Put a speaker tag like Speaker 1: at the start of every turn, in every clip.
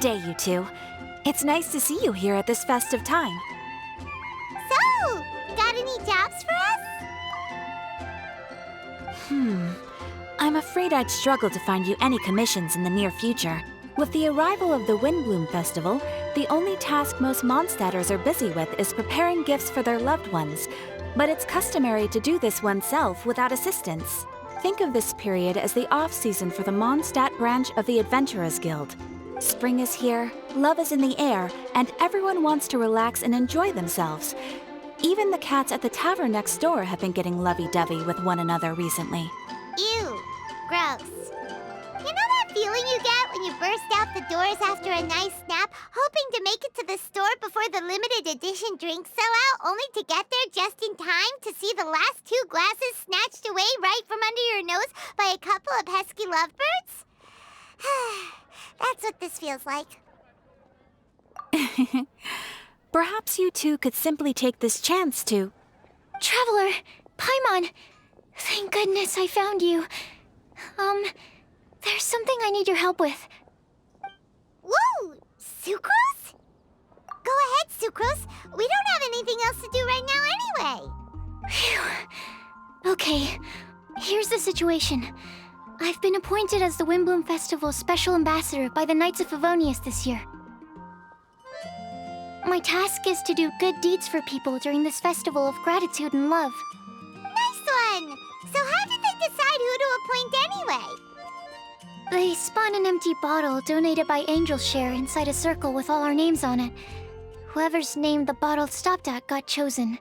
Speaker 1: day, you two. It's nice to see you here at this festive time.
Speaker 2: So, you got any jobs for us?
Speaker 1: I'm afraid I'd struggle to find you any commissions in the near future. With the arrival of the Windblume Festival, the only task most Mondstadters are busy with is preparing gifts for their loved ones. But it's customary to do this oneself without assistance. Think of this period as the off-season for the Mondstadt branch of the Adventurers Guild. Spring is here, love is in the air, and everyone wants to relax and enjoy themselves. Even the cats at the tavern next door have been getting lovey-dovey with one another recently.
Speaker 2: Ew, gross. You know that feeling you get when you burst out the doors after a nice nap, hoping to make it to the store before the limited edition drinks sell out, only to get there just in time to see the last 2 glasses snatched away right from under your nose by a couple of pesky lovebirds? That's what this feels like.
Speaker 1: Perhaps you two could simply take this chance to...
Speaker 3: Traveler! Paimon! Thank goodness I found you. There's something I need your help with.
Speaker 2: Whoa! Sucrose? Go ahead, Sucrose. We don't have anything else to do right now anyway.
Speaker 3: Phew. Okay, here's the situation. I've been appointed as the Windblume Festival's special ambassador by the Knights of Favonius this year. My task is to do good deeds for people during this festival of gratitude and love.
Speaker 2: Nice one! So how did they decide who to appoint anyway?
Speaker 3: They spun an empty bottle donated by Angel's Share inside a circle with all our names on it. Whoever's name the bottle stopped at got chosen.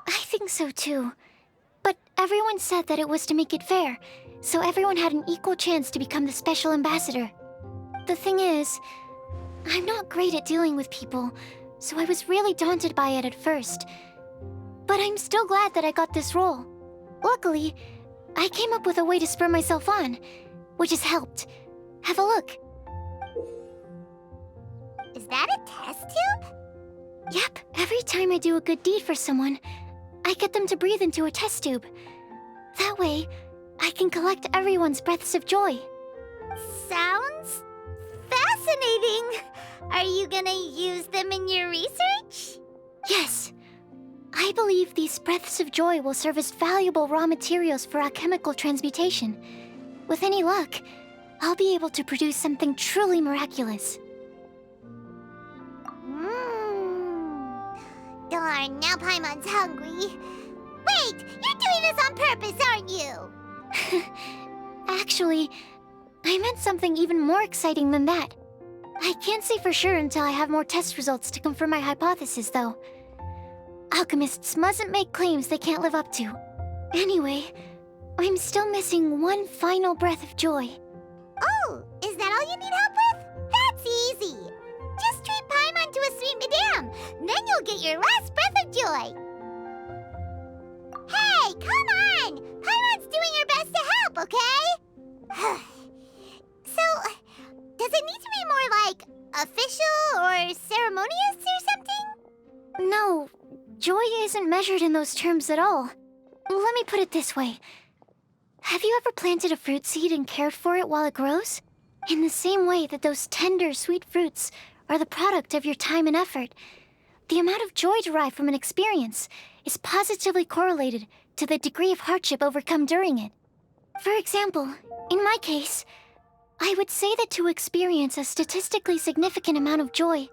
Speaker 3: I think so too. But everyone said that it was to make it fair, so everyone had an equal chance to become the special ambassador. The thing is, I'm not great at dealing with people, so I was really daunted by it at first. But I'm still glad that I got this role. Luckily, I came up with a way to spur myself on, which has helped. Have a look.
Speaker 2: Is that a test tube?
Speaker 3: Yep, every time I do a good deed for someone, I get them to breathe into a test tube. That way, I can collect everyone's breaths of joy.
Speaker 2: Sounds fascinating. Are you gonna use them in your research?
Speaker 3: Yes. I believe these breaths of joy will serve as valuable raw materials for alchemical transmutation. With any luck, I'll be able to produce something truly miraculous.
Speaker 2: Darn, now Paimon's hungry. Wait, you're doing this on purpose, aren't you?
Speaker 3: Actually, I meant something even more exciting than that. I can't say for sure until I have more test results to confirm my hypothesis, though. Alchemists mustn't make claims they can't live up to. Anyway, I'm still missing one final breath of joy.
Speaker 2: Oh, is that all you need help with? That's easy. Just treat Paimon to a sweet madame. Then you'll get your last breath of joy. Hey, come on! Paimon's doing her best to help, okay? So, does it need to be more like official or ceremonious or something?
Speaker 3: No, joy isn't measured in those terms at all. Let me put it this way. Have you ever planted a fruit seed and cared for it while it grows? In the same way that those tender, sweet fruits are the product of your time and effort, the amount of joy derived from an experience is positively correlated to the degree of hardship overcome during it. For example, in my case, I would say that to experience a statistically significant amount of joy,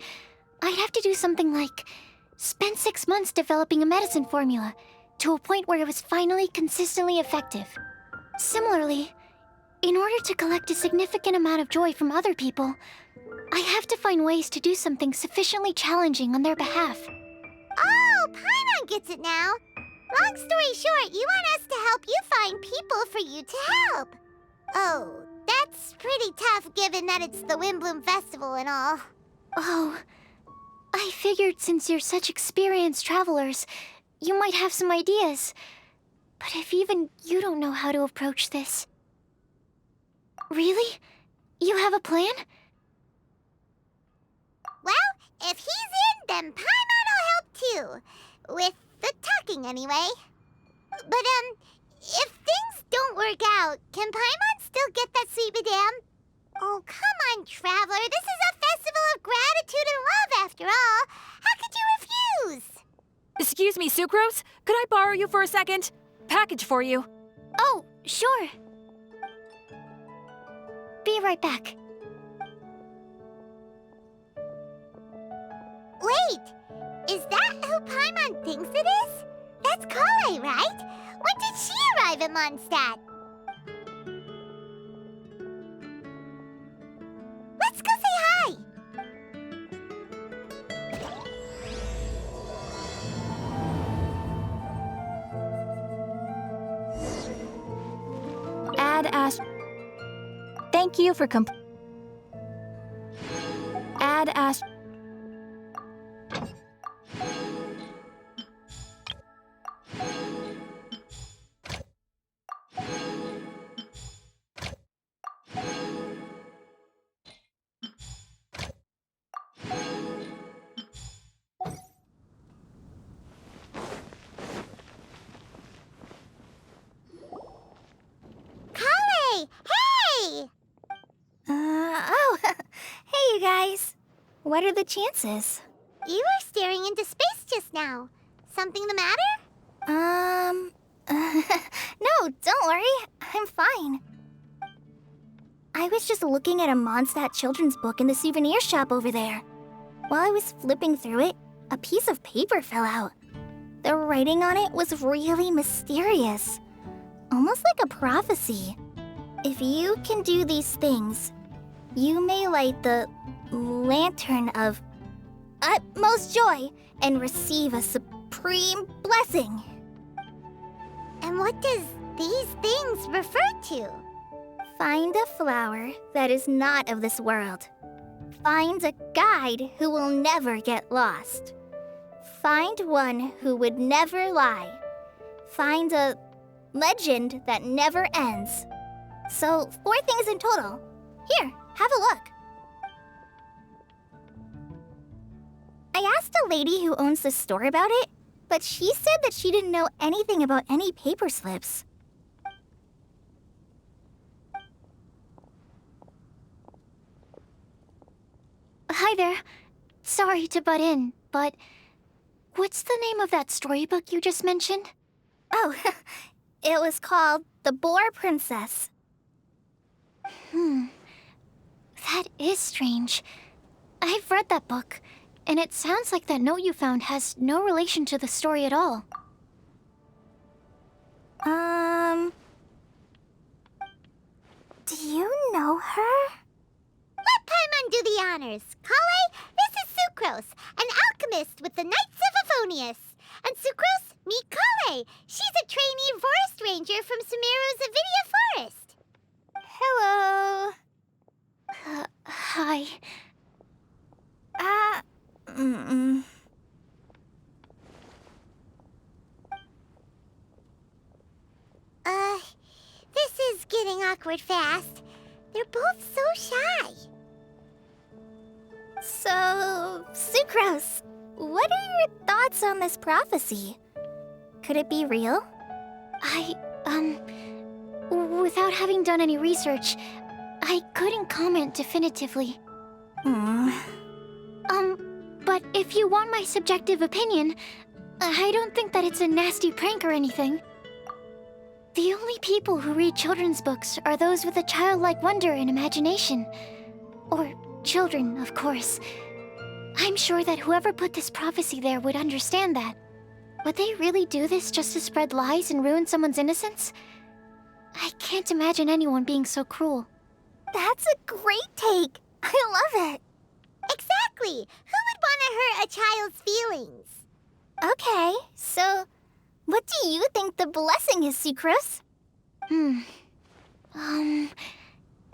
Speaker 3: I'd have to do something like spend 6 months developing a medicine formula to a point where it was finally consistently effective. Similarly, in order to collect a significant amount of joy from other people, I have to find ways to do something sufficiently challenging on their behalf.
Speaker 2: Oh, Paimon gets it now. Long story short, you want us to help you find people for you to help. Oh, that's pretty tough given that it's the Windblume Festival and all.
Speaker 3: Oh, I figured since you're such experienced travelers, you might have some ideas. But if even you don't know how to approach this... Really? You have a plan?
Speaker 2: Well, if he's in, then Paimon will help too. With the talking, anyway. But, if things don't work out, can Paimon still get that sweet madame? Oh, come on, Traveler. This is a festival of gratitude and love, after all. How could you refuse?
Speaker 1: Excuse me, Sucrose? Could I borrow you for a second? Package for you.
Speaker 3: Oh, sure. Be right back.
Speaker 2: Wait, is that who Paimon thinks it is? That's Kale, right? When did she arrive in Mondstadt? Let's go say hi!
Speaker 1: Thank you for Add Ast.
Speaker 2: Kale! Hey!
Speaker 3: Oh, hey you guys. What are the chances?
Speaker 2: You were staring into space just now. Something the matter?
Speaker 3: No, don't worry. I'm fine. I was just looking at a Mondstadt children's book in the souvenir shop over there. While I was flipping through it, a piece of paper fell out. The writing on it was really mysterious. Almost like a prophecy. If you can do these things, you may light the lantern of utmost joy and receive a supreme blessing.
Speaker 2: And what does these things refer to?
Speaker 3: Find a flower that is not of this world. Find a guide who will never get lost. Find one who would never lie. Find a legend that never ends. So, 4 things in total. Here, have a look. I asked a lady who owns the store about it, but she said that she didn't know anything about any paper slips. Hi there. Sorry to butt in, but what's the name of that storybook you just mentioned? Oh, it was called The Boar Princess. That is strange. I've read that book, and it sounds like that note you found has no relation to the story at all. Do you know her?
Speaker 2: Let Paimon do the honors. Kale, this is Sucrose, an alchemist with the Knights of Favonius. And Sucrose, meet Kale. She's a trainee forest ranger from Sumeru's Avidia Forest.
Speaker 3: Hello. Hi.
Speaker 2: This is getting awkward fast. They're both so shy.
Speaker 3: So, Sucrose, what are your thoughts on this prophecy? Could it be real? Without having done any research, I couldn't comment definitively. But if you want my subjective opinion, I don't think that it's a nasty prank or anything. The only people who read children's books are those with a childlike wonder and imagination. Or children, of course. I'm sure that whoever put this prophecy there would understand that. Would they really do this just to spread lies and ruin someone's innocence? I can't imagine anyone being so cruel. That's a great take! I love it!
Speaker 2: Exactly! Who would want to hurt a child's feelings?
Speaker 3: Okay, so what do you think the blessing is, Sucrose?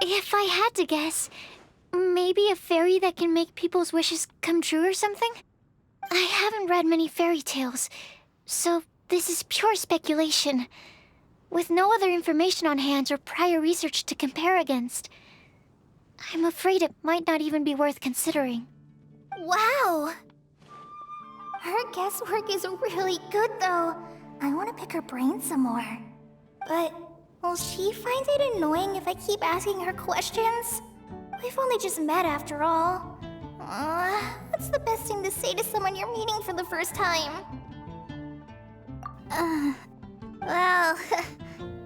Speaker 3: If I had to guess, maybe a fairy that can make people's wishes come true or something? I haven't read many fairy tales, so this is pure speculation. With no other information on hand or prior research to compare against, I'm afraid it might not even be worth considering. Wow! Her guesswork is really good, though. I want to pick her brain some more. But will she find it annoying if I keep asking her questions? We've only just met after all. What's the best thing to say to someone you're meeting for the first time? Well,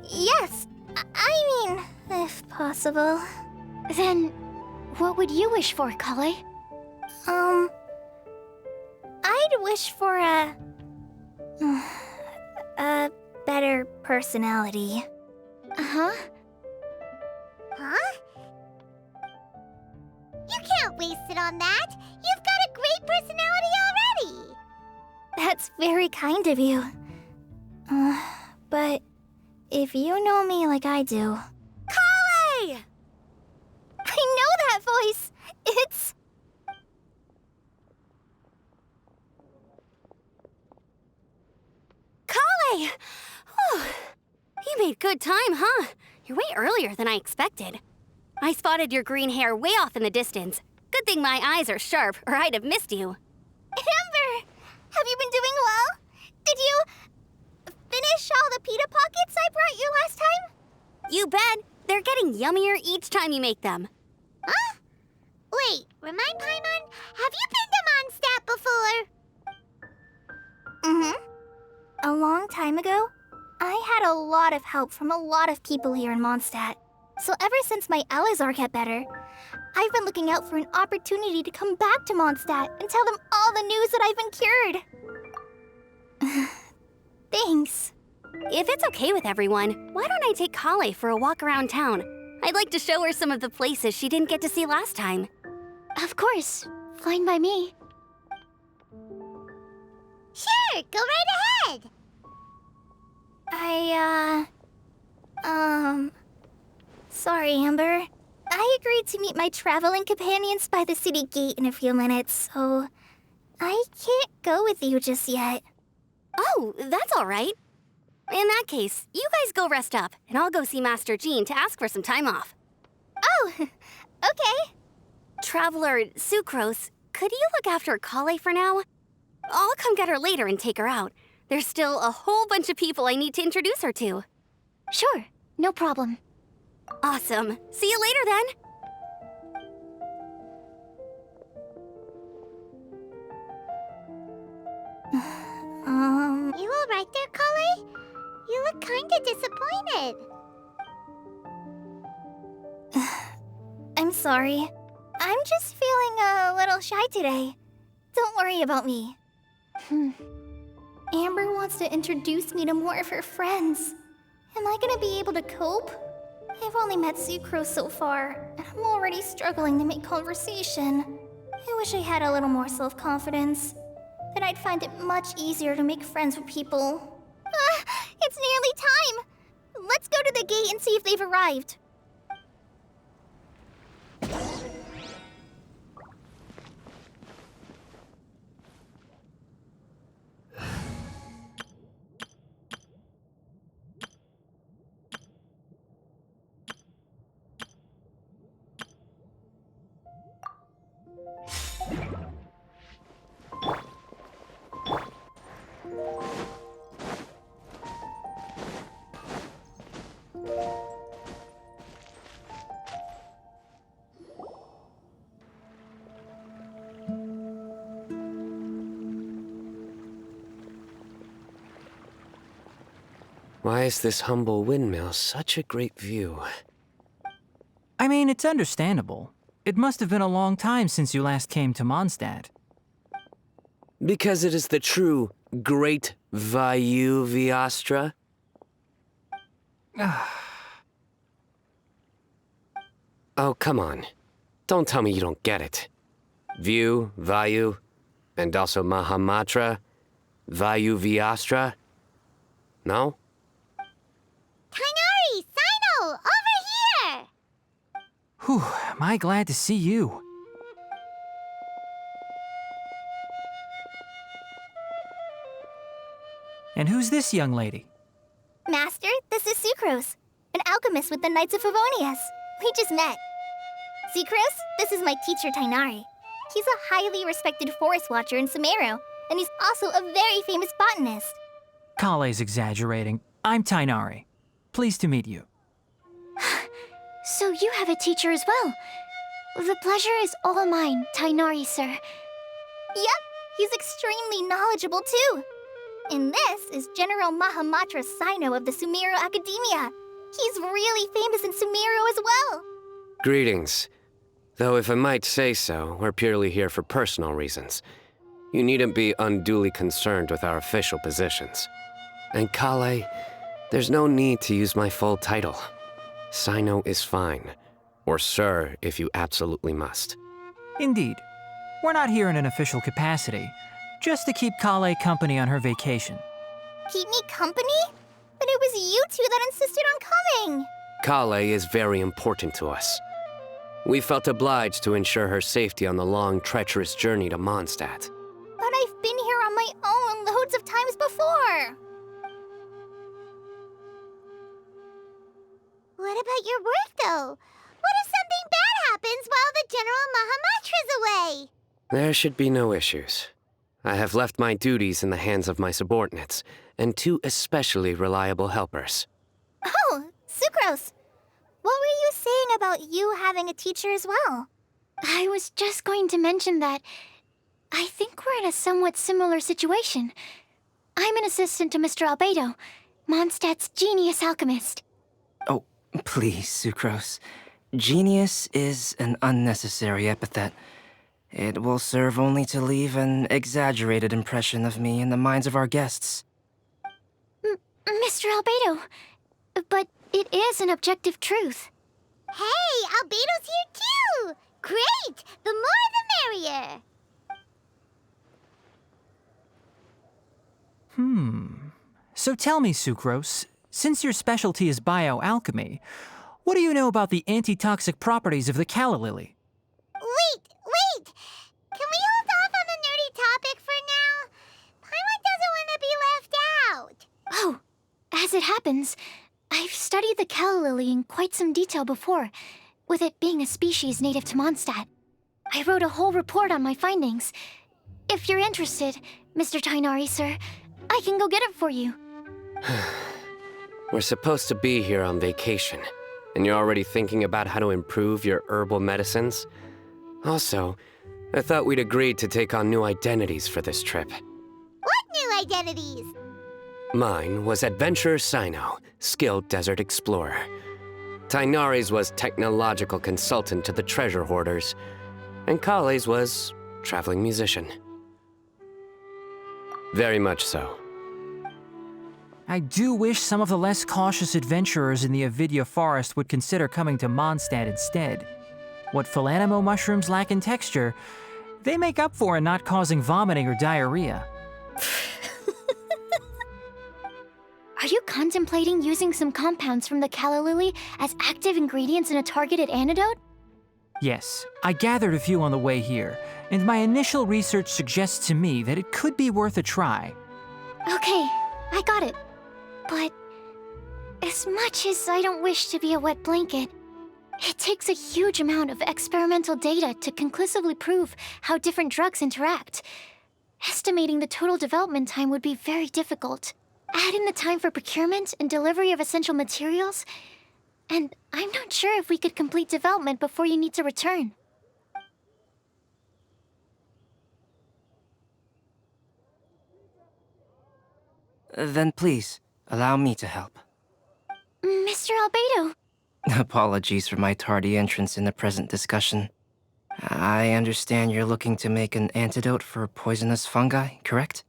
Speaker 3: yes. I mean, if possible. Then, what would you wish for, Kale? I'd wish for a better personality. Uh-huh.
Speaker 2: Huh? You can't waste it on that! You've got a great personality already!
Speaker 3: That's very kind of you. But if you know me like I do...
Speaker 2: Kale!
Speaker 3: I know that voice! It's...
Speaker 4: Kale! Whew. You made good time, huh? You're way earlier than I expected. I spotted your green hair way off in the distance. Good thing my eyes are sharp, or I'd have missed you.
Speaker 3: Amber! Have you been doing well? Did you... finish all the pita pockets I brought you last time?
Speaker 4: You bet. They're getting yummier each time you make them.
Speaker 2: Huh? Wait, remind Paimon, have you been to Mondstadt before?
Speaker 3: Mm-hmm. A long time ago, I had a lot of help from a lot of people here in Mondstadt. So ever since my Elazar got better, I've been looking out for an opportunity to come back to Mondstadt and tell them all the news that I've been cured. Thanks.
Speaker 4: If it's okay with everyone, why don't I take Kale for a walk around town? I'd like to show her some of the places she didn't get to see last time.
Speaker 3: Of course. Fine by me.
Speaker 2: Sure, go right ahead!
Speaker 3: Sorry, Amber. I agreed to meet my traveling companions by the city gate in a few minutes, so I can't go with you just yet.
Speaker 4: Oh, that's all right. In that case, you guys go rest up, and I'll go see Master Jean to ask for some time off.
Speaker 3: Oh, okay.
Speaker 4: Traveler Sucrose, could you look after Kale for now? I'll come get her later and take her out. There's still a whole bunch of people I need to introduce her to.
Speaker 3: Sure, no problem.
Speaker 4: Awesome. See you later then.
Speaker 2: You all right there, Kale? You look kinda disappointed.
Speaker 3: I'm sorry. I'm just feeling a little shy today. Don't worry about me. Amber wants to introduce me to more of her friends. Am I gonna be able to cope? I've only met Sucrose so far, and I'm already struggling to make conversation. I wish I had a little more self-confidence. Then I'd find it much easier to make friends with people. It's nearly time! Let's go to the gate and see if they've arrived.
Speaker 5: Why is this humble windmill such a great view?
Speaker 6: I mean, it's understandable. It must have been a long time since you last came to Mondstadt.
Speaker 5: Because it is the true Great Vayu Viastra? Oh, come on. Don't tell me you don't get it. View, Vayu, and also Mahamatra, Vayu Viastra? No?
Speaker 2: Tainari! Sino! Over here!
Speaker 6: Whew, am I glad to see you. And who's this young lady?
Speaker 3: Master, this is Sucrose, an alchemist with the Knights of Favonius. We just met. Sucrose, this is my teacher Tainari. He's a highly respected forest watcher in Sumeru, and he's also a very famous botanist.
Speaker 6: Kale's exaggerating. I'm Tainari. Pleased to meet you.
Speaker 3: So you have a teacher as well. The pleasure is all mine, Tainari, sir.
Speaker 7: Yep, he's extremely knowledgeable too. And this is General Mahamatra Sino of the Sumero Academia. He's really famous in Sumero as well.
Speaker 5: Greetings. Though if I might say so, we're purely here for personal reasons. You needn't be unduly concerned with our official positions. And Kale, there's no need to use my full title. Sino is fine. Or sir, if you absolutely must.
Speaker 6: Indeed. We're not here in an official capacity, just to keep Kale company on her vacation.
Speaker 7: Keep me company? But it was you two that insisted on coming.
Speaker 5: Kale is very important to us. We felt obliged to ensure her safety on the long, treacherous journey to Mondstadt.
Speaker 7: But I've been here on my own loads of times before.
Speaker 2: What about your work, though? What if something bad happens while the General Mahamatra's away?
Speaker 5: There should be no issues. I have left my duties in the hands of my subordinates, and 2 especially reliable helpers.
Speaker 7: Oh, Sucrose. What were you saying about you having a teacher as well?
Speaker 3: I was just going to mention that I think we're in a somewhat similar situation. I'm an assistant to Mr. Albedo, Mondstadt's genius alchemist.
Speaker 8: Oh, please, Sucrose. Genius is an unnecessary epithet. It will serve only to leave an exaggerated impression of me in the minds of our guests.
Speaker 3: Mr. Albedo, but it is an objective truth.
Speaker 2: Hey, Albedo's here too! Great! The more the merrier!
Speaker 6: So tell me, Sucrose, since your specialty is bioalchemy, what do you know about the antitoxic properties of the calla lily?
Speaker 2: Wait! Can we hold off on the nerdy topic for now? Paimon doesn't want to be left out.
Speaker 3: Oh, as it happens, I've studied the calla lily in quite some detail before, with it being a species native to Mondstadt. I wrote a whole report on my findings. If you're interested, Mr. Tainari, sir, I can go get it for you.
Speaker 5: We're supposed to be here on vacation, and you're already thinking about how to improve your herbal medicines? Also, I thought we'd agreed to take on new identities for this trip.
Speaker 2: What new identities?
Speaker 5: Mine was Adventurer Sino, skilled desert explorer. Tainari's was technological consultant to the treasure hoarders, and Kale's was traveling musician. Very much so.
Speaker 6: I do wish some of the less cautious adventurers in the Avidya forest would consider coming to Mondstadt instead. What Philanimo mushrooms lack in texture, they make up for in not causing vomiting or diarrhea.
Speaker 3: Are you contemplating using some compounds from the calla lily as active ingredients in a targeted antidote?
Speaker 6: Yes, I gathered a few on the way here, and my initial research suggests to me that it could be worth a try.
Speaker 3: Okay, I got it. But as much as I don't wish to be a wet blanket, it takes a huge amount of experimental data to conclusively prove how different drugs interact. Estimating the total development time would be very difficult. Add in the time for procurement and delivery of essential materials, and I'm not sure if we could complete development before you need to return.
Speaker 8: Then please, allow me to help.
Speaker 3: Mr. Albedo,
Speaker 8: Apologies for my tardy entrance in the present discussion. I understand you're looking to make an antidote for poisonous fungi, correct?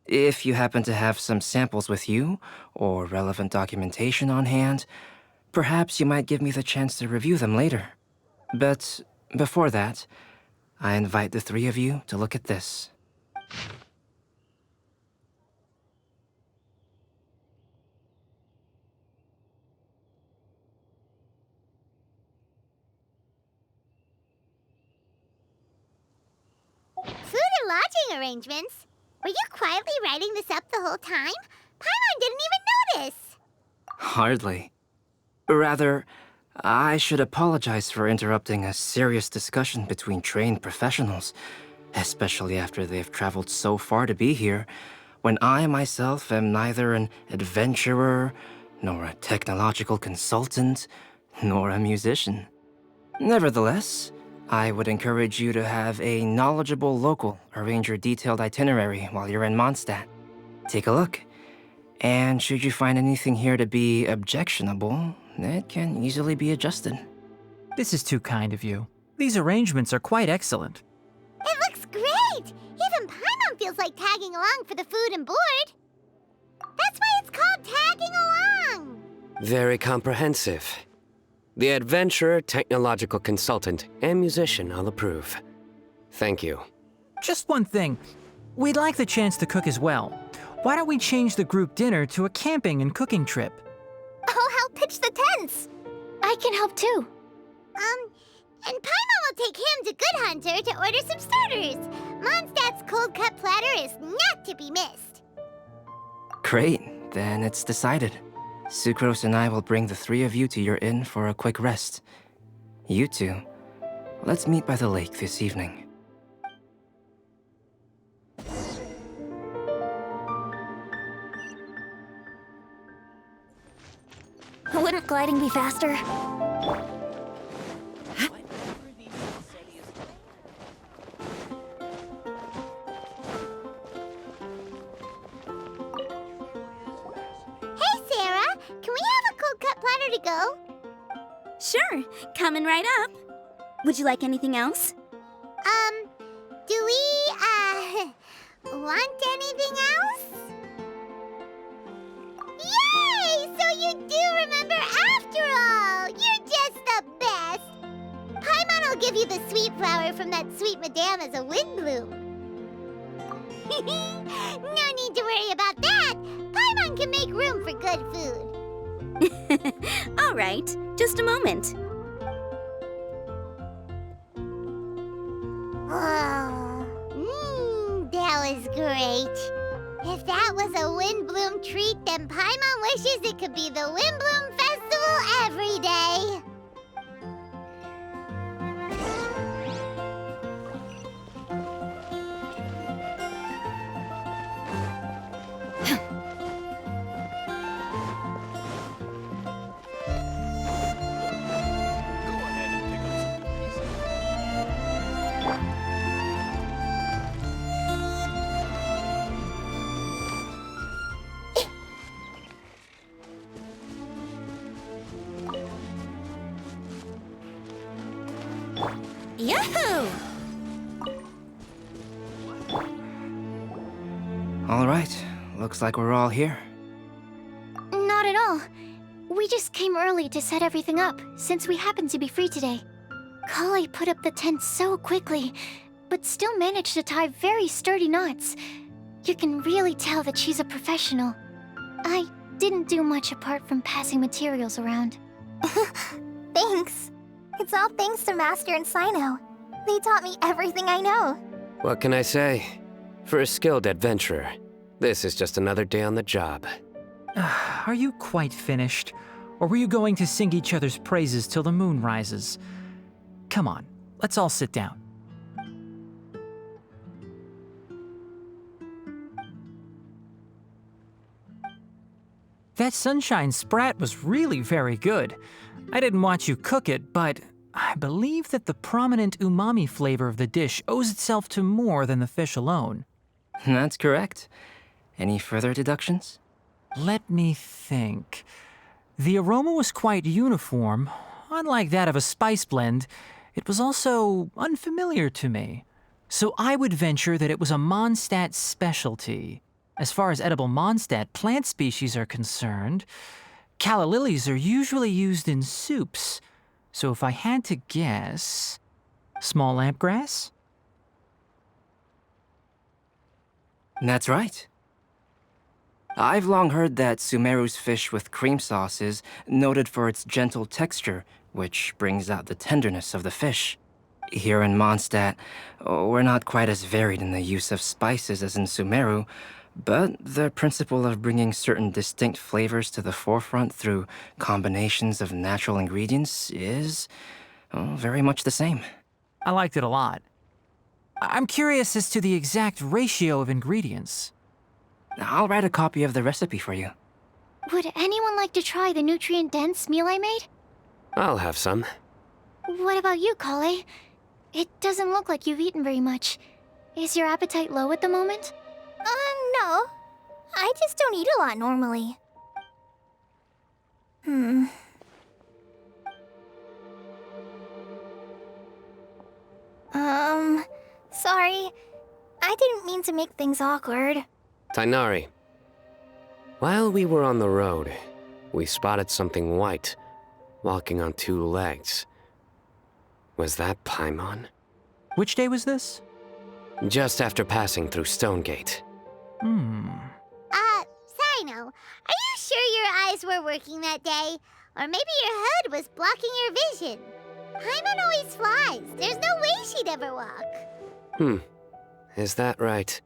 Speaker 8: If you happen to have some samples with you, or relevant documentation on hand, perhaps you might give me the chance to review them later. But before that, I invite the 3 of you to look at this.
Speaker 2: Food and lodging arrangements? Were you quietly writing this up the whole time? Paimon didn't even notice!
Speaker 8: Hardly. Rather, I should apologize for interrupting a serious discussion between trained professionals, especially after they've traveled so far to be here, when I myself am neither an adventurer, nor a technological consultant, nor a musician. Nevertheless, I would encourage you to have a knowledgeable local arrange your detailed itinerary while you're in Mondstadt. Take a look, and should you find anything here to be objectionable, it can easily be adjusted.
Speaker 6: This is too kind of you. These arrangements are quite excellent.
Speaker 2: It looks great! Even Paimon feels like tagging along for the food and board. That's why it's called tagging along!
Speaker 5: Very comprehensive. The adventurer, technological consultant, and musician all approve. Thank you.
Speaker 6: Just one thing. We'd like the chance to cook as well. Why don't we change the group dinner to a camping and cooking trip?
Speaker 7: I'll help pitch the tents.
Speaker 3: I can help too.
Speaker 2: And Paimon will take him to Good Hunter to order some starters. Mondstadt's cold cut platter is not to be missed.
Speaker 8: Great, then it's decided. Sucrose and I will bring the three of you to your inn for a quick rest. You two, let's meet by the lake this evening.
Speaker 3: Wouldn't gliding be faster?
Speaker 2: Hey, Sarah, can we have a cold cut platter to go?
Speaker 4: Sure, coming right up. Would you like anything else?
Speaker 2: Do we, want anything else? Yay! So you do remember after all! You're just the best! Paimon will give you the sweet flower from that sweet madame as a Windblume. No need to worry about that! Paimon can make room for good food.
Speaker 4: All right, just a moment.
Speaker 2: Oh, that was great. If that was a Windblume treat, then Paimon wishes it could be the Windblume Festival every day.
Speaker 4: Yahoo!
Speaker 8: All right, looks like we're all here.
Speaker 3: Not at all. We just came early to set everything up, since we happen to be free today. Kale put up the tent so quickly, but still managed to tie very sturdy knots. You can really tell that she's a professional. I didn't do much apart from passing materials around.
Speaker 7: Thanks. It's all thanks to Master and Sino. They taught me everything I know.
Speaker 5: What can I say? For a skilled adventurer, this is just another day on the job.
Speaker 6: Are you quite finished? Or were you going to sing each other's praises till the moon rises? Come on, let's all sit down. That sunshine sprat was really very good. I didn't watch you cook it, but I believe that the prominent umami flavor of the dish owes itself to more than the fish alone.
Speaker 8: That's correct. Any further deductions?
Speaker 6: Let me think. The aroma was quite uniform. Unlike that of a spice blend, it was also unfamiliar to me. So I would venture that it was a Mondstadt specialty. As far as edible Mondstadt plant species are concerned, calla lilies are usually used in soups. So if I had to guess, small lampgrass?
Speaker 8: That's right. I've long heard that Sumeru's fish with cream sauce is noted for its gentle texture, which brings out the tenderness of the fish. Here in Mondstadt, we're not quite as varied in the use of spices as in Sumeru, but the principle of bringing certain distinct flavors to the forefront through combinations of natural ingredients is very much the same.
Speaker 6: I liked it a lot. I'm curious as to the exact ratio of ingredients.
Speaker 8: I'll write a copy of the recipe for you.
Speaker 3: Would anyone like to try the nutrient-dense meal I made?
Speaker 5: I'll have some.
Speaker 3: What about you, Kale? It doesn't look like you've eaten very much. Is your appetite low at the moment?
Speaker 7: No. I just don't eat a lot normally. Sorry. I didn't mean to make things awkward.
Speaker 5: Tainari, while we were on the road, we spotted something white, walking on two legs. Was that Paimon?
Speaker 6: Which day was this?
Speaker 5: Just after passing through Stonegate.
Speaker 2: Sino, are you sure your eyes were working that day? Or maybe your hood was blocking your vision? Paimon always flies. There's no way she'd ever walk.
Speaker 5: Is that right?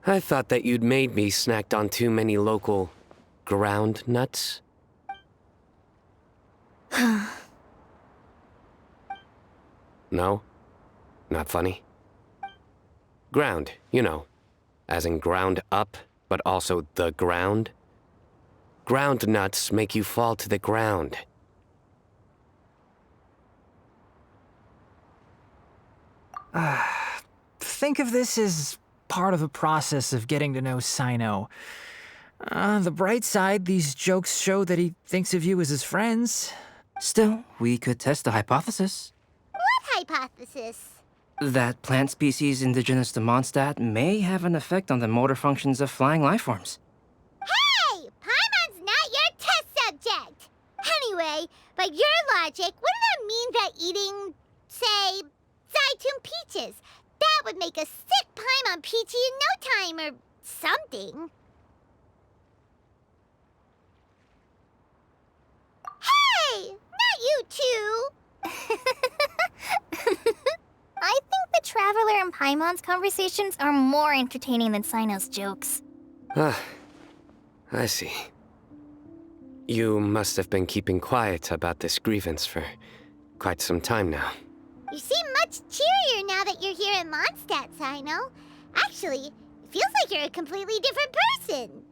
Speaker 5: I thought that you'd made me snacked on too many local ground nuts. No? Not funny? Ground, you know. As in ground up, but also the ground. Ground nuts make you fall to the ground.
Speaker 6: Think of this as part of the process of getting to know Sino. The bright side, these jokes show that he thinks of you as his friends.
Speaker 8: Still, we could test the hypothesis.
Speaker 2: What hypothesis?
Speaker 8: That plant species indigenous to Mondstadt may have an effect on the motor functions of flying lifeforms.
Speaker 2: Hey! Paimon's not your test subject! Anyway, by your logic, wouldn't that mean that eating, say, Zaitun peaches, that would make a sick Paimon peachy in no time or something? Hey! Not you two!
Speaker 7: I think the Traveler and Paimon's conversations are more entertaining than Sino's jokes.
Speaker 5: I see. You must have been keeping quiet about this grievance for quite some time now.
Speaker 2: You seem much cheerier now that you're here in Mondstadt, Sino. Actually, it feels like you're a completely different person.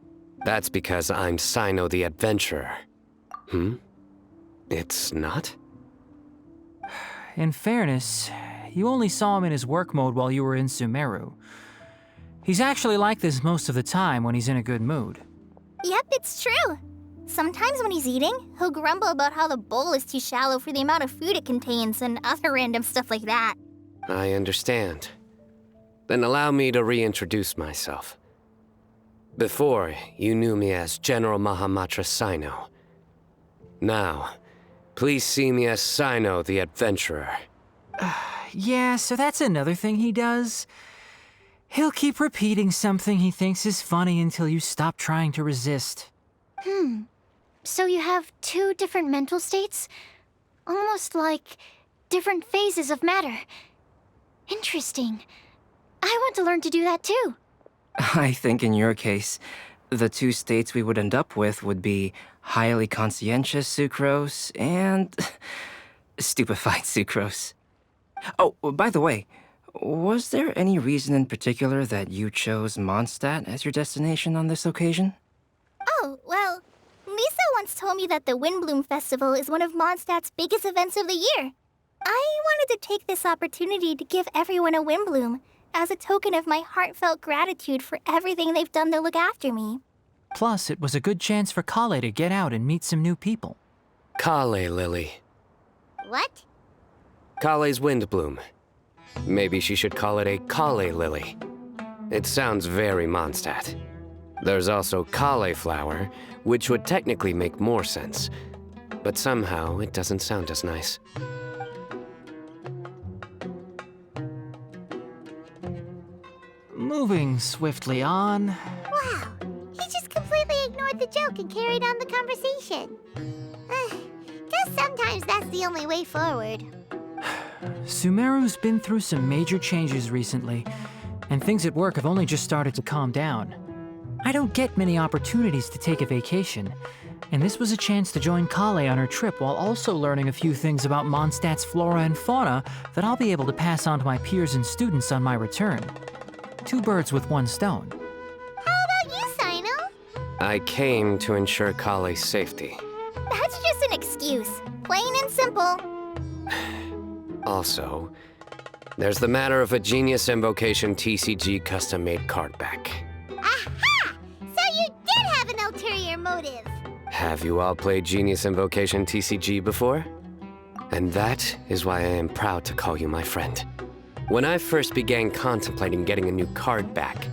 Speaker 5: That's because I'm Sino the Adventurer. It's not?
Speaker 6: In fairness, you only saw him in his work mode while you were in Sumeru. He's actually like this most of the time when he's in a good mood.
Speaker 7: Yep, it's true. Sometimes when he's eating, he'll grumble about how the bowl is too shallow for the amount of food it contains and other random stuff like that.
Speaker 5: I understand. Then allow me to reintroduce myself. Before, you knew me as General Mahamatra Sino. Now, please see me as Sino the Adventurer.
Speaker 6: Yeah, so that's another thing he does. He'll keep repeating something he thinks is funny until you stop trying to resist.
Speaker 3: So you have two different mental states? Almost like different phases of matter. Interesting. I want to learn to do that too.
Speaker 8: I think in your case, the two states we would end up with would be highly conscientious sucrose and stupefied sucrose. Oh, by the way, was there any reason in particular that you chose Mondstadt as your destination on this occasion?
Speaker 7: Oh, well, Lisa once told me that the Windblume Festival is one of Mondstadt's biggest events of the year. I wanted to take this opportunity to give everyone a Windblume as a token of my heartfelt gratitude for everything they've done to look after me.
Speaker 6: Plus, it was a good chance for Kale to get out and meet some new people.
Speaker 5: Kale Lily.
Speaker 2: What?
Speaker 5: Kale's Windblume. Maybe she should call it a Kale Lily. It sounds very Mondstadt. There's also cauliflower, which would technically make more sense, but somehow it doesn't sound as nice.
Speaker 6: Moving swiftly on.
Speaker 2: Wow, he just completely ignored the joke and carried on the conversation. Guess sometimes that's the only way forward.
Speaker 6: Sumeru's been through some major changes recently, and things at work have only just started to calm down. I don't get many opportunities to take a vacation, and this was a chance to join Kale on her trip while also learning a few things about Mondstadt's flora and fauna that I'll be able to pass on to my peers and students on my return. Two birds with one stone.
Speaker 2: How about you, Sino?
Speaker 5: I came to ensure Kale's safety.
Speaker 7: That's just an excuse. Plain and simple.
Speaker 5: Also, there's the matter of a Genius Invocation TCG custom-made card back.
Speaker 2: Aha! So you did have an ulterior motive.
Speaker 5: Have you all played Genius Invocation TCG before? And that is why I am proud to call you my friend. When I first began contemplating getting a new card back,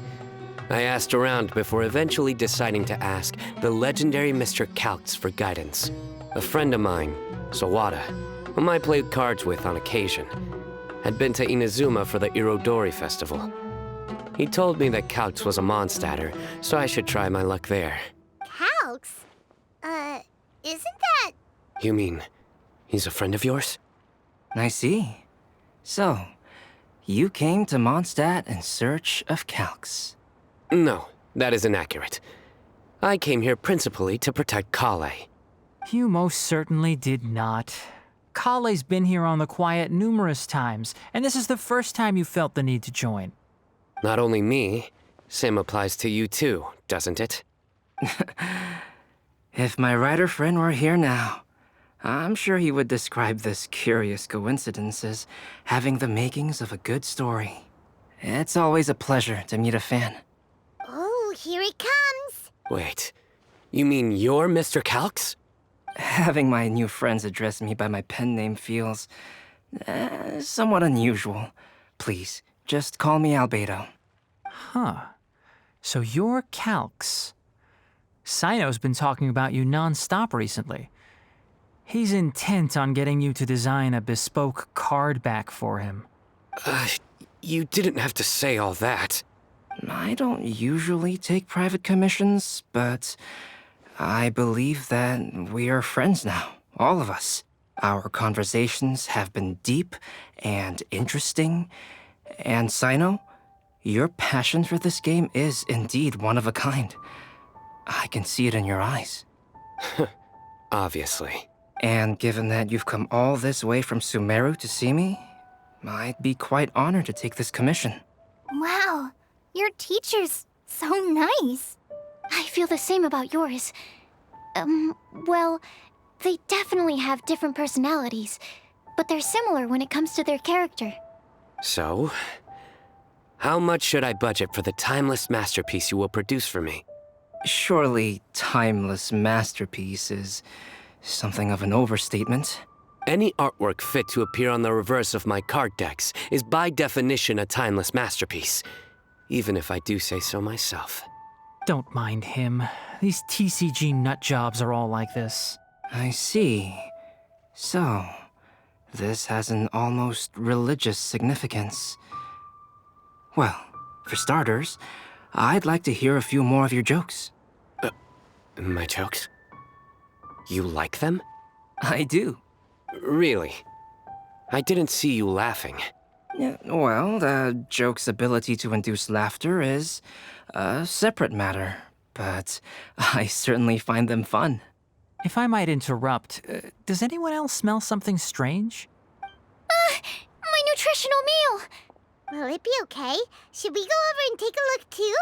Speaker 5: I asked around before eventually deciding to ask the legendary Mr. Calx for guidance. A friend of mine, Sawada, whom I played cards with on occasion, had been to Inazuma for the Irodori Festival. He told me that Calx was a Mondstatter, so I should try my luck there.
Speaker 2: Calx? Isn't that...
Speaker 5: You mean, he's a friend of yours?
Speaker 8: I see. So, you came to Mondstadt in search of Calx.
Speaker 5: No, that is inaccurate. I came here principally to protect Kale.
Speaker 6: You most certainly did not. Kale's been here on the quiet numerous times, and this is the first time you felt the need to join.
Speaker 5: Not only me, same applies to you too, doesn't it?
Speaker 8: If my writer friend were here now, I'm sure he would describe this curious coincidence as having the makings of a good story. It's always a pleasure to meet a fan.
Speaker 2: Oh, here it comes.
Speaker 5: Wait, you mean you're Mr. Calx?
Speaker 8: Having my new friends address me by my pen name feels somewhat unusual. Please, just call me Albedo.
Speaker 6: Huh. So you're Calx. Sino's been talking about you non-stop recently. He's intent on getting you to design a bespoke card back for him.
Speaker 5: You didn't have to say all that.
Speaker 8: I don't usually take private commissions, but I believe that we are friends now, all of us. Our conversations have been deep and interesting, and Sino, your passion for this game is indeed one of a kind. I can see it in your eyes.
Speaker 5: Obviously.
Speaker 8: And given that you've come all this way from Sumeru to see me, I'd be quite honored to take this commission.
Speaker 7: Wow, your teacher's so nice.
Speaker 3: I feel the same about yours. Well, they definitely have different personalities, but they're similar when it comes to their character.
Speaker 5: So, how much should I budget for the timeless masterpiece you will produce for me?
Speaker 8: Surely, timeless masterpiece is something of an overstatement.
Speaker 5: Any artwork fit to appear on the reverse of my card decks is by definition a timeless masterpiece, even if I do say so myself.
Speaker 6: Don't mind him. These TCG nutjobs are all like this.
Speaker 8: I see. So, this has an almost religious significance. Well, for starters, I'd like to hear a few more of your jokes.
Speaker 5: My jokes? You like them?
Speaker 8: I do.
Speaker 5: Really? I didn't see you laughing.
Speaker 8: Yeah, well, the joke's ability to induce laughter is a separate matter, but I certainly find them fun.
Speaker 6: If I might interrupt, does anyone else smell something strange?
Speaker 3: My nutritional meal!
Speaker 2: Will it be okay? Should we go over and take a look too?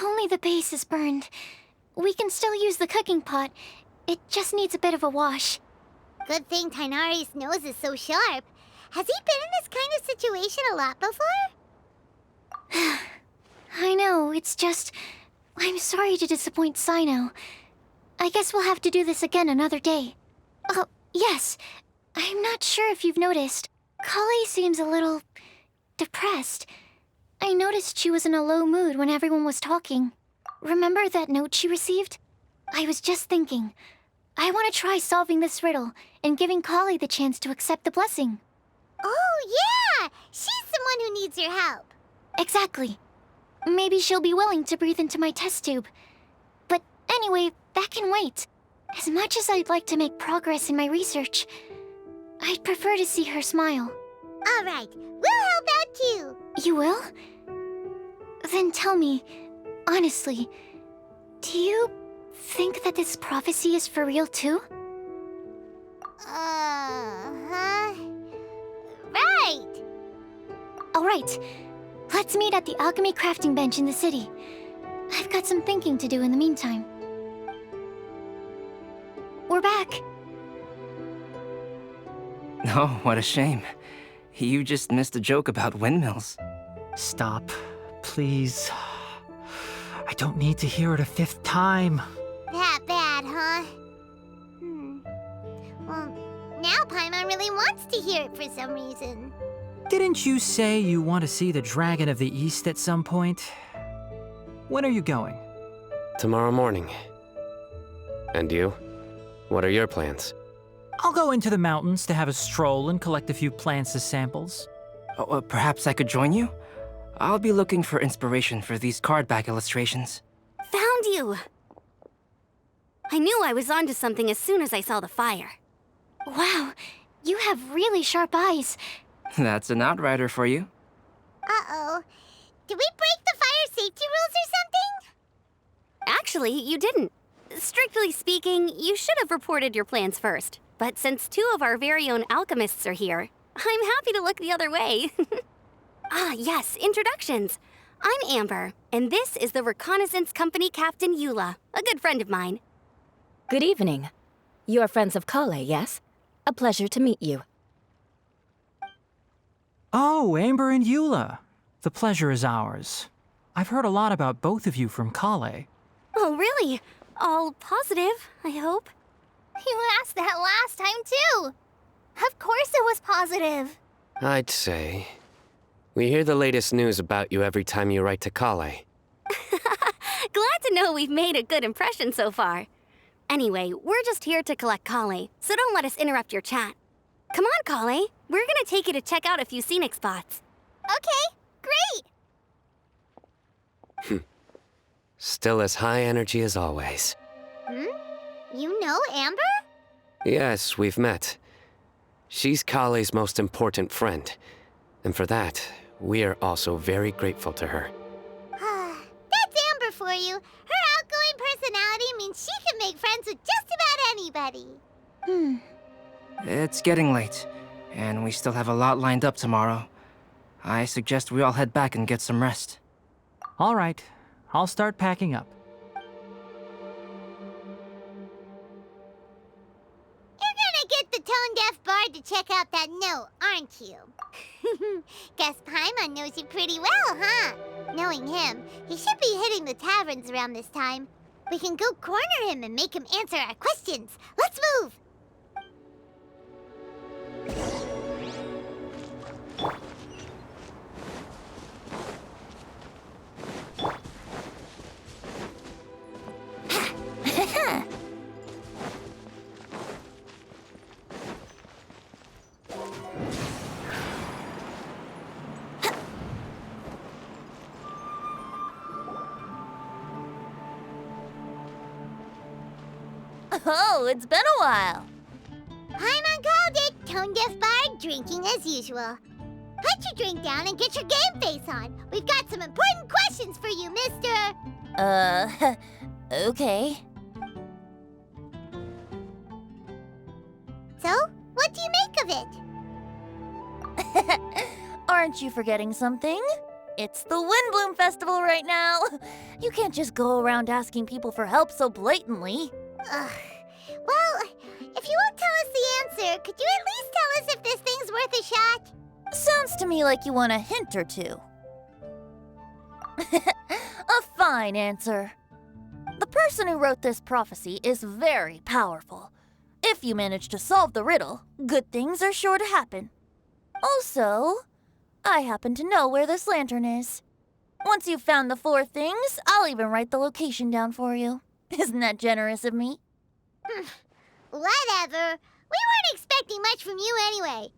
Speaker 3: Only the base is burned. We can still use the cooking pot. It just needs a bit of a wash.
Speaker 2: Good thing Tainari's nose is so sharp. Has he been in this kind of situation a lot before?
Speaker 3: I know, it's just... I'm sorry to disappoint Sino. I guess we'll have to do this again another day. Oh, yes. I'm not sure if you've noticed. Kale seems a little... depressed. I noticed she was in a low mood when everyone was talking. Remember that note she received? I was just thinking. I want to try solving this riddle and giving Kale the chance to accept the blessing.
Speaker 2: Oh, yeah! She's someone who needs your help.
Speaker 3: Exactly. Maybe she'll be willing to breathe into my test tube. But anyway, that can wait. As much as I'd like to make progress in my research, I'd prefer to see her smile.
Speaker 2: All right, we'll help out too.
Speaker 3: You will? Then tell me, honestly, do you think that this prophecy is for real too?
Speaker 2: Right.
Speaker 3: All right. Let's meet at the alchemy crafting bench in the city. I've got some thinking to do in the meantime. We're back.
Speaker 8: Oh, what a shame. You just missed a joke about windmills.
Speaker 6: Stop, please. I don't need to hear it a fifth time.
Speaker 2: That bad, huh? Well, now Paimon really wants to hear it for some reason.
Speaker 6: Didn't you say you want to see the Dragon of the East at some point? When are you going?
Speaker 5: Tomorrow morning. And you? What are your plans?
Speaker 6: I'll go into the mountains to have a stroll and collect a few plants as samples.
Speaker 8: Oh, perhaps I could join you? I'll be looking for inspiration for these card back illustrations.
Speaker 4: Found you! I knew I was onto something as soon as I saw the fire.
Speaker 3: Wow, you have really sharp eyes.
Speaker 8: That's an outrider for you.
Speaker 2: Uh-oh. Did we break the fire safety rules or something?
Speaker 4: Actually, you didn't. Strictly speaking, you should have reported your plans first. But since two of our very own alchemists are here, I'm happy to look the other way. Ah, yes, introductions. I'm Amber, and this is the Reconnaissance Company Captain Eula, a good friend of mine.
Speaker 9: Good evening. You are friends of Kale, yes? A pleasure to meet you.
Speaker 6: Oh, Amber and Eula. The pleasure is ours. I've heard a lot about both of you from Kale.
Speaker 4: Oh, really? All positive, I hope.
Speaker 7: You asked that last time, too. Of course it was positive.
Speaker 5: I'd say. We hear the latest news about you every time you write to Kale.
Speaker 4: Glad to know we've made a good impression so far. Anyway, we're just here to collect Kale, so don't let us interrupt your chat. Come on, Kale. We're gonna take you to check out a few scenic spots.
Speaker 7: Okay, great.
Speaker 5: Still as high energy as always.
Speaker 2: You know Amber?
Speaker 5: Yes, we've met. She's Kale's most important friend. And for that, we are also very grateful to her.
Speaker 2: That's Amber for you. Her outgoing personality means she can make friends with just about anybody.
Speaker 8: It's getting late, and we still have a lot lined up tomorrow. I suggest we all head back and get some rest.
Speaker 6: All right, I'll start packing up.
Speaker 2: You're gonna get the tone-deaf bard to check out that note, aren't you? Guess Paimon knows you pretty well, huh? Knowing him, he should be hitting the taverns around this time. We can go corner him and make him answer our questions. Let's move!
Speaker 10: Oh, it's been a while.
Speaker 2: Paimon called it, tone-deaf bard drinking as usual. Put your drink down and get your game face on. We've got some important questions for you, mister.
Speaker 10: Okay.
Speaker 2: So, what do you make of it?
Speaker 10: Aren't you forgetting something? It's the Windblume Festival right now. You can't just go around asking people for help so blatantly.
Speaker 2: Ugh. Well, if you won't tell us the answer, could you at least tell us if this thing's worth a shot?
Speaker 10: Sounds to me like you want a hint or two. A fine answer. The person who wrote this prophecy is very powerful. If you manage to solve the riddle, good things are sure to happen. Also, I happen to know where this lantern is. Once you've found the 4 things, I'll even write the location down for you. Isn't that generous of me?
Speaker 2: Whatever. We weren't expecting much from you anyway.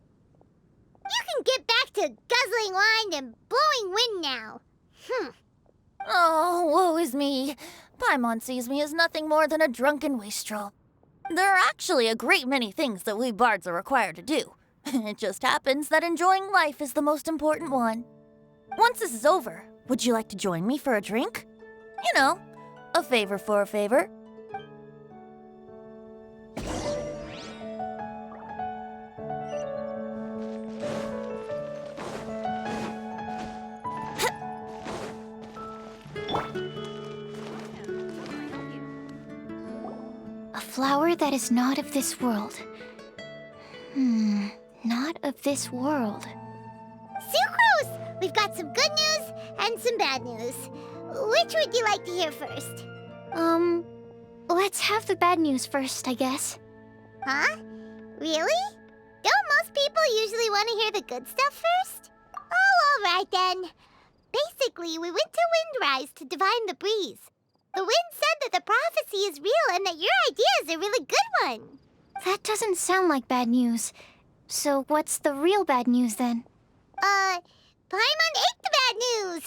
Speaker 2: You can get back to guzzling wine and blowing wind now.
Speaker 10: Oh, woe is me. Paimon sees me as nothing more than a drunken wastrel. There are actually a great many things that we bards are required to do. It just happens that enjoying life is the most important one. Once this is over, would you like to join me for a drink? You know, a favor for a favor.
Speaker 3: flower that is not of this world. Not of this world.
Speaker 2: Sucrose! We've got some good news and some bad news. Which would you like to hear first?
Speaker 3: Let's have the bad news first, I guess.
Speaker 2: Huh? Really? Don't most people usually want to hear the good stuff first? Oh, all right then. Basically, we went to Windrise to divine the breeze. The wind said that the prophecy is real and that your idea is a really good one.
Speaker 3: That doesn't sound like bad news. So what's the real bad news then?
Speaker 2: Paimon ate the bad news!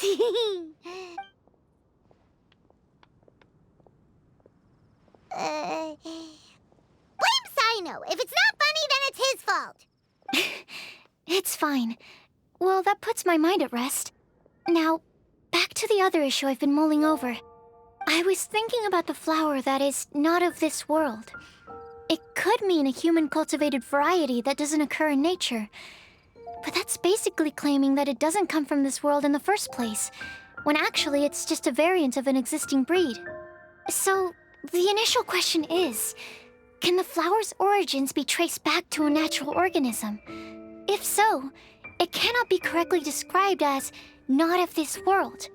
Speaker 2: Blame Sino. If it's not funny, then it's his fault.
Speaker 3: It's fine. Well, that puts my mind at rest. Now, back to the other issue I've been mulling over. I was thinking about the flower that is not of this world. It could mean a human-cultivated variety that doesn't occur in nature. But that's basically claiming that it doesn't come from this world in the first place, when actually it's just a variant of an existing breed. So, the initial question is, can the flower's origins be traced back to a natural organism? If so, it cannot be correctly described as not of this world.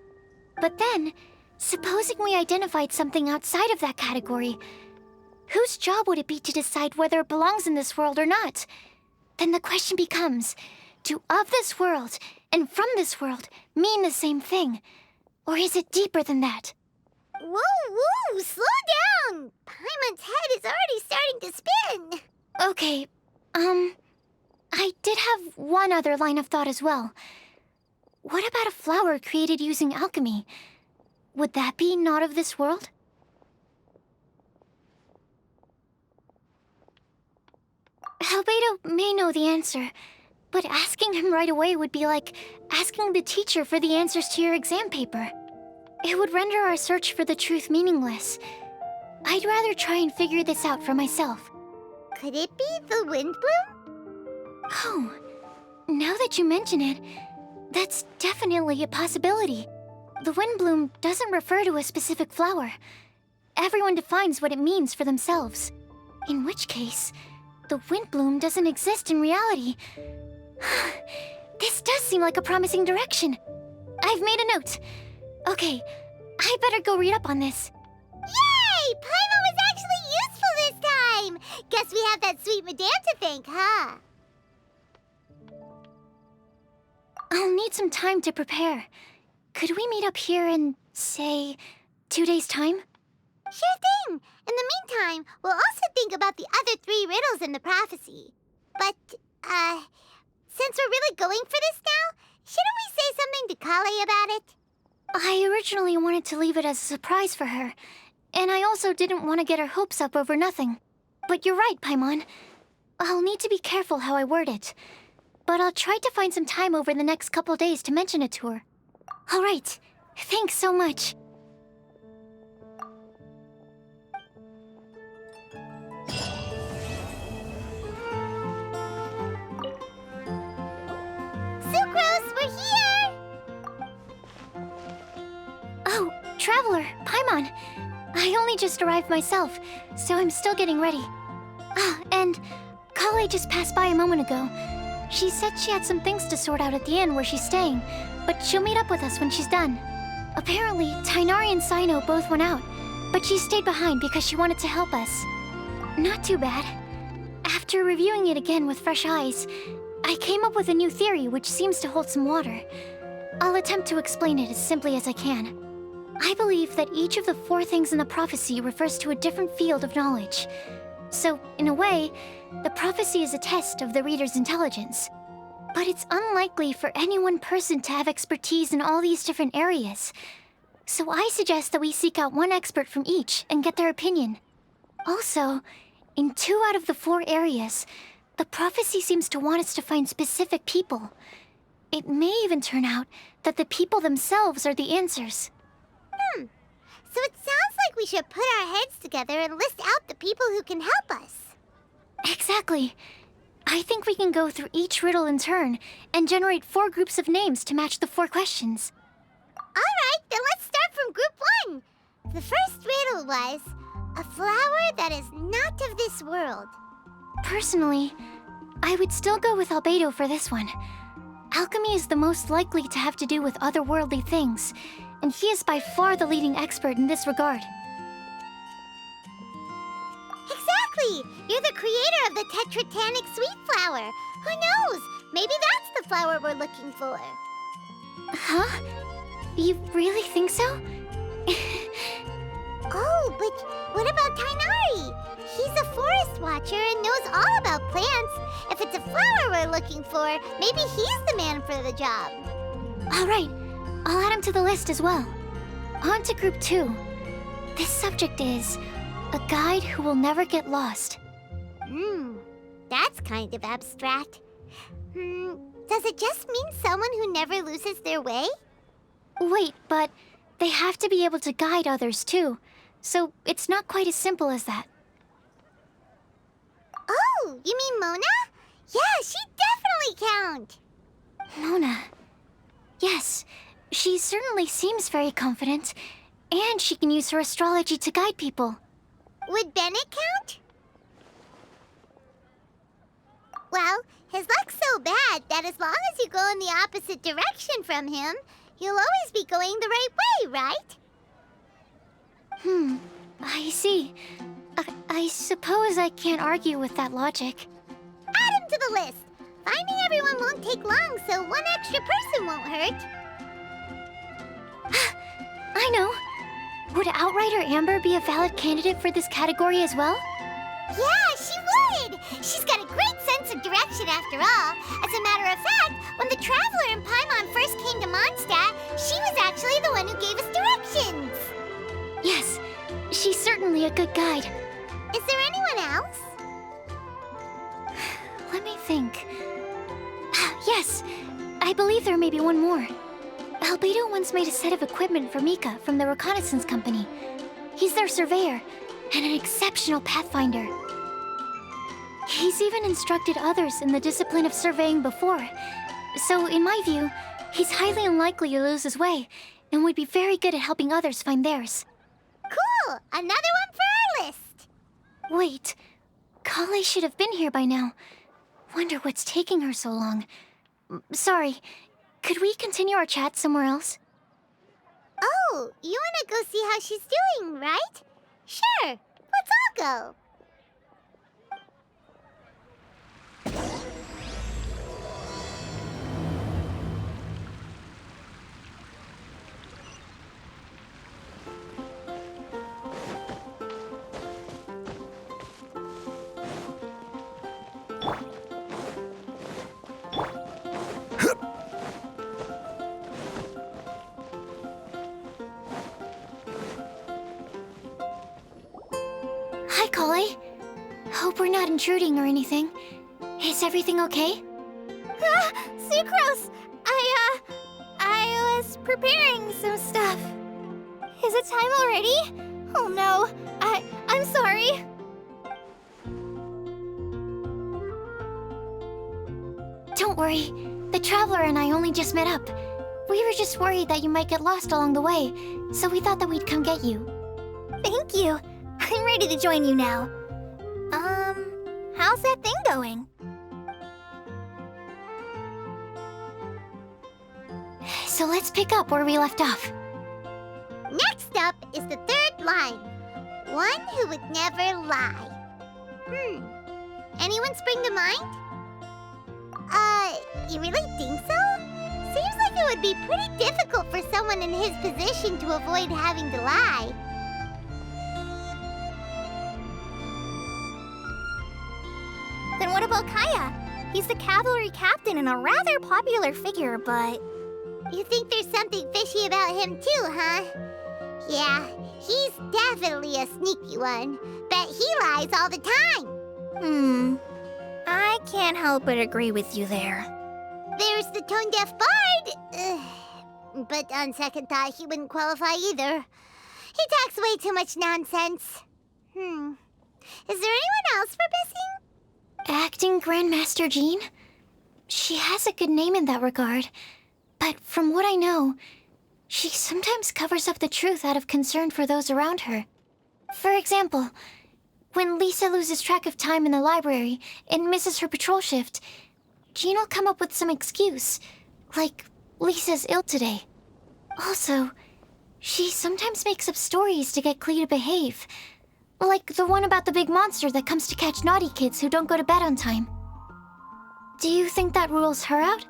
Speaker 3: But then, supposing we identified something outside of that category, whose job would it be to decide whether it belongs in this world or not? Then the question becomes, do of this world and from this world mean the same thing? Or is it deeper than that?
Speaker 2: Whoa, slow down! Paimon's head is already starting to spin.
Speaker 3: Okay, I did have one other line of thought as well. What about a flower created using alchemy? Would that be not of this world? Albedo may know the answer, but asking him right away would be like asking the teacher for the answers to your exam paper. It would render our search for the truth meaningless. I'd rather try and figure this out for myself.
Speaker 2: Could it be the Windblume?
Speaker 3: Oh, now that you mention it, that's definitely a possibility. The Windblume doesn't refer to a specific flower. Everyone defines what it means for themselves. In which case, the Windblume doesn't exist in reality. This does seem like a promising direction. I've made a note. Okay, I better go read up on this.
Speaker 2: Yay! Paimon was actually useful this time! Guess we have that sweet madame to thank, huh?
Speaker 3: I'll need some time to prepare. Could we meet up here in, say, 2 days' time?
Speaker 2: Sure thing! In the meantime, we'll also think about the other 3 riddles in the prophecy. But, since we're really going for this now, shouldn't we say something to Kale about it?
Speaker 3: I originally wanted to leave it as a surprise for her, and I also didn't want to get her hopes up over nothing. But you're right, Paimon. I'll need to be careful how I word it. But I'll try to find some time over the next couple days to mention it to her. All right. Thanks so much.
Speaker 2: Sucrose, we're here!
Speaker 3: Oh, Traveler, Paimon. I only just arrived myself, so I'm still getting ready. Ah, and Kale just passed by a moment ago. She said she had some things to sort out at the inn where she's staying, but she'll meet up with us when she's done. Apparently, Tainari and Sino both went out, but she stayed behind because she wanted to help us. Not too bad. After reviewing it again with fresh eyes, I came up with a new theory which seems to hold some water. I'll attempt to explain it as simply as I can. I believe that each of the 4 things in the prophecy refers to a different field of knowledge. So, in a way, the prophecy is a test of the reader's intelligence. But it's unlikely for any one person to have expertise in all these different areas. So I suggest that we seek out one expert from each and get their opinion. Also, in 2 out of the 4 areas, the prophecy seems to want us to find specific people. It may even turn out that the people themselves are the answers.
Speaker 2: So it sounds like we should put our heads together and list out the people who can help us.
Speaker 3: Exactly. I think we can go through each riddle in turn and generate 4 groups of names to match the 4 questions.
Speaker 2: Alright, then let's start from group 1. The first riddle was, A flower that is not of this world.
Speaker 3: Personally, I would still go with Albedo for this one. Alchemy is the most likely to have to do with otherworldly things, and he is by far the leading expert in this regard.
Speaker 2: Exactly! You're the creator of the tetratanic sweet flower. Who knows? Maybe that's the flower we're looking for.
Speaker 3: Huh? You really think so?
Speaker 2: Oh, but what about Tainari? He's a forest watcher and knows all about plants. If it's a flower we're looking for, maybe he's the man for the job.
Speaker 3: All right, I'll add him to the list as well. On to Group 2. This subject is a guide who will never get lost.
Speaker 2: That's kind of abstract. Does it just mean someone who never loses their way?
Speaker 3: Wait, but they have to be able to guide others too, so it's not quite as simple as that.
Speaker 2: Oh, you mean Mona? Yeah, she definitely count.
Speaker 3: Mona. Yes, she certainly seems very confident, and she can use her astrology to guide people.
Speaker 2: Would Bennett count? Well, his luck's so bad that as long as you go in the opposite direction from him, you'll always be going the right way, right?
Speaker 3: I see. I suppose I can't argue with that logic.
Speaker 2: Add him to the list. Finding everyone won't take long, so one extra person won't hurt.
Speaker 3: I know. Would Outrider Amber be a valid candidate for this category as well?
Speaker 2: Yeah, she would! She's got a great sense of direction after all. As a matter of fact, when the Traveler and Paimon first came to Mondstadt, she was actually the one who gave us directions.
Speaker 3: Yes, she's certainly a good guide.
Speaker 2: Is there anyone else?
Speaker 3: Let me think. Yes, I believe there may be one more. Albedo once made a set of equipment for Mika from the reconnaissance company. He's their surveyor and an exceptional pathfinder. He's even instructed others in the discipline of surveying before. So, in my view, he's highly unlikely to lose his way and would be very good at helping others find theirs.
Speaker 2: Cool! Another one for our list!
Speaker 3: Wait, Kale should have been here by now. Wonder what's taking her so long. Sorry, could we continue our chat somewhere else?
Speaker 2: Oh, you wanna go see how she's doing, right? Sure, let's all go.
Speaker 3: Hi, Kale. Hope we're not intruding or anything. Is everything okay?
Speaker 7: Sucrose! I was preparing some stuff. Is it time already? Oh no, I'm sorry.
Speaker 3: Don't worry. The Traveler and I only just met up. We were just worried that you might get lost along the way, so we thought that we'd come get you.
Speaker 7: Thank you. I'm ready to join you now. How's that thing going?
Speaker 3: So let's pick up where we left off.
Speaker 2: Next up is the third line. One who would never lie. Anyone spring to mind? You really think so? Seems like it would be pretty difficult for someone in his position to avoid having to lie.
Speaker 7: Then what about Kaya? He's the cavalry captain and a rather popular figure, but...
Speaker 2: You think there's something fishy about him too, huh? Yeah, he's definitely a sneaky one. Bet he lies all the time.
Speaker 7: I can't help but agree with you there.
Speaker 2: There's the tone-deaf bard. But on second thought, he wouldn't qualify either. He talks way too much nonsense. Is there anyone else we're missing?
Speaker 3: Acting Grandmaster Jean? She has a good name in that regard. But from what I know, she sometimes covers up the truth out of concern for those around her. For example, when Lisa loses track of time in the library and misses her patrol shift, Jean will come up with some excuse, like Lisa's ill today. Also, she sometimes makes up stories to get Klee to behave, like the one about the big monster that comes to catch naughty kids who don't go to bed on time. Do you think that rules her out?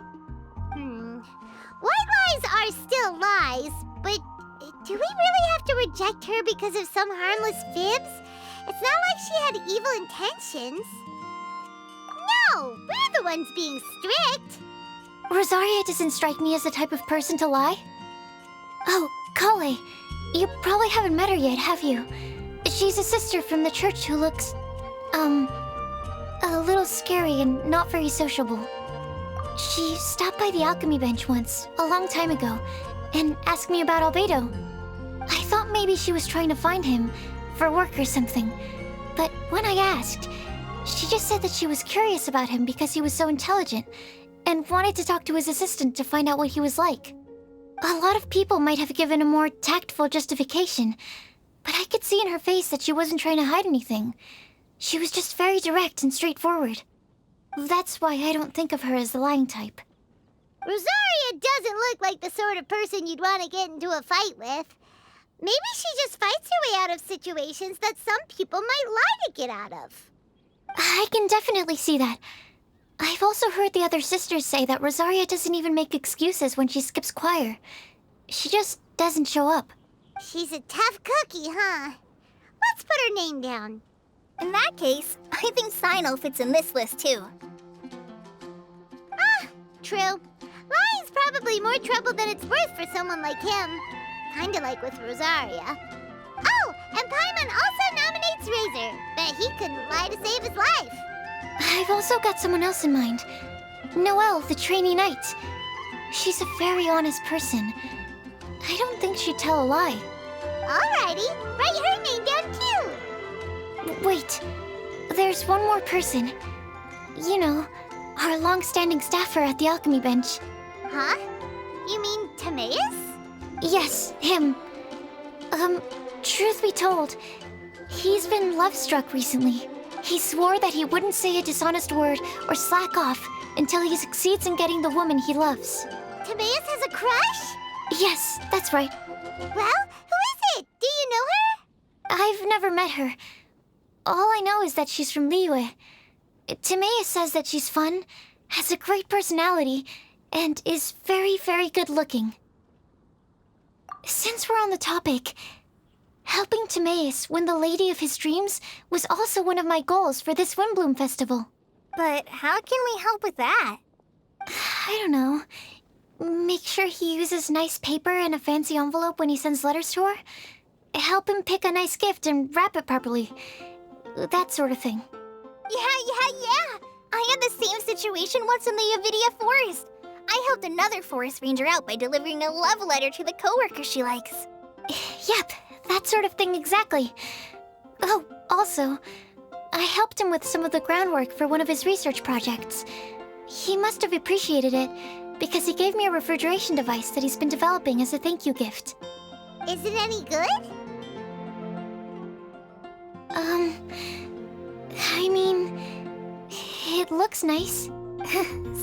Speaker 2: White lies are still lies, but do we really have to reject her because of some harmless fibs? It's not like she had evil intentions. No, we're the ones being strict.
Speaker 3: Rosaria doesn't strike me as the type of person to lie. Oh, Kale, you probably haven't met her yet, have you? She's a sister from the church who looks, a little scary and not very sociable. She stopped by the alchemy bench once, a long time ago, and asked me about Albedo. I thought maybe she was trying to find him, for work or something. But when I asked, she just said that she was curious about him because he was so intelligent, and wanted to talk to his assistant to find out what he was like. A lot of people might have given a more tactful justification, but I could see in her face that she wasn't trying to hide anything. She was just very direct and straightforward. That's why I don't think of her as the lying type.
Speaker 2: Rosaria doesn't look like the sort of person you'd want to get into a fight with. Maybe she just fights her way out of situations that some people might lie to get out of.
Speaker 3: I can definitely see that. I've also heard the other sisters say that Rosaria doesn't even make excuses when she skips choir. She just doesn't show up.
Speaker 2: She's a tough cookie, huh? Let's put her name down.
Speaker 7: In that case, I think Sinal fits in this list too.
Speaker 2: True. Lying's probably more trouble than it's worth for someone like him. Kinda like with Rosaria. Oh, and Paimon also nominates Razor. Bet he couldn't lie to save his life.
Speaker 3: I've also got someone else in mind. Noelle, the trainee knight. She's a very honest person. I don't think she'd tell a lie.
Speaker 2: Alrighty, write her name down too.
Speaker 3: Wait, there's one more person. You know, our long-standing staffer at the alchemy bench.
Speaker 2: Huh? You mean Timaeus?
Speaker 3: Yes, him. Truth be told, he's been love-struck recently. He swore that he wouldn't say a dishonest word or slack off until he succeeds in getting the woman he loves.
Speaker 2: Timaeus has a crush?
Speaker 3: Yes, that's right.
Speaker 2: Well, who is it? Do you know her?
Speaker 3: I've never met her. All I know is that she's from Liyue. Timaeus says that she's fun, has a great personality, and is very, very good-looking. Since we're on the topic, helping Timaeus win the lady of his dreams was also one of my goals for this Windblume Festival.
Speaker 7: But how can we help with that?
Speaker 3: I don't know. Make sure he uses nice paper and a fancy envelope when he sends letters to her. Help him pick a nice gift and wrap it properly. That sort of thing.
Speaker 7: Yeah. I had the same situation once in the Avidia Forest. I helped another forest ranger out by delivering a love letter to the coworker she likes.
Speaker 3: Yep, that sort of thing exactly. Oh, also, I helped him with some of the groundwork for one of his research projects. He must have appreciated it, because he gave me a refrigeration device that he's been developing as a thank you gift.
Speaker 2: Is it any good?
Speaker 3: I mean, it looks nice.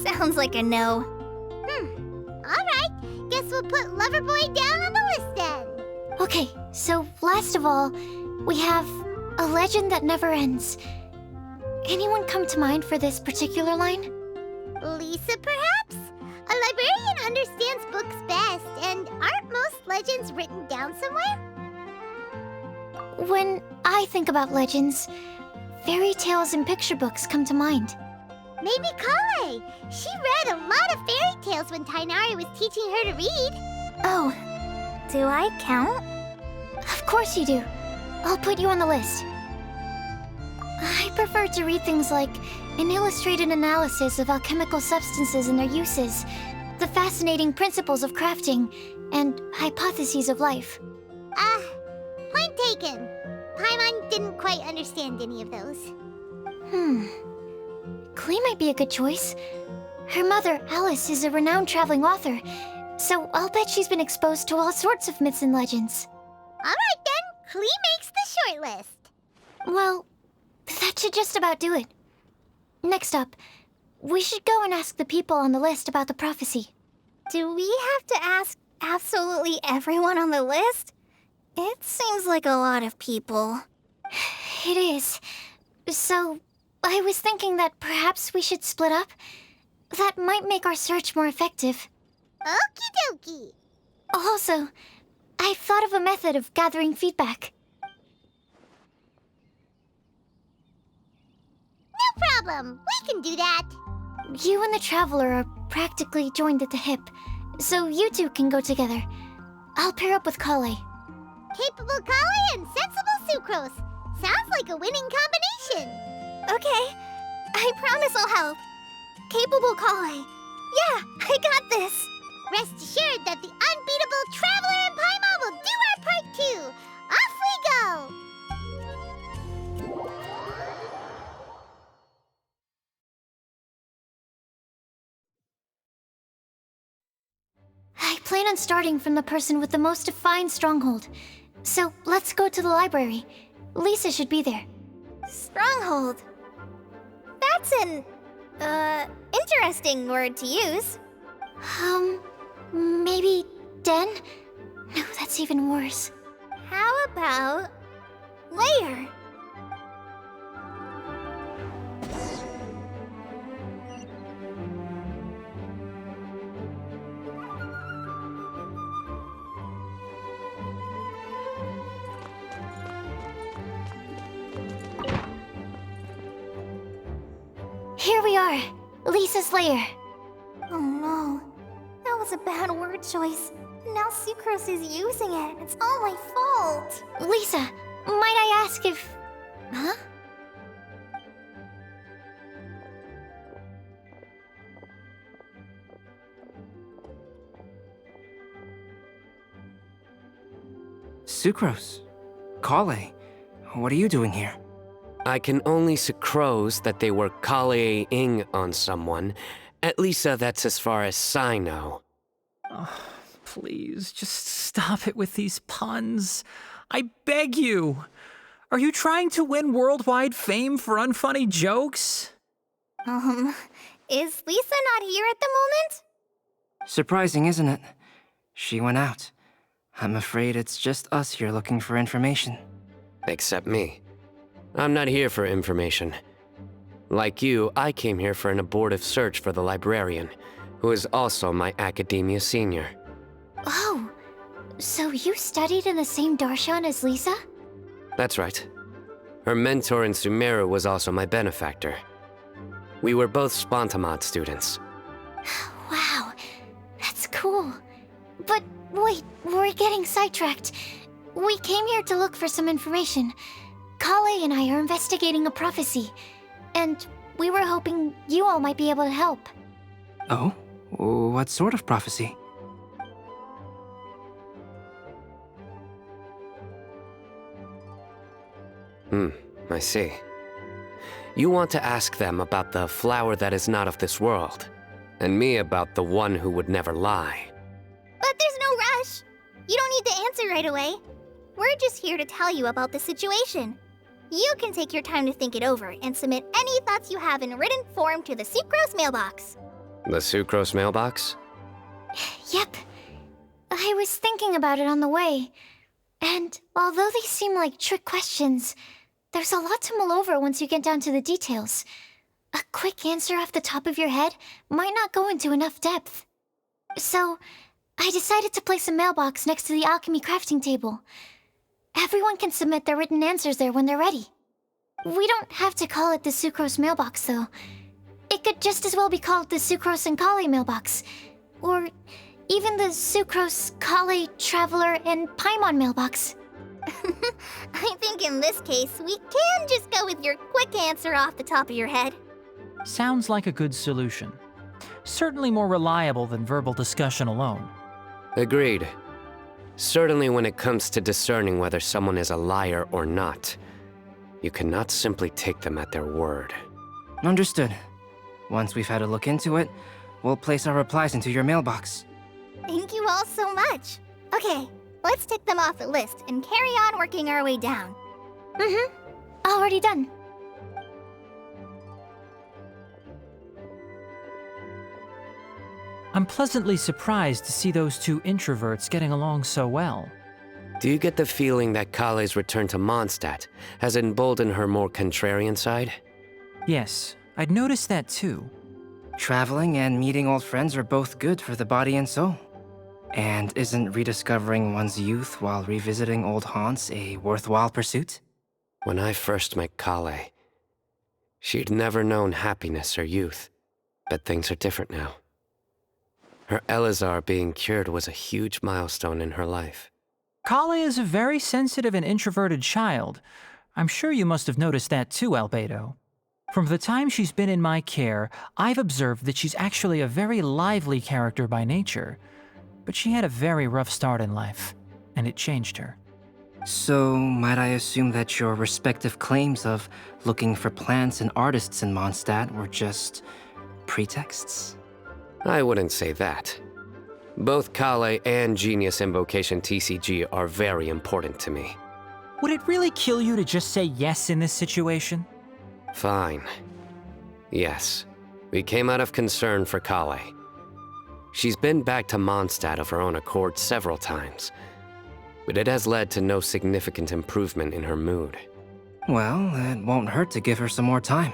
Speaker 7: Sounds like a no.
Speaker 2: Alright, guess we'll put Loverboy down on the list then.
Speaker 3: Okay, so last of all, we have a legend that never ends. Anyone come to mind for this particular line?
Speaker 2: Lisa, perhaps? A librarian understands books best, and aren't most legends written down somewhere?
Speaker 3: When I think about legends, fairy tales and picture books come to mind.
Speaker 2: Maybe Kale. She read a lot of fairy tales when Tainari was teaching her to read.
Speaker 7: Oh, do I count?
Speaker 3: Of course you do. I'll put you on the list. I prefer to read things like an illustrated analysis of alchemical substances and their uses, the fascinating principles of crafting, and hypotheses of life.
Speaker 2: Point taken. Paimon didn't quite understand any of those.
Speaker 3: Klee might be a good choice. Her mother, Alice, is a renowned traveling author, so I'll bet she's been exposed to all sorts of myths and legends.
Speaker 2: Alright then, Klee makes the shortlist.
Speaker 3: Well, that should just about do it. Next up, we should go and ask the people on the list about the prophecy.
Speaker 7: Do we have to ask absolutely everyone on the list? It seems like a lot of people.
Speaker 3: It is. So, I was thinking that perhaps we should split up. That might make our search more effective.
Speaker 2: Okie dokie.
Speaker 3: Also, I've thought of a method of gathering feedback.
Speaker 2: No problem. We can do that.
Speaker 3: You and the Traveler are practically joined at the hip, so you two can go together. I'll pair up with Kale.
Speaker 2: Capable Kale and sensible Sucrose. Sounds like a winning combination.
Speaker 7: Okay, I promise I'll help. Capable Kale. Yeah, I got this.
Speaker 2: Rest assured that the unbeatable Traveler and Paimon will do our part too. Off we go!
Speaker 3: I plan on starting from the person with the most defined stronghold. So let's go to the library. Lisa should be there.
Speaker 7: Stronghold. That's an, interesting word to use.
Speaker 3: Maybe den? No, that's even worse.
Speaker 7: How about layer?
Speaker 3: Here we are, Lisa's lair.
Speaker 7: Oh no, that was a bad word choice. Now Sucrose is using it. It's all my fault.
Speaker 3: Lisa, might I ask if... Huh?
Speaker 8: Sucrose. Kale. What are you doing here?
Speaker 5: I can only sucrose that they were Kale-ing on someone. At least that's as far as I know.
Speaker 6: Oh, please, just stop it with these puns. I beg you. Are you trying to win worldwide fame for unfunny jokes?
Speaker 7: Is Lisa not here at the moment?
Speaker 8: Surprising, isn't it? She went out. I'm afraid it's just us here looking for information.
Speaker 5: Except me. I'm not here for information. Like you, I came here for an abortive search for the librarian, who is also my academia senior.
Speaker 3: Oh, so you studied in the same darshan as Lisa?
Speaker 5: That's right. Her mentor in Sumeru was also my benefactor. We were both Spontamod students.
Speaker 3: Wow, that's cool. But wait, we're getting sidetracked. We came here to look for some information. Kale and I are investigating a prophecy, and we were hoping you all might be able to help.
Speaker 8: Oh? What sort of prophecy?
Speaker 5: I see. You want to ask them about the flower that is not of this world, and me about the one who would never lie.
Speaker 7: But there's no rush. You don't need to answer right away. We're just here to tell you about the situation. You can take your time to think it over and submit any thoughts you have in written form to the Sucrose mailbox.
Speaker 5: The Sucrose mailbox?
Speaker 3: Yep. I was thinking about it on the way. And although they seem like trick questions, there's a lot to mull over once you get down to the details. A quick answer off the top of your head might not go into enough depth. So, I decided to place a mailbox next to the alchemy crafting table. Everyone can submit their written answers there when they're ready. We don't have to call it the Sucrose mailbox, though. It could just as well be called the Sucrose and Kale mailbox. Or even the Sucrose, Kale, Traveler, and Paimon mailbox.
Speaker 7: I think in this case, we can just go with your quick answer off the top of your head.
Speaker 6: Sounds like a good solution. Certainly more reliable than verbal discussion alone.
Speaker 5: Agreed. Certainly when it comes to discerning whether someone is a liar or not, you cannot simply take them at their word.
Speaker 8: Understood. Once we've had a look into it, we'll place our replies into your mailbox.
Speaker 7: Thank you all so much. Okay, Let's tick them off the list and carry on working our way down.
Speaker 3: Mm-hmm. Already done.
Speaker 6: I'm pleasantly surprised to see those two introverts getting along so well.
Speaker 5: Do you get the feeling that Kale's return to Mondstadt has emboldened her more contrarian side?
Speaker 6: Yes, I'd noticed that too.
Speaker 8: Traveling and meeting old friends are both good for the body and soul. And isn't rediscovering one's youth while revisiting old haunts a worthwhile pursuit?
Speaker 5: When I first met Kale, she'd never known happiness or youth, but things are different now. Her Elazar being cured was a huge milestone in her life.
Speaker 6: Kale is a very sensitive and introverted child. I'm sure you must have noticed that too, Albedo. From the time she's been in my care, I've observed that she's actually a very lively character by nature. But she had a very rough start in life, and it changed her.
Speaker 8: So, might I assume that your respective claims of looking for plants and artists in Mondstadt were just pretexts?
Speaker 5: I wouldn't say that. Both Kale and Genius Invocation TCG are very important to me.
Speaker 6: Would it really kill you to just say yes in this situation?
Speaker 5: Fine. Yes, we came out of concern for Kale. She's been back to Mondstadt of her own accord several times, but it has led to no significant improvement in her mood.
Speaker 8: Well, it won't hurt to give her some more time.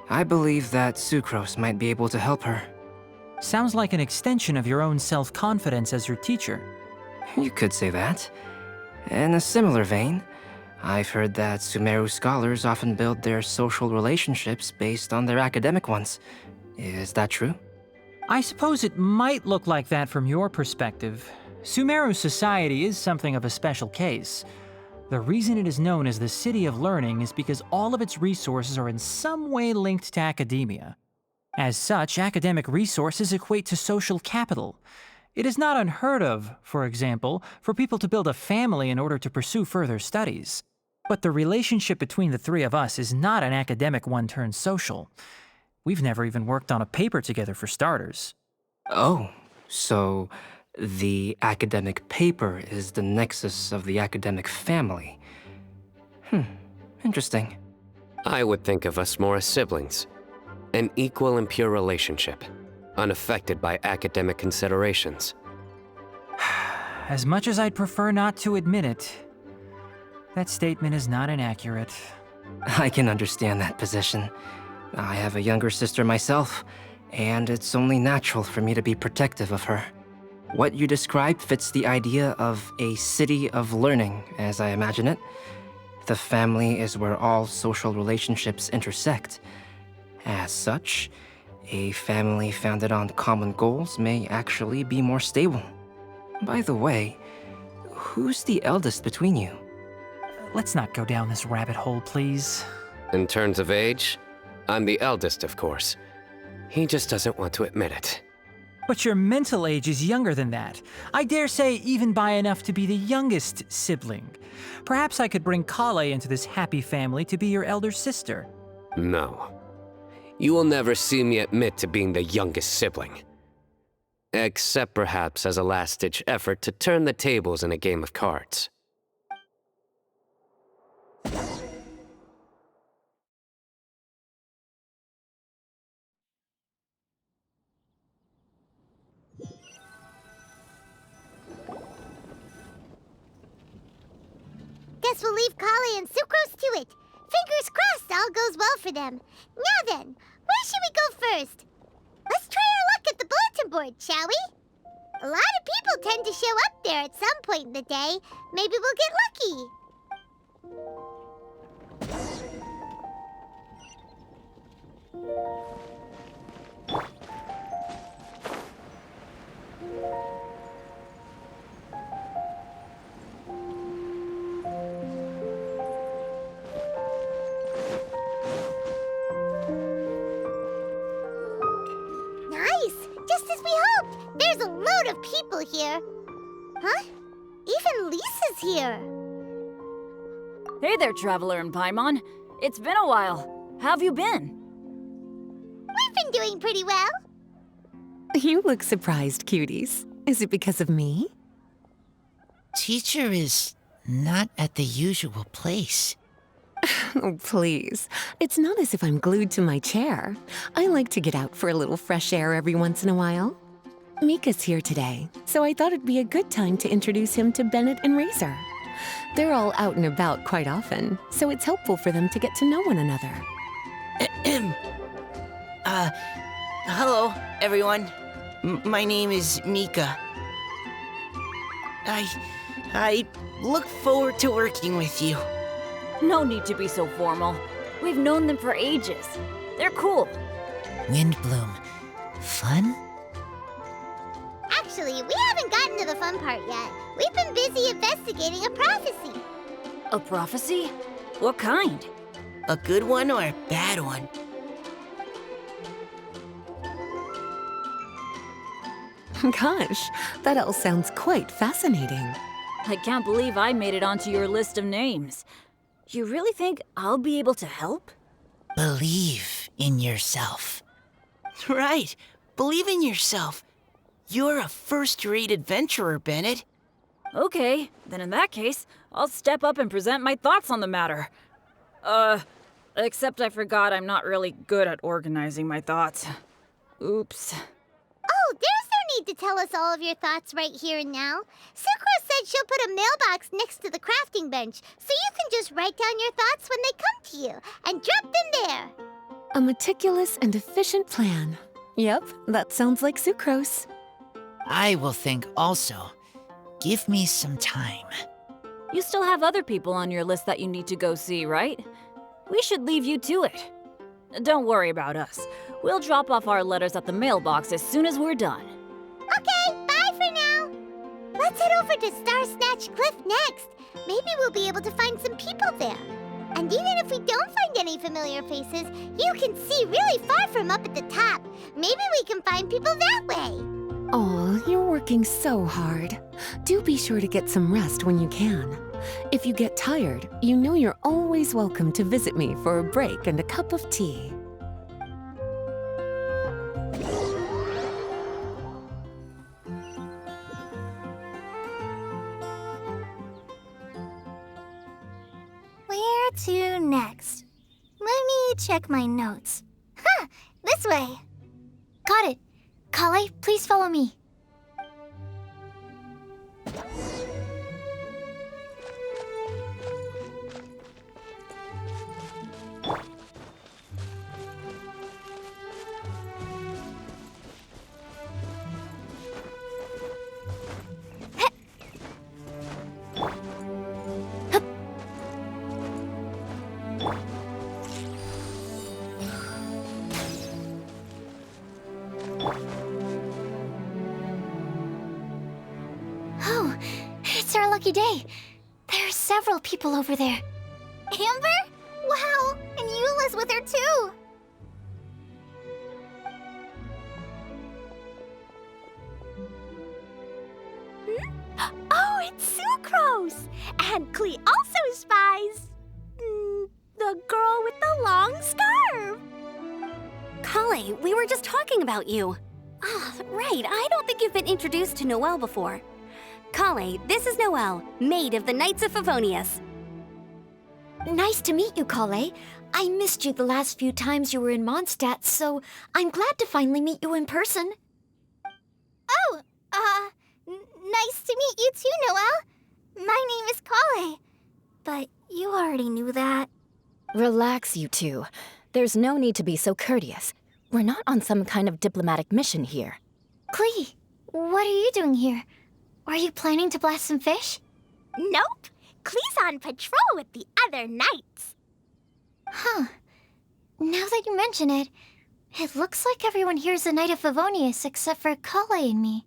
Speaker 8: I believe that Sucrose might be able to help her.
Speaker 6: Sounds like an extension of your own self-confidence as your teacher.
Speaker 8: You could say that. In a similar vein, I've heard that Sumeru scholars often build their social relationships based on their academic ones. Is that true?
Speaker 6: I suppose it might look like that from your perspective. Sumeru society is something of a special case. The reason it is known as the City of Learning is because all of its resources are in some way linked to academia. As such, academic resources equate to social capital. It is not unheard of, for example, for people to build a family in order to pursue further studies. But the relationship between the three of us is not an academic one turned social. We've never even worked on a paper together for starters.
Speaker 8: Oh, so the academic paper is the nexus of the academic family. Interesting.
Speaker 5: I would think of us more as siblings. An equal and pure relationship, unaffected by academic considerations.
Speaker 6: As much as I'd prefer not to admit it, that statement is not inaccurate.
Speaker 8: I can understand that position. I have a younger sister myself, and it's only natural for me to be protective of her. What you described fits the idea of a city of learning, as I imagine it. The family is where all social relationships intersect. As such, a family founded on common goals may actually be more stable. By the way, who's the eldest between you?
Speaker 6: Let's not go down this rabbit hole, please.
Speaker 5: In terms of age, I'm the eldest, of course. He just doesn't want to admit it.
Speaker 6: But your mental age is younger than that. I dare say even by enough to be the youngest sibling. Perhaps I could bring Kale into this happy family to be your elder sister.
Speaker 5: No. You will never see me admit to being the youngest sibling. Except perhaps as a last-ditch effort to turn the tables in a game of cards.
Speaker 2: Guess we'll leave Kale and Sucrose to it. Fingers crossed all goes well for them. Now then, where should we go first? Let's try our luck at the bulletin board, shall we? A lot of people tend to show up there at some point in the day. Maybe we'll get lucky. Just as we hoped! There's a load of people here. Huh? Even Lisa's here.
Speaker 11: Hey there, Traveler and Paimon. It's been a while. How have you been?
Speaker 2: We've been doing pretty well.
Speaker 12: You look surprised, cuties. Is it because of me? teacher is not at the usual place.
Speaker 13: Oh, please. It's not as if I'm glued to my chair. I like to get out for a little fresh air every once in a while. Mika's here today, so I thought it'd be a good time to introduce him to Bennett and Razor. They're all out and about quite often, so it's helpful for them to get to know one another.
Speaker 12: Hello, everyone. My name is Mika. I look forward to working with you.
Speaker 11: No need to be so formal. We've known them for ages. They're cool.
Speaker 12: Windblume. Fun?
Speaker 2: Actually, we haven't gotten to the fun part yet. We've been busy investigating a prophecy.
Speaker 11: A prophecy? What kind?
Speaker 12: A good one or a bad one?
Speaker 13: Gosh, that all sounds quite fascinating.
Speaker 11: I can't believe I made it onto your list of names. You really think I'll be able to help?
Speaker 12: Believe in yourself. Right. Believe in yourself. You're a first-rate adventurer, Bennett.
Speaker 11: Okay, then in that case, I'll step up and present my thoughts on the matter. Except I forgot I'm not really good at organizing my thoughts. Oops.
Speaker 2: Oh, there's no need to tell us all of your thoughts right here and now. Sucrose said she'll put a mailbox next to the crafting bench, so you can just write down your thoughts when they come to you, and drop them there.
Speaker 13: A meticulous and efficient plan. Yep, that sounds like Sucrose.
Speaker 12: I will think also. Give me some time.
Speaker 11: You still have other people on your list that you need to go see, right? We should leave you to it. Don't worry about us. We'll drop off our letters at the mailbox as soon as we're done.
Speaker 2: Okay, bye for now. Let's head over to Star Snatch Cliff next. Maybe we'll be able to find some people there. And even if we don't find any familiar faces, you can see really far from up at the top. Maybe we can find people that way.
Speaker 13: Aw, you're working so hard. Do be sure to get some rest when you can. If you get tired, you know you're always welcome to visit me for a break and a cup of tea.
Speaker 7: Where to next? Let me check my notes. Huh, this way.
Speaker 3: Got it. Kale, please follow me. Oh, it's our lucky day. There are several people over there.
Speaker 7: Amber? Wow, and Eula's with her too.
Speaker 2: Oh, it's Sucrose! And Klee also spies the girl with the long scarf.
Speaker 4: Kale, we were just talking about you. Ah, right, I don't think you've been introduced to Noelle before. Kale, this is Noelle, maid of the Knights of Favonius.
Speaker 3: Nice to meet you, Kale. I missed you the last few times you were in Mondstadt, so I'm glad to finally meet you in person.
Speaker 7: Oh, nice to meet you too, Noelle. My name is Kale. But you already knew that.
Speaker 9: Relax, you two. There's no need to be so courteous. We're not on some kind of diplomatic mission here.
Speaker 3: Klee, what are you doing here? Are you planning to blast some fish?
Speaker 2: Nope. Klee's on patrol with the other knights.
Speaker 3: Huh. Now that you mention it, it looks like everyone here is a Knight of Favonius except for Kale and me.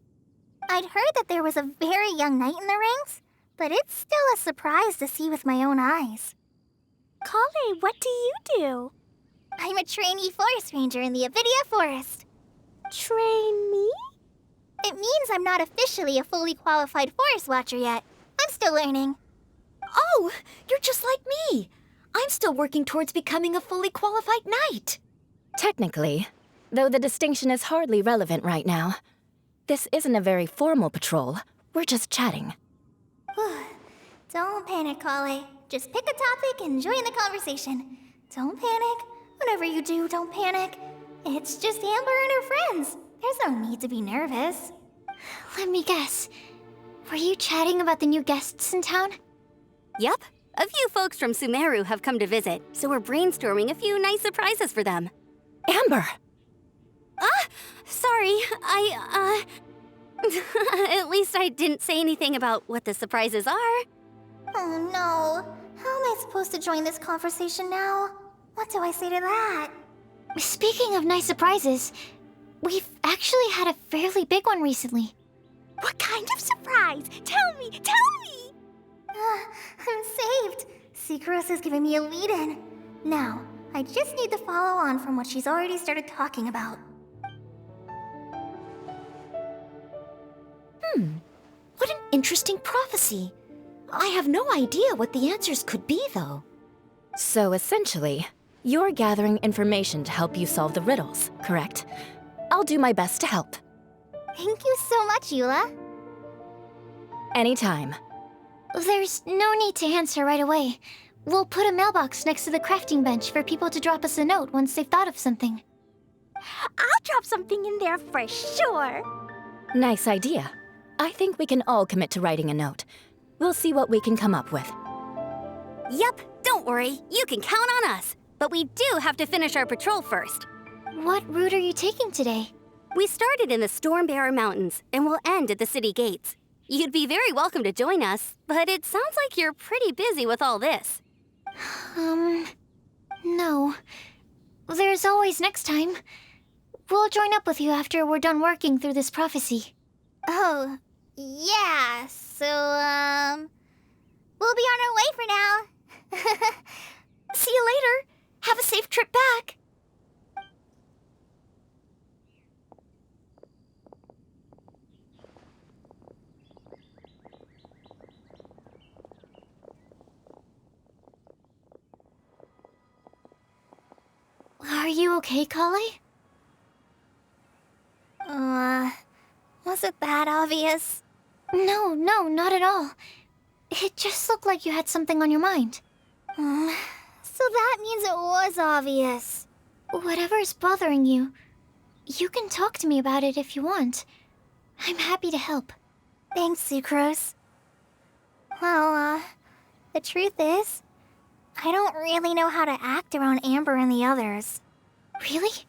Speaker 7: I'd heard that there was a very young knight in the ranks, but it's still a surprise to see with my own eyes.
Speaker 2: Kale, what do you do?
Speaker 7: I'm a trainee forest ranger in the Avidia Forest.
Speaker 2: Trainee?
Speaker 7: It means I'm not officially a fully qualified forest watcher yet. I'm still learning.
Speaker 3: Oh, you're just like me. I'm still working towards becoming a fully qualified knight.
Speaker 9: Technically, though the distinction is hardly relevant right now. This isn't a very formal patrol. We're just chatting.
Speaker 7: Don't panic, Kale. Just pick a topic and join the conversation. Don't panic. Whatever you do, don't panic. It's just Amber and her friends. There's no need to be nervous.
Speaker 3: Let me guess. Were you chatting about the new guests in town?
Speaker 4: Yep. A few folks from Sumeru have come to visit, so we're brainstorming a few nice surprises for them.
Speaker 9: Amber!
Speaker 4: Sorry, At least I didn't say anything about what the surprises are.
Speaker 7: Oh no. How am I supposed to join this conversation now? What do I say to that?
Speaker 3: Speaking of nice surprises, we've actually had a fairly big one recently.
Speaker 2: What kind of surprise? Tell me!
Speaker 7: I'm saved. Secros is giving me a lead-in. Now, I just need to follow on from what she's already started talking about.
Speaker 9: What an interesting prophecy. I have no idea what the answers could be, though. So essentially, you're gathering information to help you solve the riddles, correct? I'll do my best to help.
Speaker 7: Thank you so much, Eula.
Speaker 9: Anytime.
Speaker 3: There's no need to answer right away. We'll put a mailbox next to the crafting bench for people to drop us a note once they've thought of something.
Speaker 2: I'll drop something in there for sure.
Speaker 9: Nice idea. I think we can all commit to writing a note. We'll see what we can come up with.
Speaker 4: Yep, don't worry. You can count on us. But we do have to finish our patrol first.
Speaker 3: What route are you taking today?
Speaker 4: We started in the Stormbearer Mountains and will end at the city gates. You'd be very welcome to join us, but it sounds like you're pretty busy with all this.
Speaker 3: No. There's always next time. We'll join up with you after we're done working through this prophecy.
Speaker 7: Oh, yeah, so, we'll be on our way for now.
Speaker 3: See you later. Have a safe trip back. Are you okay, Kale?
Speaker 7: Was it that obvious?
Speaker 3: No, not at all. It just looked like you had something on your mind.
Speaker 7: So that means it was obvious.
Speaker 3: Whatever's bothering you, you can talk to me about it if you want. I'm happy to help.
Speaker 7: Thanks, Sucrose. Well, the truth is, I don't really know how to act around Amber and the others.
Speaker 3: Really?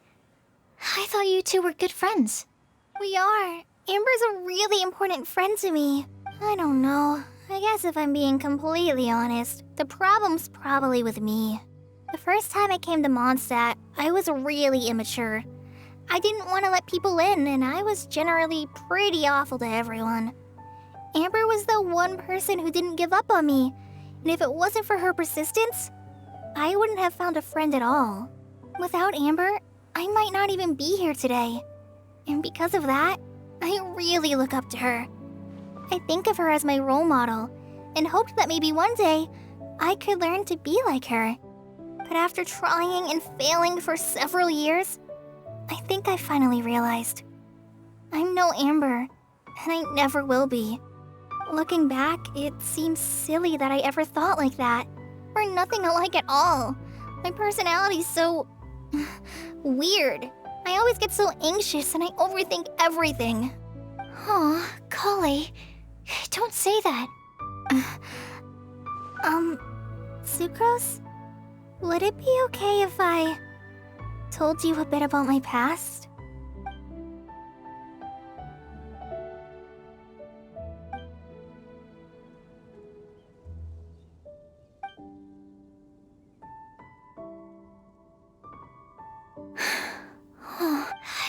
Speaker 3: I thought you two were good friends.
Speaker 7: We are. Amber's a really important friend to me. I don't know. I guess if I'm being completely honest, the problem's probably with me. The first time I came to Mondstadt, I was really immature. I didn't want to let people in, and I was generally pretty awful to everyone. Amber was the one person who didn't give up on me, and if it wasn't for her persistence, I wouldn't have found a friend at all. Without Amber, I might not even be here today. And because of that, I really look up to her. I think of her as my role model, and hoped that maybe one day I could learn to be like her. But after trying and failing for several years, I think I finally realized I'm no Amber, and I never will be. Looking back, it seems silly that I ever thought like that. We're nothing alike at all. My personality's so weird. I always get so anxious and I overthink everything.
Speaker 3: Aw, Kale, don't say that.
Speaker 7: Sucrose? Would it be okay if I told you a bit about my past?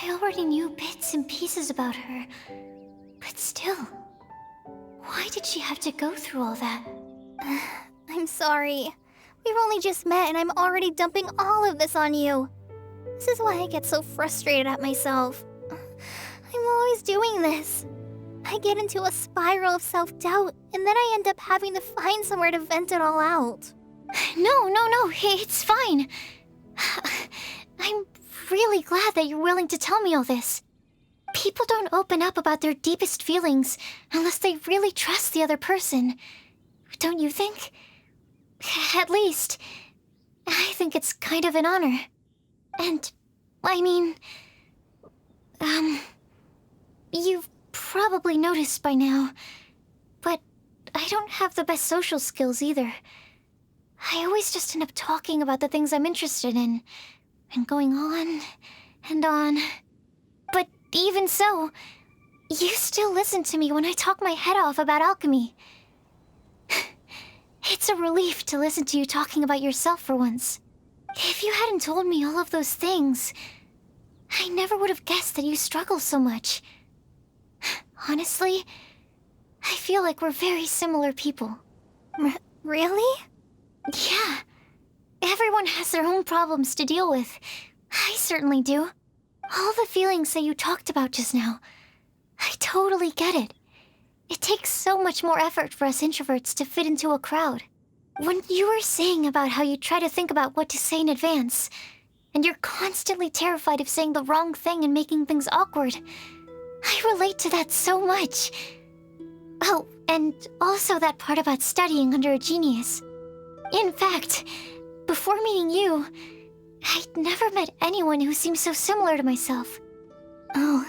Speaker 3: I already knew bits and pieces about her, but still, why did she have to go through all that?
Speaker 7: I'm sorry. We've only just met and I'm already dumping all of this on you. This is why I get so frustrated at myself. I'm always doing this. I get into a spiral of self-doubt, and then I end up having to find somewhere to vent it all out.
Speaker 3: No, it's fine. I'm really glad that you're willing to tell me all this. People don't open up about their deepest feelings unless they really trust the other person. Don't you think? At least, I think it's kind of an honor. And, I mean, you've probably noticed by now, but I don't have the best social skills either. I always just end up talking about the things I'm interested in, and going on and on. But even so, you still listen to me when I talk my head off about alchemy. It's a relief to listen to you talking about yourself for once. If you hadn't told me all of those things, I never would have guessed that you struggle so much. Honestly, I feel like we're very similar people.
Speaker 7: Really?
Speaker 3: Yeah. Everyone has their own problems to deal with. I certainly do. All the feelings that you talked about just now, I totally get it. It takes so much more effort for us introverts to fit into a crowd. When you were saying about how you try to think about what to say in advance, and you're constantly terrified of saying the wrong thing and making things awkward, I relate to that so much. Oh, and also that part about studying under a genius. In fact, before meeting you, I'd never met anyone who seemed so similar to myself. Oh.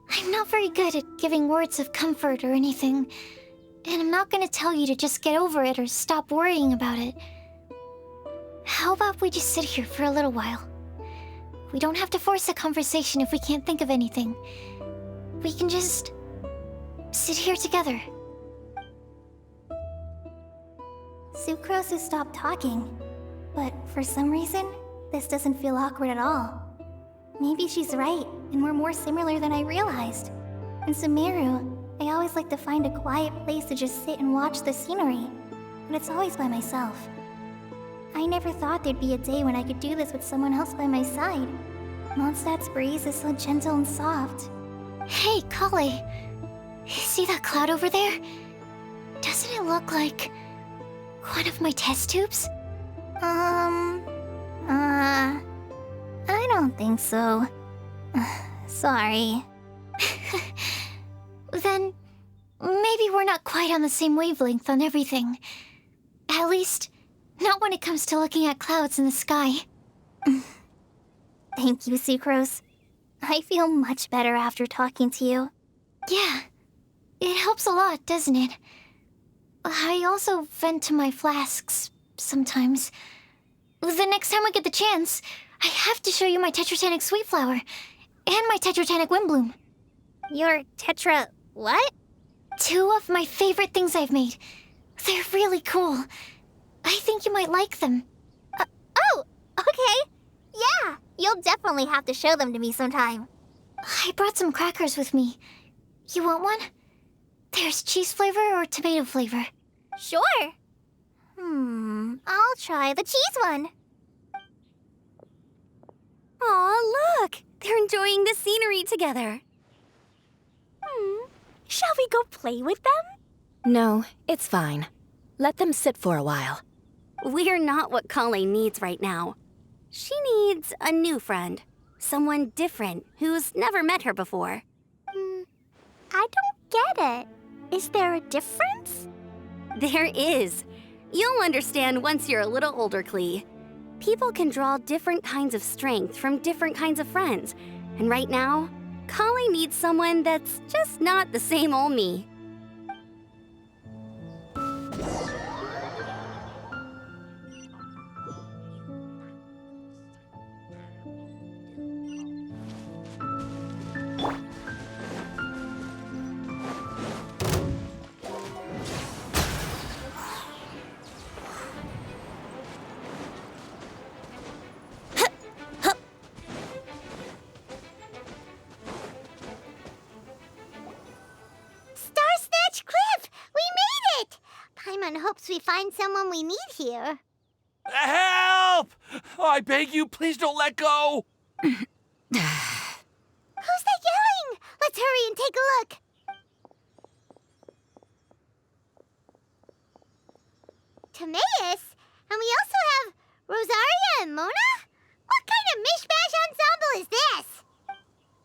Speaker 3: I'm not very good at giving words of comfort or anything, and I'm not gonna tell you to just get over it or stop worrying about it. How about we just sit here for a little while? We don't have to force a conversation if we can't think of anything. We can just sit here together.
Speaker 7: Sucrose has stopped talking, but for some reason, this doesn't feel awkward at all. Maybe she's right, and we're more similar than I realized. In Sumeru, I always like to find a quiet place to just sit and watch the scenery, but it's always by myself. I never thought there'd be a day when I could do this with someone else by my side. Mondstadt's breeze is so gentle and soft.
Speaker 3: Hey, Kale. See that cloud over there? Doesn't it look like one of my test tubes?
Speaker 7: I don't think so. Sorry.
Speaker 3: Then, maybe we're not quite on the same wavelength on everything. At least, not when it comes to looking at clouds in the sky.
Speaker 7: Thank you, Sucrose. I feel much better after talking to you.
Speaker 3: Yeah, it helps a lot, doesn't it? I also vent to my flasks, sometimes. The next time I get the chance, I have to show you my Tetratanic Sweet Flower, and my Tetratanic Windblume.
Speaker 7: Your Tetra... what?
Speaker 3: 2 of my favorite things I've made. They're really cool. I think you might like them.
Speaker 7: Oh, okay. Yeah, you'll definitely have to show them to me sometime.
Speaker 3: I brought some crackers with me. You want one? There's cheese flavor or tomato flavor.
Speaker 7: Sure. I'll try the cheese one.
Speaker 4: Aw, look! They're enjoying the scenery together.
Speaker 10: Shall we go play with them?
Speaker 9: No, it's fine. Let them sit for a while.
Speaker 4: We're not what Colleen needs right now. She needs a new friend. Someone different who's never met her before.
Speaker 7: I don't get it. Is there a difference?
Speaker 4: There is. You'll understand once you're a little older, Klee. People can draw different kinds of strength from different kinds of friends. And right now, Colleen needs someone that's just not the same old me.
Speaker 2: hopes we find someone we need here.
Speaker 14: Help! I beg you, please don't let go!
Speaker 2: Who's that yelling? Let's hurry and take a look. Timaeus? And we also have Rosaria and Mona? What kind of mishmash hell is this?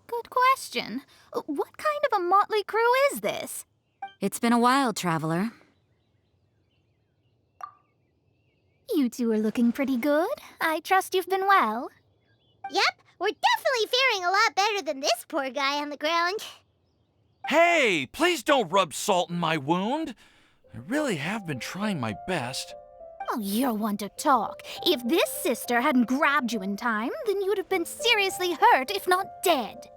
Speaker 10: Good question. What kind of a motley crew is this?
Speaker 11: It's been a while, Traveler.
Speaker 7: You two are looking pretty good. I trust you've been well.
Speaker 2: Yep, we're definitely faring a lot better than this poor guy on the ground.
Speaker 14: Hey, please don't rub salt in my wound. I really have been trying my best.
Speaker 7: Oh, you're one to talk. If this sister hadn't grabbed you in time, then you'd have been seriously hurt, if not dead.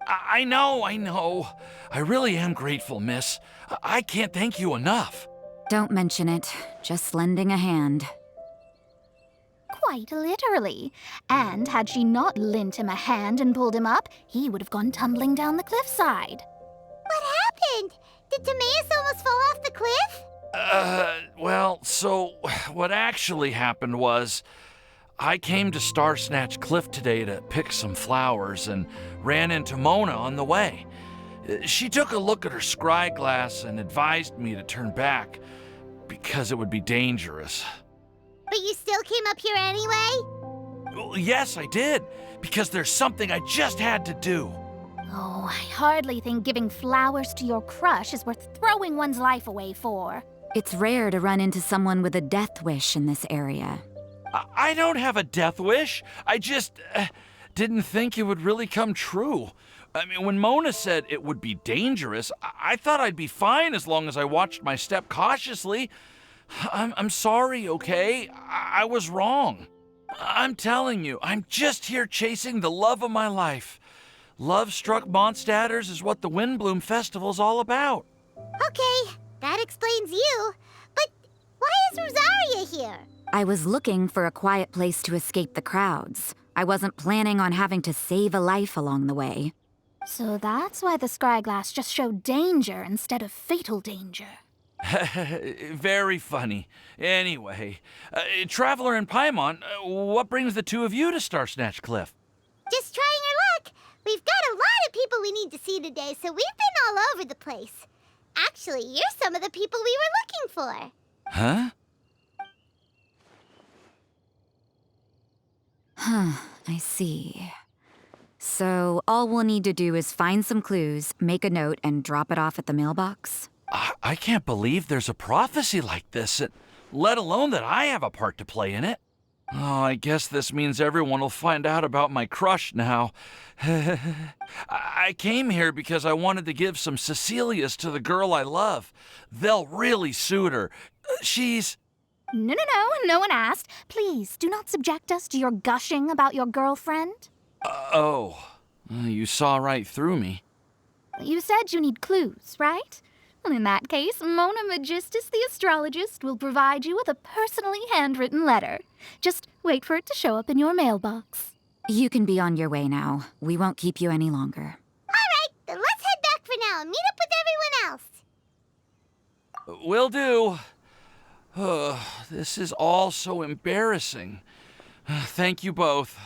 Speaker 14: I know. I really am grateful, miss. I can't thank you enough.
Speaker 11: Don't mention it. Just lending a hand.
Speaker 7: Quite literally. And had she not lent him a hand and pulled him up, he would have gone tumbling down the cliffside.
Speaker 2: What happened? Did Timaeus almost fall off the cliff?
Speaker 14: So what actually happened was I came to Star Snatch Cliff today to pick some flowers and ran into Mona on the way. She took a look at her scry glass and advised me to turn back because it would be dangerous.
Speaker 2: But you still came up here anyway?
Speaker 14: Well, yes, I did, because there's something I just had to do.
Speaker 7: Oh, I hardly think giving flowers to your crush is worth throwing one's life away for.
Speaker 11: It's rare to run into someone with a death wish in this area.
Speaker 14: I don't have a death wish. I just didn't think it would really come true. I mean, when Mona said it would be dangerous, I thought I'd be fine as long as I watched my step cautiously. I'm sorry, okay? I was wrong. I'm telling you, I'm just here chasing the love of my life. Love-struck Mondstadters is what the Windblume Festival's all about.
Speaker 2: Okay, that explains you. But why is Rosaria here?
Speaker 11: I was looking for a quiet place to escape the crowds. I wasn't planning on having to save a life along the way.
Speaker 7: So that's why the scry glass just showed danger instead of fatal danger.
Speaker 14: Very funny. Anyway, Traveler and Paimon, what brings the two of you to Star Snatch Cliff?
Speaker 2: Just trying our luck. We've got a lot of people we need to see today, so we've been all over the place. Actually, you're some of the people we were looking for.
Speaker 14: Huh?
Speaker 11: I see. So all we'll need to do is find some clues, make a note, and drop it off at the mailbox?
Speaker 14: I can't believe there's a prophecy like this, let alone that I have a part to play in it. Oh, I guess this means everyone will find out about my crush now. I came here because I wanted to give some Cecilias to the girl I love. They'll really suit her. She's...
Speaker 7: No one asked. Please, do not subject us to your gushing about your girlfriend.
Speaker 14: You saw right through me.
Speaker 7: You said you need clues, right? Well, in that case, Mona Magistus the astrologist will provide you with a personally handwritten letter. Just wait for it to show up in your mailbox.
Speaker 11: You can be on your way now. We won't keep you any longer.
Speaker 2: All right, then let's head back for now and meet up with everyone else.
Speaker 14: Will do. This is all so embarrassing. Thank you both.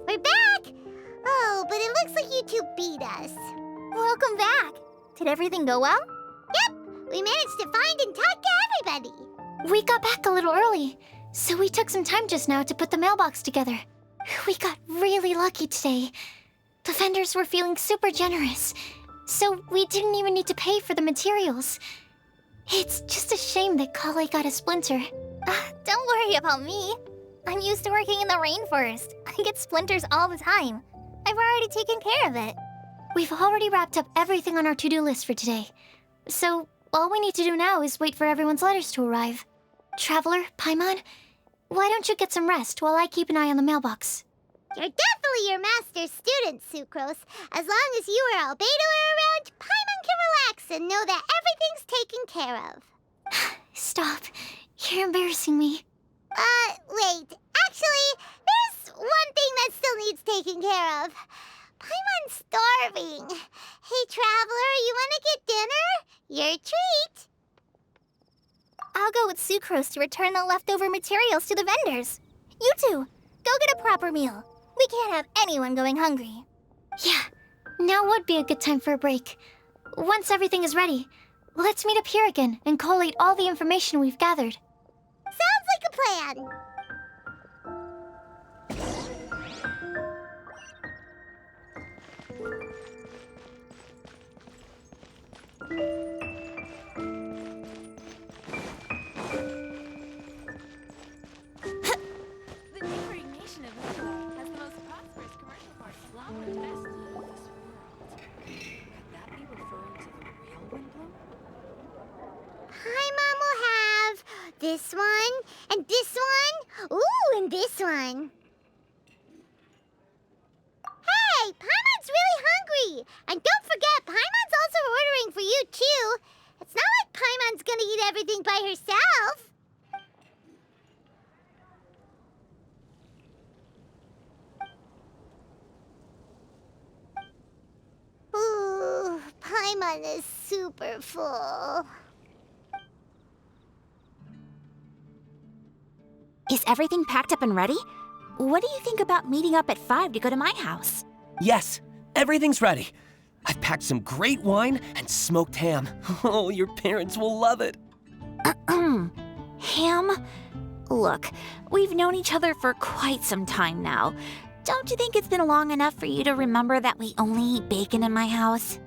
Speaker 2: We're back! Oh, but it looks like you two beat us.
Speaker 7: Welcome back. Did everything go well?
Speaker 2: Yep, we managed to find and talk to everybody.
Speaker 3: We got back a little early, so we took some time just now to put the mailbox together. We got really lucky today. The vendors were feeling super generous, so we didn't even need to pay for the materials. It's just a shame that Kale got a splinter.
Speaker 7: Don't worry about me. I'm used to working in the rainforest. I get splinters all the time. I've already taken care of it.
Speaker 3: We've already wrapped up everything on our to-do list for today. So all we need to do now is wait for everyone's letters to arrive. Traveler, Paimon, why don't you get some rest while I keep an eye on the mailbox?
Speaker 2: You're definitely your master's student, Sucrose. As long as you or Albedo are around, Paimon can relax and know that everything's taken care of.
Speaker 3: Stop. You're embarrassing me.
Speaker 2: Wait. Actually, there's one thing that still needs taking care of. Paimon's starving. Hey, Traveler, you want to get dinner? Your treat.
Speaker 7: I'll go with Sucrose to return the leftover materials to the vendors. You two, go get a proper meal. We can't have anyone going hungry.
Speaker 3: Yeah, now would be a good time for a break. Once everything is ready, let's meet up here again and collate all the information we've gathered.
Speaker 2: Sounds like a plan.
Speaker 1: The neighboring nation of Windblume has the most prosperous commercial park flower festival of this world. Could that be referring to the real Windblume?
Speaker 2: Paimon will have this one, and this one, ooh, and this one. Hey, Paimon's really hungry! And don't forget, Paimon's also ordering for you, too. It's not like Paimon's gonna eat everything by herself. Ooh, Paimon is super full.
Speaker 1: Is everything packed up and ready? What do you think about meeting up at 5 to go to my house?
Speaker 15: Yes, everything's ready. I've packed some great wine and smoked ham. Oh, your parents will love it.
Speaker 1: Ham? Look, we've known each other for quite some time now. Don't you think it's been long enough for you to remember that we only eat bacon in my house?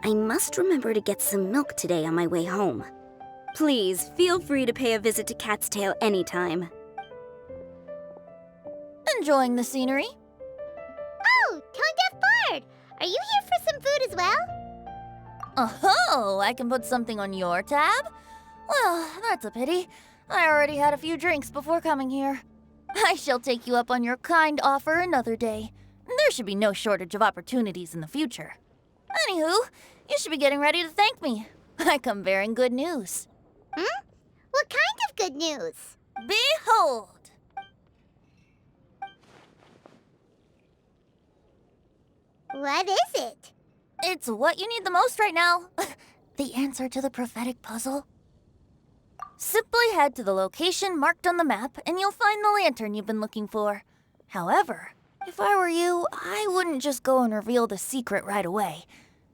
Speaker 4: I must remember to get some milk today on my way home. Please, feel free to pay a visit to Cat's Tail anytime.
Speaker 10: Enjoying the scenery?
Speaker 2: Oh, Tone-Deaf Bard! Are you here for some food as well?
Speaker 10: Oh, I can put something on your tab? Well, that's a pity. I already had a few drinks before coming here. I shall take you up on your kind offer another day. There should be no shortage of opportunities in the future. Anywho, you should be getting ready to thank me. I come bearing good news.
Speaker 2: What kind of good news?
Speaker 10: Behold!
Speaker 2: What is it?
Speaker 10: It's what you need the most right now. The answer to the prophetic puzzle. Simply head to the location marked on the map and you'll find the lantern you've been looking for. However, if I were you, I wouldn't just go and reveal the secret right away.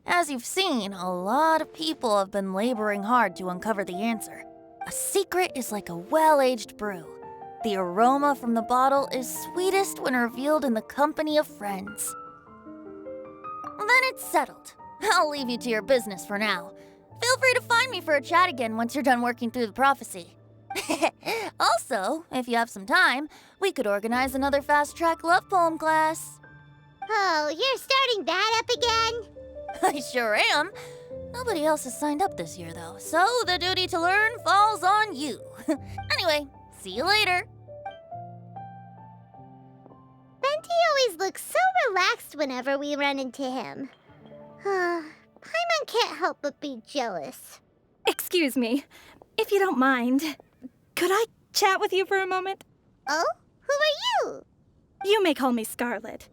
Speaker 10: As you've seen, a lot of people have been laboring hard to uncover the answer. A secret is like a well-aged brew. The aroma from the bottle is sweetest when revealed in the company of friends. Then it's settled. I'll leave you to your business for now. Feel free to find me for a chat again once you're done working through the prophecy. Also, if you have some time, we could organize another fast-track love poem class.
Speaker 2: Oh, you're starting that up again?
Speaker 10: I sure am. Nobody else has signed up this year, though, so the duty to learn falls on you. Anyway, see you later.
Speaker 2: Venti always looks so relaxed whenever we run into him. Paimon can't help but be jealous.
Speaker 16: Excuse me, if you don't mind, could I chat with you for a moment?
Speaker 2: Oh? Who are you?
Speaker 16: You may call me Scarlet.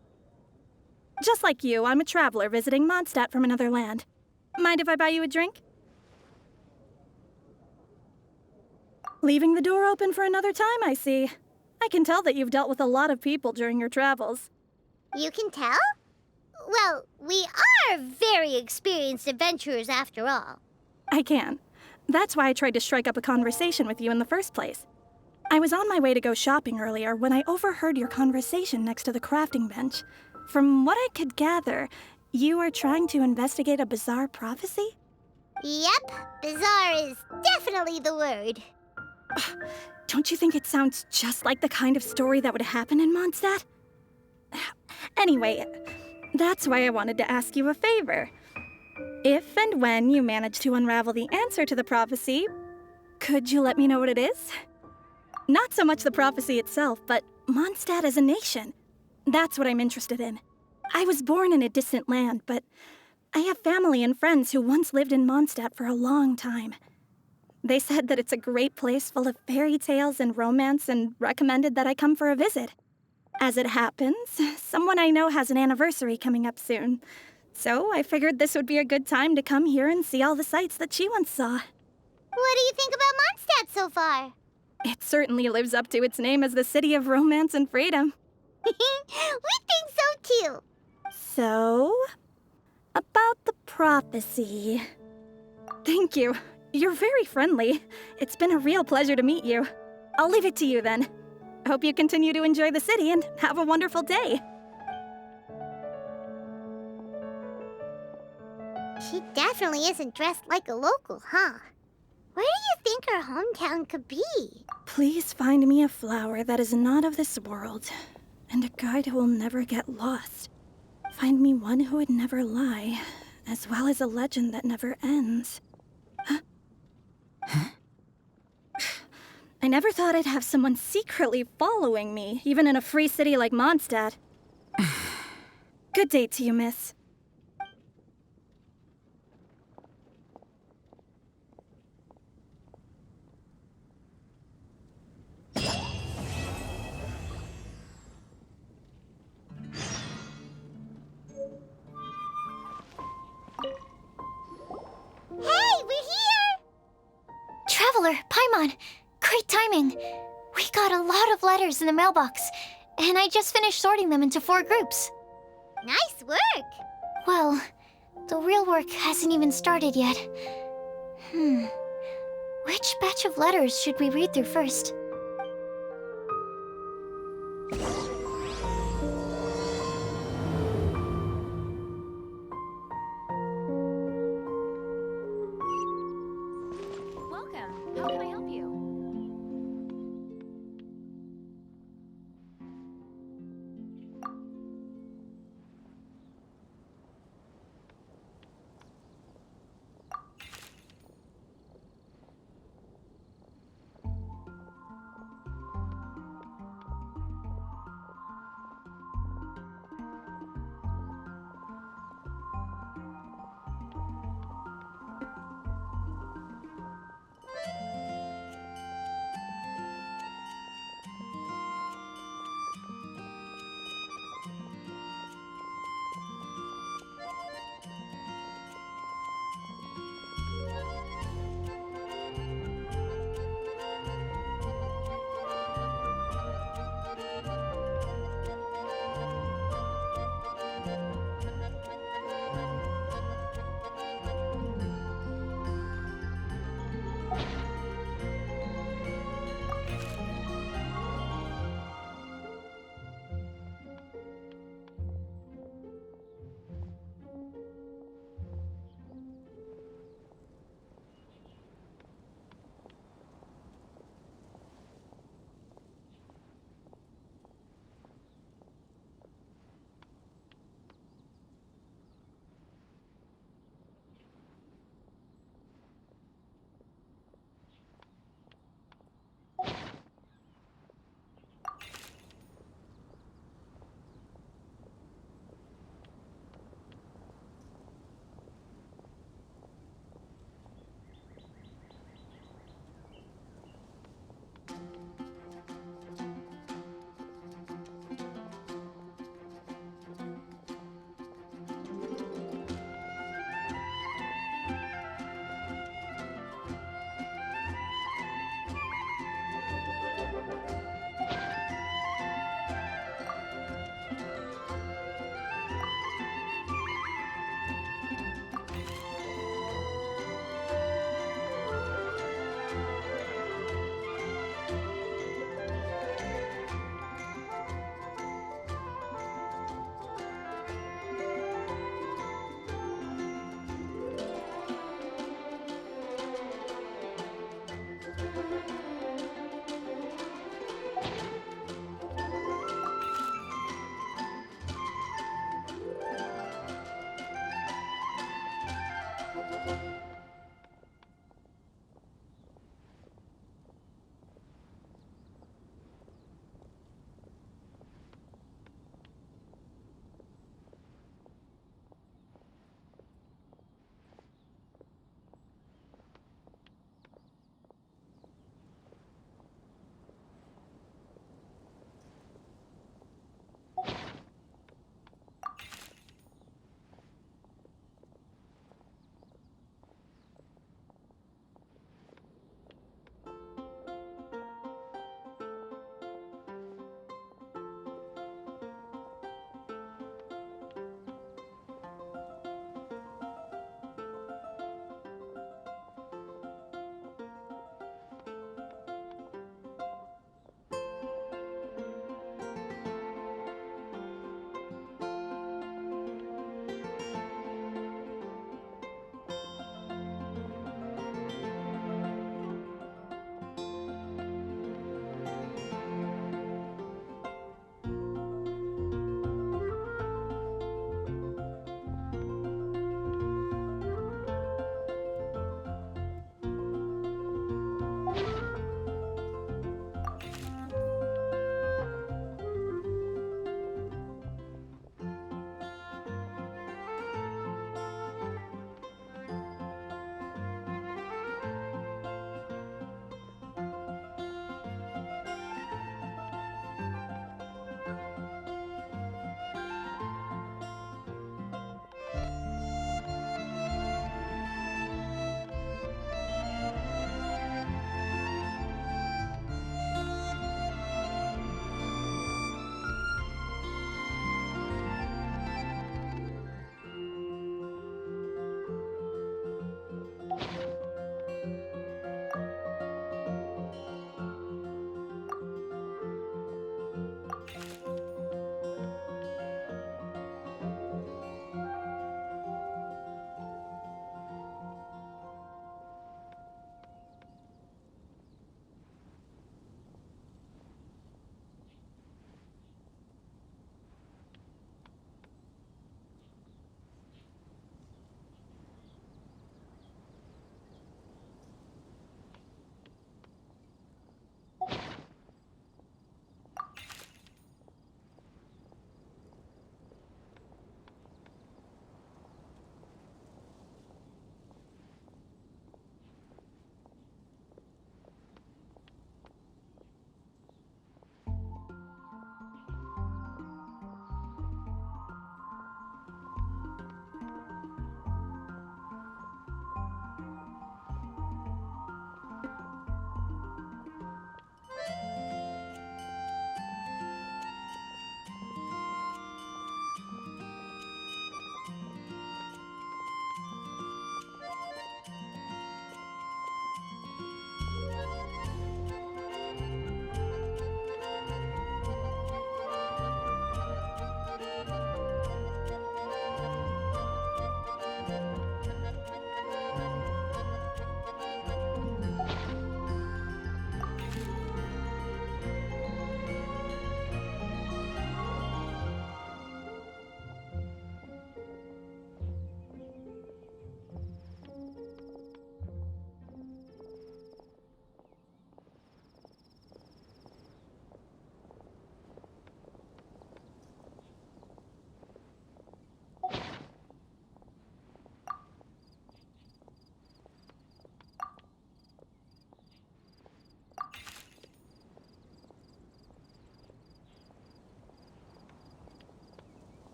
Speaker 16: Just like you, I'm a traveler visiting Mondstadt from another land. Mind if I buy you a drink? Leaving the door open for another time, I see. I can tell that you've dealt with a lot of people during your travels.
Speaker 2: You can tell? Well, we are very experienced adventurers after all.
Speaker 16: I can. That's why I tried to strike up a conversation with you in the first place. I was on my way to go shopping earlier when I overheard your conversation next to the crafting bench. From what I could gather, you are trying to investigate a bizarre prophecy?
Speaker 2: Yep, bizarre is definitely the word.
Speaker 16: Don't you think it sounds just like the kind of story that would happen in Mondstadt? Anyway, that's why I wanted to ask you a favor. If and when you manage to unravel the answer to the prophecy, could you let me know what it is? Not so much the prophecy itself, but Mondstadt as a nation. That's what I'm interested in. I was born in a distant land, but I have family and friends who once lived in Mondstadt for a long time. They said that it's a great place full of fairy tales and romance and recommended that I come for a visit. As it happens, someone I know has an anniversary coming up soon. So I figured this would be a good time to come here and see all the sights that she once saw.
Speaker 2: What do you think about Mondstadt so far?
Speaker 16: It certainly lives up to its name as the city of romance and freedom.
Speaker 2: We think so too.
Speaker 16: So, about the prophecy. Thank you. You're very friendly. It's been a real pleasure to meet you. I'll leave it to you then. Hope you continue to enjoy the city and have a wonderful day.
Speaker 2: She definitely isn't dressed like a local, huh? Where do you think her hometown could be?
Speaker 16: Please find me a flower that is not of this world, and a guide who will never get lost. Find me one who would never lie, as well as a legend that never ends. Huh? I never thought I'd have someone secretly following me, even in a free city like Mondstadt. Good day to you, miss.
Speaker 2: Hey, we're here!
Speaker 3: Traveler, Paimon, great timing. We got a lot of letters in the mailbox, and I just finished sorting them into 4 groups.
Speaker 2: Nice work!
Speaker 3: Well, the real work hasn't even started yet. Which batch of letters should we read through first?
Speaker 11: Welcome. How can I help you?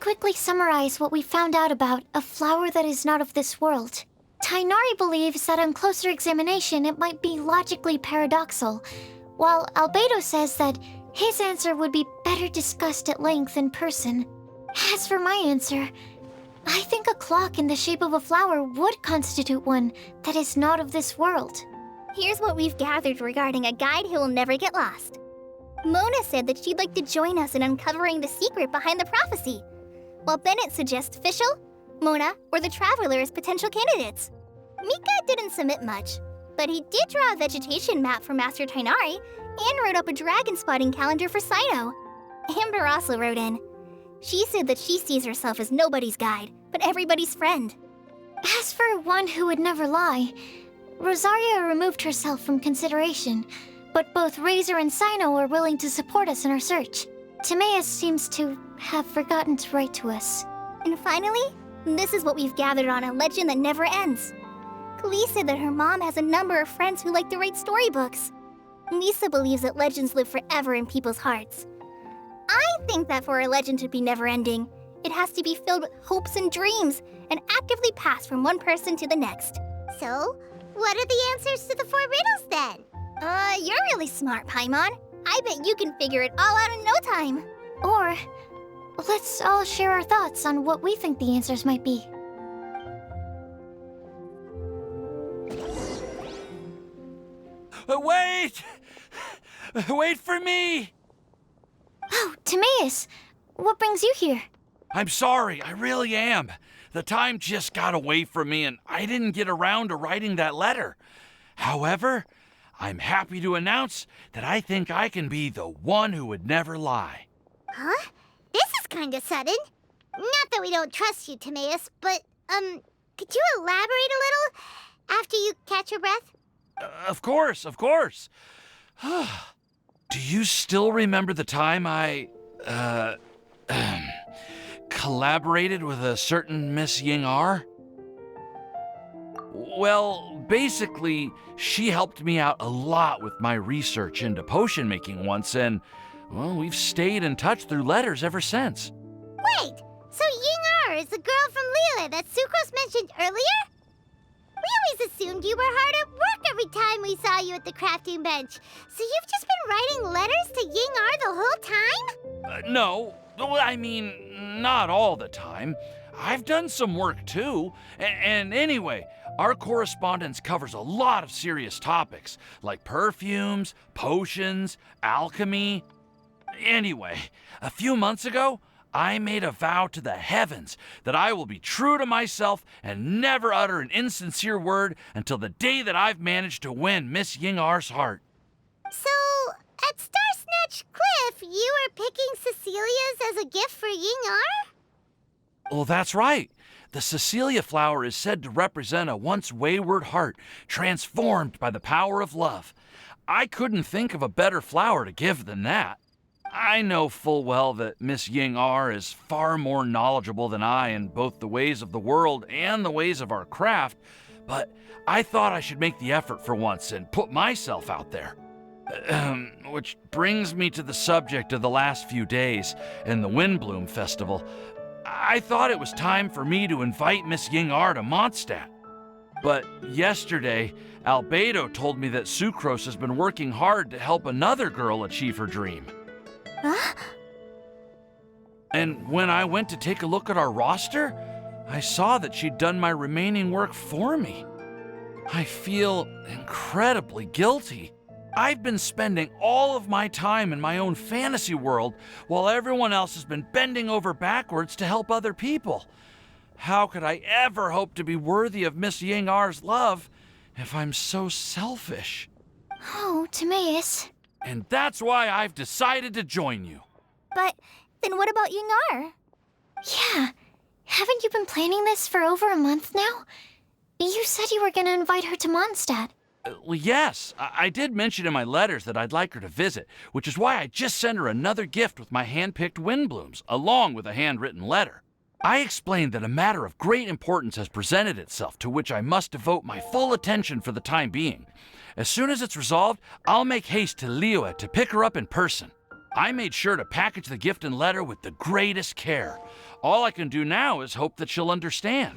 Speaker 3: quickly summarize what we found out about a flower that is not of this world. Tainari believes that on closer examination it might be logically paradoxal, while Albedo says that his answer would be better discussed at length in person. As for my answer, I think a clock in the shape of a flower would constitute one that is not of this world.
Speaker 7: Here's what we've gathered regarding a guide who will never get lost. Mona said that she'd like to join us in uncovering the secret behind the prophecy, while Bennett suggests Fischl, Mona, or the Traveler as potential candidates. Mika didn't submit much, but he did draw a vegetation map for Master Tainari and wrote up a dragon spotting calendar for Sino. Amber also wrote in. She said that she sees herself as nobody's guide, but everybody's friend.
Speaker 3: As for one who would never lie, Rosaria removed herself from consideration, but both Razor and Sino are willing to support us in our search. Timaeus seems to have forgotten to write to us.
Speaker 7: And finally, this is what we've gathered on a legend that never ends. Klee said that her mom has a number of friends who like to write storybooks. Lisa believes that legends live forever in people's hearts. I think that for a legend to be never-ending, it has to be filled with hopes and dreams and actively passed from one person to the next.
Speaker 2: So, what are the answers to the 4 riddles then?
Speaker 7: You're really smart, Paimon. I bet you can figure it all out in no time.
Speaker 3: Or, let's all share our thoughts on what we think the answers might be.
Speaker 14: Wait! Wait for me!
Speaker 3: Oh, Timaeus! What brings you here?
Speaker 14: I'm sorry, I really am. The time just got away from me and I didn't get around to writing that letter. However, I'm happy to announce that I think I can be the one who would never lie.
Speaker 2: Huh? This is kinda sudden. Not that we don't trust you, Timaeus, but, could you elaborate a little after you catch your breath?
Speaker 14: Of course. Do you still remember the time I, collaborated with a certain Miss Ying-ar? Well, basically, she helped me out a lot with my research into potion making once, and, well, we've stayed in touch through letters ever since.
Speaker 2: Wait, so Ying-ar is the girl from Liyue that Sucrose mentioned earlier? We always assumed you were hard at work every time we saw you at the crafting bench. So you've just been writing letters to Ying-ar the whole time?
Speaker 14: No, I mean, not all the time. I've done some work too. And anyway, our correspondence covers a lot of serious topics, like perfumes, potions, alchemy. Anyway, a few months ago, I made a vow to the heavens that I will be true to myself and never utter an insincere word until the day that I've managed to win Miss Ying-ar's heart.
Speaker 2: So, at Star Snatch Cliff, you were picking Cecilia's as a gift for Ying-ar?
Speaker 14: Well, that's right. The Cecilia flower is said to represent a once wayward heart transformed by the power of love. I couldn't think of a better flower to give than that. I know full well that Miss Ying-ar is far more knowledgeable than I in both the ways of the world and the ways of our craft, but I thought I should make the effort for once and put myself out there. Which brings me to the subject of the last few days and the Windblume Festival. I thought it was time for me to invite Miss Ying-ar to Mondstadt. But yesterday, Albedo told me that Sucrose has been working hard to help another girl achieve her dream.
Speaker 3: Huh?
Speaker 14: And when I went to take a look at our roster, I saw that she'd done my remaining work for me. I feel incredibly guilty. I've been spending all of my time in my own fantasy world while everyone else has been bending over backwards to help other people. How could I ever hope to be worthy of Miss Ying-ar's love if I'm so selfish?
Speaker 3: Oh, Timaeus.
Speaker 14: And that's why I've decided to join you.
Speaker 7: But then what about Ying-ar?
Speaker 3: Yeah, haven't you been planning this for over a month now? You said you were going to invite her to Mondstadt.
Speaker 14: Well, yes, I did mention in my letters that I'd like her to visit, which is why I just sent her another gift with my hand-picked Windblooms, along with a handwritten letter. I explained that a matter of great importance has presented itself to which I must devote my full attention for the time being. As soon as it's resolved, I'll make haste to Liyue to pick her up in person. I made sure to package the gift and letter with the greatest care. All I can do now is hope that she'll understand.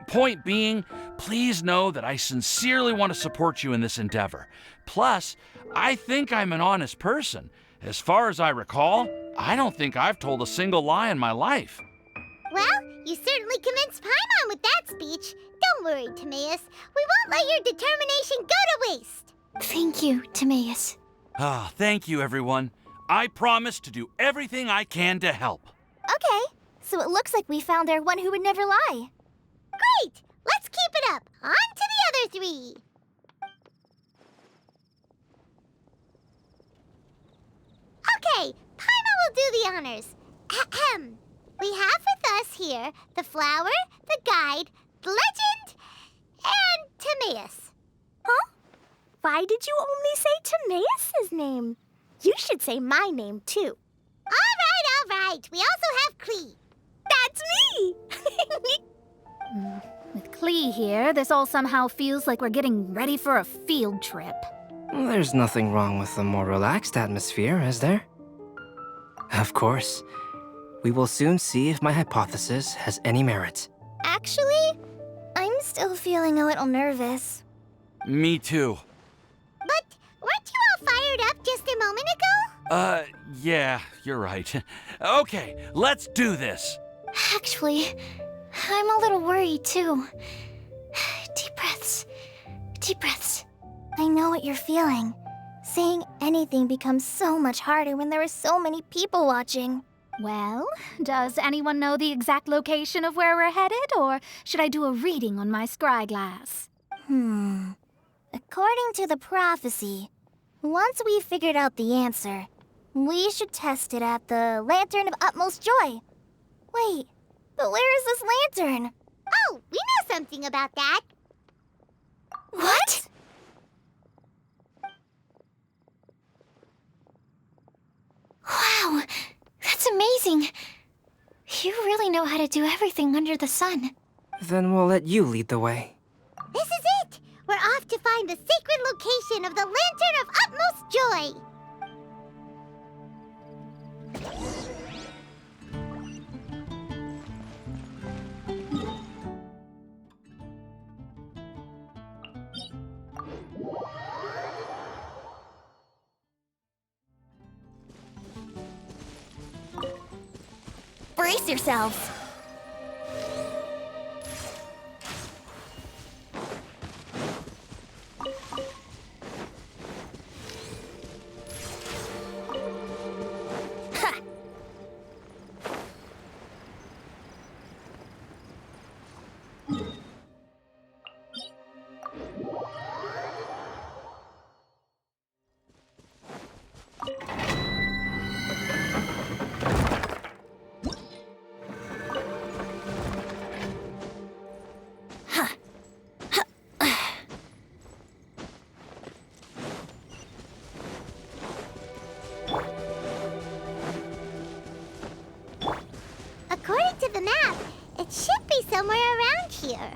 Speaker 14: Point being, please know that I sincerely want to support you in this endeavor. Plus, I think I'm an honest person. As far as I recall, I don't think I've told a single lie in my life.
Speaker 2: Well, you certainly convinced Paimon with that speech. Don't worry, Timaeus. We won't let your determination go to waste.
Speaker 3: Thank you, Timaeus.
Speaker 14: Ah, thank you, everyone. I promise to do everything I can to help.
Speaker 7: Okay, so it looks like we found our one who would never lie.
Speaker 2: Great! Let's keep it up. On to the other three. Okay, Paimon will do the honors. Ahem. We have with us here the flower, the guide, the legend, and Timaeus.
Speaker 7: Huh? Why did you only say Timaeus' name? You should say my name, too.
Speaker 2: All right. We also have Klee.
Speaker 7: That's me!
Speaker 10: With Klee here, this all somehow feels like we're getting ready for a field trip.
Speaker 8: There's nothing wrong with a more relaxed atmosphere, is there? Of course. We will soon see if my hypothesis has any merit.
Speaker 7: Actually, I'm still feeling a little nervous.
Speaker 14: Me too.
Speaker 2: But weren't you all fired up just a moment ago?
Speaker 14: Yeah, you're right. Okay, let's do this.
Speaker 3: Actually, I'm a little worried too. Deep breaths. Deep breaths.
Speaker 7: I know what you're feeling. Saying anything becomes so much harder when there are so many people watching.
Speaker 10: Well, does anyone know the exact location of where we're headed, or should I do a reading on my scry glass?
Speaker 7: According to the prophecy, once we've figured out the answer, we should test it at the Lantern of Utmost Joy. Wait, but where is this lantern?
Speaker 2: Oh, we know something about that.
Speaker 3: What? Wow, that's amazing. You really know how to do everything under the sun.
Speaker 8: Then we'll let you lead the way.
Speaker 2: This is it. We're off to find the sacred location of the Lantern of Utmost Joy.
Speaker 7: Brace yourselves.
Speaker 2: According to the map, it should be somewhere around here.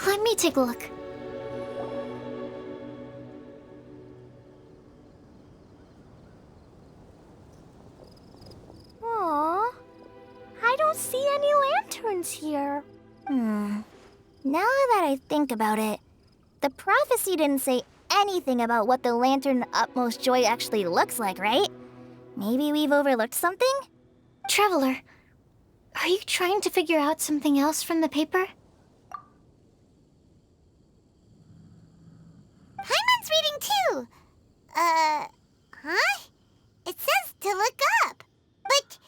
Speaker 3: Let me take a look.
Speaker 7: Aww, I don't see any lanterns here. Now that I think about it, the prophecy didn't say anything about what the Lantern of Utmost Joy actually looks like, right? Maybe we've overlooked something?
Speaker 3: Traveler, are you trying to figure out something else from the paper?
Speaker 2: Paimon's reading too. Huh? It says to look up. But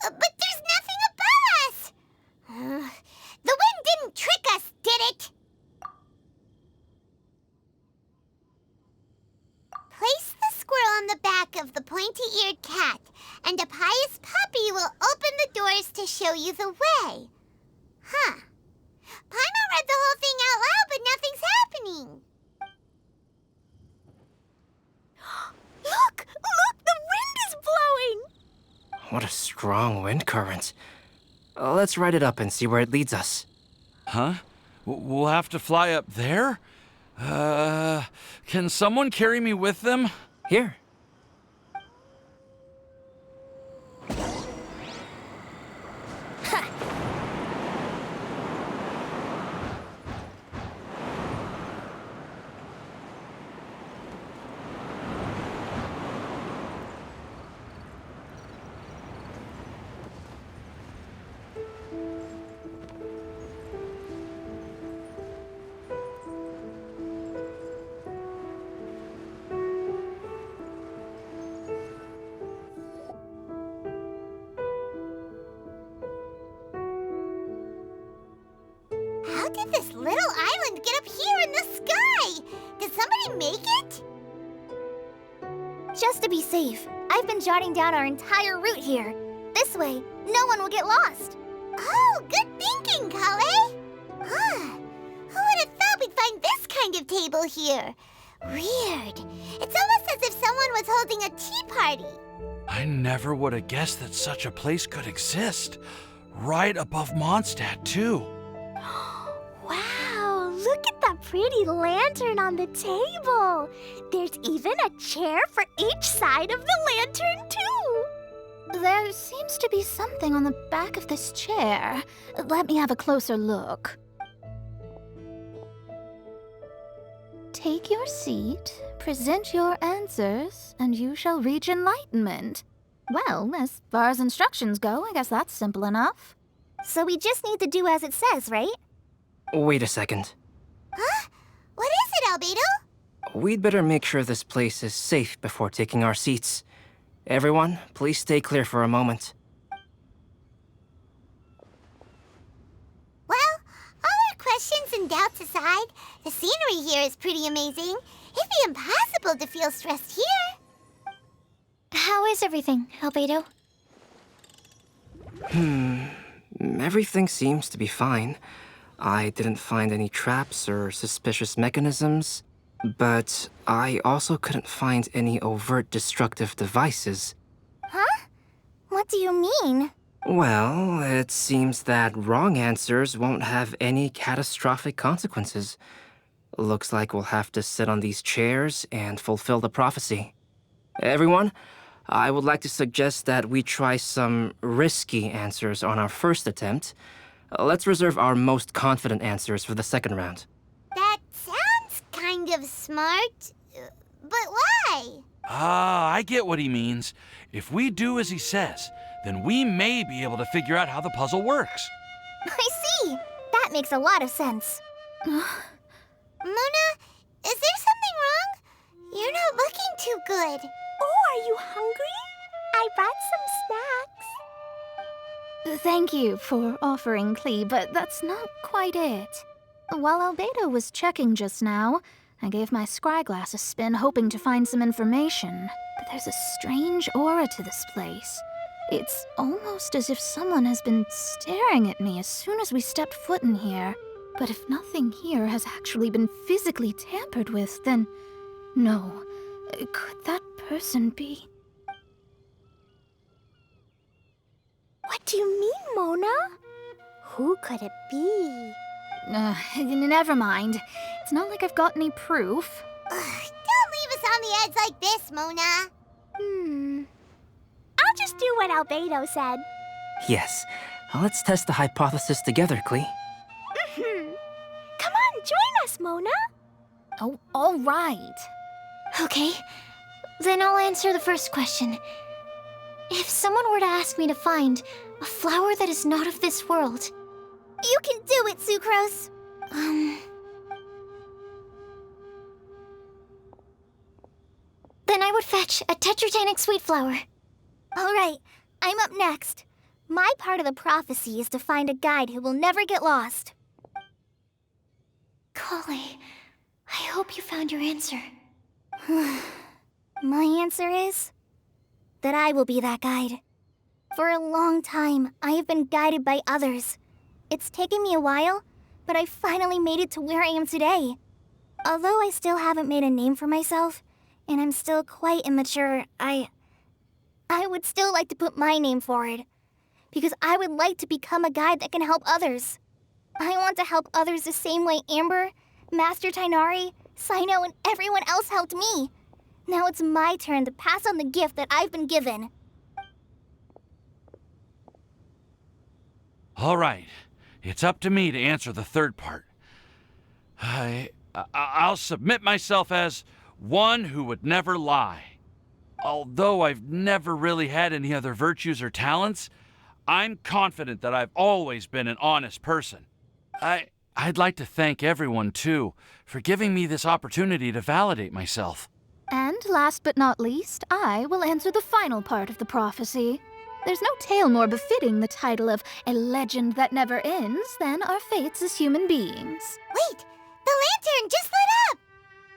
Speaker 2: there's nothing above us. The wind didn't trick us, did it? Place the squirrel on the back of the pointy-eared cat, and a pious puppy will open the doors to show you the way. Huh. Paimon read the whole thing out loud, but nothing's happening.
Speaker 7: Look! The wind is blowing!
Speaker 8: What a strong wind current. Let's ride it up and see where it leads us.
Speaker 14: Huh? We'll have to fly up there? Can someone carry me with them?
Speaker 8: Here.
Speaker 2: How did this little island get up here in the sky? Did somebody make it?
Speaker 7: Just to be safe, I've been jotting down our entire route here. This way, no one will get lost.
Speaker 2: Oh, good thinking, Kale. Who would have thought we'd find this kind of table here? Weird. It's almost as if someone was holding a tea party.
Speaker 14: I never would have guessed that such a place could exist. Right above Mondstadt, too.
Speaker 7: Wow, look at that pretty lantern on the table. There's even a chair for each side of the lantern, too.
Speaker 3: There seems to be something on the back of this chair. Let me have a closer look. Take your seat, present your answers, and you shall reach enlightenment. Well, as far as instructions go, I guess that's simple enough.
Speaker 7: So we just need to do as it says, right?
Speaker 8: Wait a second.
Speaker 2: Huh? What is it, Albedo?
Speaker 8: We'd better make sure this place is safe before taking our seats. Everyone, please stay clear for a moment.
Speaker 2: Well, all our questions and doubts aside, the scenery here is pretty amazing. It'd be impossible to feel stressed here.
Speaker 3: How is everything, Albedo?
Speaker 8: Everything seems to be fine. I didn't find any traps or suspicious mechanisms, but I also couldn't find any overt destructive devices.
Speaker 7: Huh? What do you mean?
Speaker 8: Well, it seems that wrong answers won't have any catastrophic consequences. Looks like we'll have to sit on these chairs and fulfill the prophecy. Everyone, I would like to suggest that we try some risky answers on our first attempt. Let's reserve our most confident answers for the second round.
Speaker 2: That sounds kind of smart, but why?
Speaker 14: I get what he means. If we do as he says, then we may be able to figure out how the puzzle works.
Speaker 7: I see. That makes a lot of sense.
Speaker 2: Mona, is there something wrong? You're not looking too good.
Speaker 7: Oh, are you hungry? I brought some snacks.
Speaker 3: Thank you for offering, Klee, but that's not quite it. While Albedo was checking just now, I gave my scryglass a spin hoping to find some information. But there's a strange aura to this place. It's almost as if someone has been staring at me as soon as we stepped foot in here. But if nothing here has actually been physically tampered with, then no. Could that person be?
Speaker 7: What do you mean, Mona? Who could it be?
Speaker 3: Never mind. It's not like I've got any proof.
Speaker 2: Don't leave us on the edge like this, Mona.
Speaker 7: I'll just do what Albedo said.
Speaker 8: Yes, let's test the hypothesis together, Klee.
Speaker 7: Come on, join us, Mona.
Speaker 3: Oh, all right.
Speaker 7: Okay, then I'll answer the first question. If someone were to ask me to find a flower that is not of this world... You can do it, Sucrose! Then I would fetch a tetratanic sweet flower. Alright, I'm up next. My part of the prophecy is to find a guide who will never get lost. Kale, I hope you found your answer. My answer is that I will be that guide. For a long time, I have been guided by others. It's taken me a while, but I finally made it to where I am today. Although I still haven't made a name for myself, and I'm still quite immature, I would still like to put my name forward. Because I would like to become a guide that can help others. I want to help others the same way Amber, Master Tainari, Sino, and everyone else helped me. Now it's my turn to pass on the gift that I've been given.
Speaker 14: All right, it's up to me to answer the third part. I'll submit myself as one who would never lie. Although I've never really had any other virtues or talents, I'm confident that I've always been an honest person. I'd like to thank everyone, too, for giving me this opportunity to validate myself.
Speaker 3: And last but not least, I will answer the final part of the prophecy.
Speaker 17: There's no tale more befitting the title of a legend that never ends than our fates as human beings.
Speaker 2: Wait! The lantern just lit up!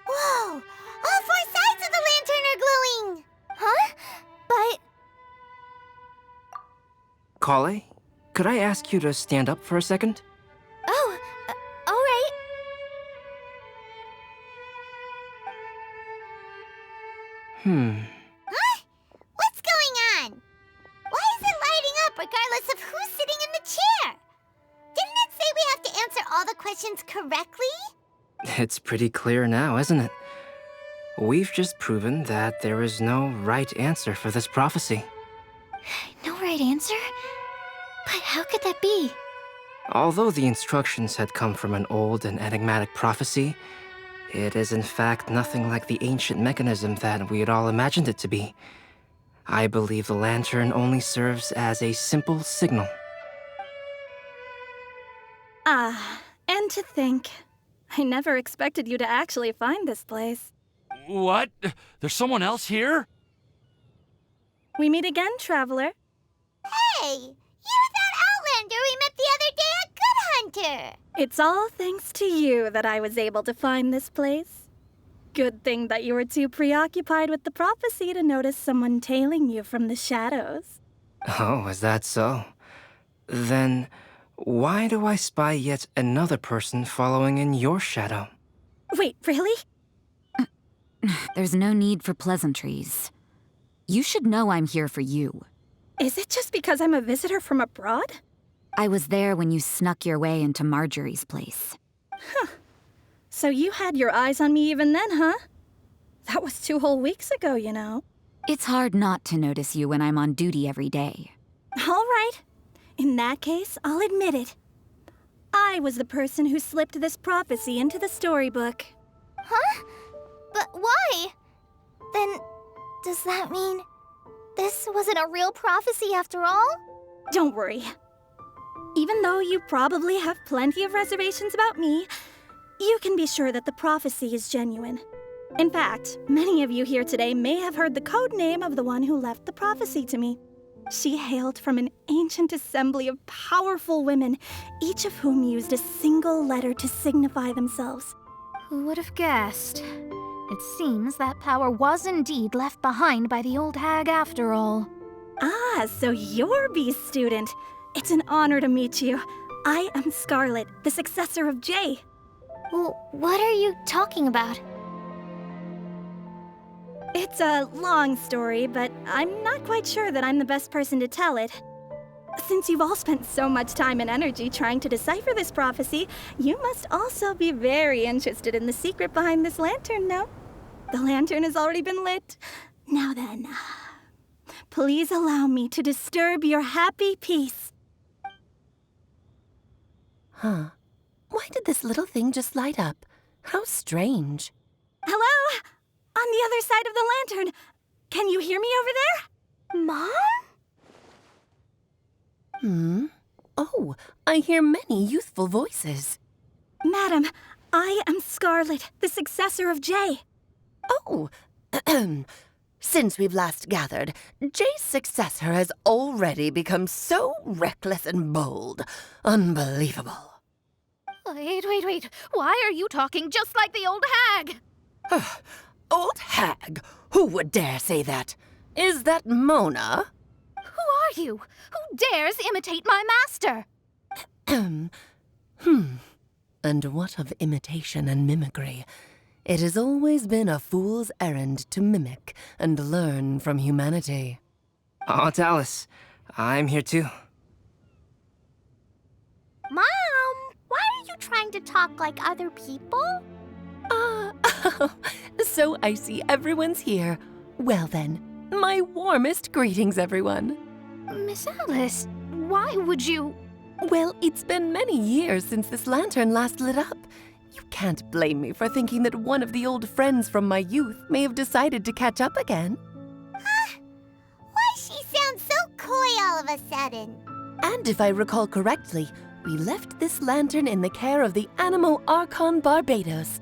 Speaker 2: Whoa! All 4 sides of the lantern are glowing!
Speaker 7: Huh? But...
Speaker 8: Kale, could I ask you to stand up for a second?
Speaker 7: Oh, all right.
Speaker 2: Huh? What's going on? Why is it lighting up regardless of who's sitting in the chair? Didn't it say we have to answer all the questions correctly?
Speaker 8: It's pretty clear now, isn't it? We've just proven that there is no right answer for this prophecy.
Speaker 3: No right answer? But how could that be?
Speaker 8: Although the instructions had come from an old and enigmatic prophecy, it is in fact nothing like the ancient mechanism that we had all imagined it to be. I believe the lantern only serves as a simple signal.
Speaker 16: And to think, I never expected you to actually find this place.
Speaker 14: What? There's someone else here?
Speaker 16: We meet again, traveler.
Speaker 2: Hey! You're that Outlander we met the other day at Good Hunter!
Speaker 16: It's all thanks to you that I was able to find this place. Good thing that you were too preoccupied with the prophecy to notice someone tailing you from the shadows.
Speaker 8: Oh, is that so? Then, why do I spy yet another person following in your shadow?
Speaker 16: Wait, really?
Speaker 11: There's no need for pleasantries. You should know I'm here for you.
Speaker 16: Is it just because I'm a visitor from abroad?
Speaker 11: I was there when you snuck your way into Marjorie's place.
Speaker 16: Huh. So you had your eyes on me even then, huh? That was 2 whole weeks ago, you know.
Speaker 11: It's hard not to notice you when I'm on duty every day.
Speaker 16: All right. In that case, I'll admit it. I was the person who slipped this prophecy into the storybook.
Speaker 7: Huh? But why? Then, does that mean this wasn't a real prophecy after all?
Speaker 16: Don't worry. Even though you probably have plenty of reservations about me, you can be sure that the prophecy is genuine. In fact, many of you here today may have heard the code name of the one who left the prophecy to me. She hailed from an ancient assembly of powerful women, each of whom used a single letter to signify themselves.
Speaker 17: Who would have guessed? It seems that power was indeed left behind by the old hag after all.
Speaker 16: Ah, so you're B's student. It's an honor to meet you. I am Scarlet, the successor of Jay.
Speaker 3: Well, what are you talking about?
Speaker 16: It's a long story, but I'm not quite sure that I'm the best person to tell it. Since you've all spent so much time and energy trying to decipher this prophecy, you must also be very interested in the secret behind this lantern, no? The lantern has already been lit. Now then, please allow me to disturb your happy peace.
Speaker 13: Huh. Why did this little thing just light up? How strange.
Speaker 16: Hello? On the other side of the lantern. Can you hear me over there?
Speaker 7: Mom?
Speaker 13: Oh, I hear many youthful voices.
Speaker 16: Madam, I am Scarlet, the successor of Jay.
Speaker 18: Oh, since we've last gathered, Jay's successor has already become so reckless and bold. Unbelievable.
Speaker 17: Wait. Why are you talking just like the old hag?
Speaker 18: Old hag? Who would dare say that? Is that Mona?
Speaker 17: Who are you? Who dares imitate my master?
Speaker 13: And what of imitation and mimicry? It has always been a fool's errand to mimic and learn from humanity.
Speaker 8: Aunt Alice, I'm here too.
Speaker 2: Mom, why are you trying to talk like other people?
Speaker 13: So I see everyone's here. Well then, my warmest greetings, everyone.
Speaker 17: Miss Alice, why would you...
Speaker 13: Well, it's been many years since this lantern last lit up. You can't blame me for thinking that one of the old friends from my youth may have decided to catch up again.
Speaker 2: Huh? Why she sounds so coy all of a sudden?
Speaker 13: And if I recall correctly, we left this lantern in the care of the Animo Archon Barbados.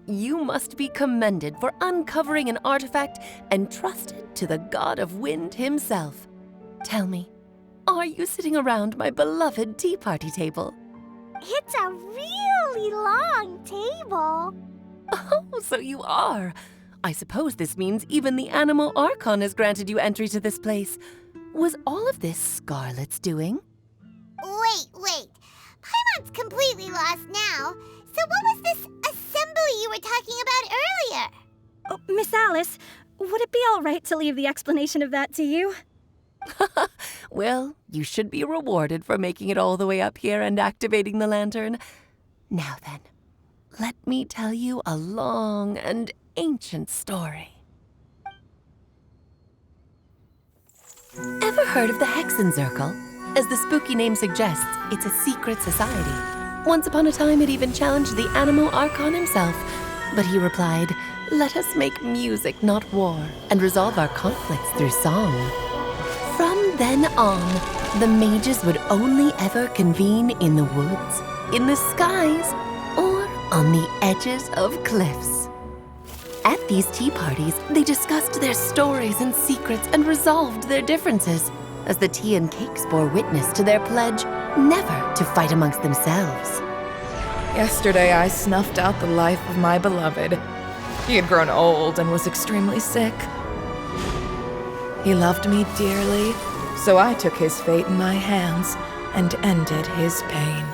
Speaker 13: You must be commended for uncovering an artifact entrusted
Speaker 18: to the god of wind himself. Tell me, are you sitting around my beloved tea party table?
Speaker 7: It's a really long table.
Speaker 18: Oh, so you are. I suppose this means even the Animal Archon has granted you entry to this place. Was all of this Scarlet's doing?
Speaker 2: Wait. Paimon's completely lost now. So what was this assembly you were talking about earlier?
Speaker 16: Oh, Miss Alice, would it be all right to leave the explanation of that to you?
Speaker 18: Well, you should be rewarded for making it all the way up here and activating the lantern. Now then, let me tell you a long and ancient story. Ever heard of the Hexenzirkel? As the spooky name suggests, it's a secret society. Once upon a time, it even challenged the Animal Archon himself. But he replied, "Let us make music, not war, and resolve our conflicts through song." From then on, the mages would only ever convene in the woods, in the skies, or on the edges of cliffs. At these tea parties, they discussed their stories and secrets and resolved their differences, as the tea and cakes bore witness to their pledge never to fight amongst themselves.
Speaker 19: Yesterday, I snuffed out the life of my beloved. He had grown old and was extremely sick. He loved me dearly, so I took his fate in my hands and ended his pain.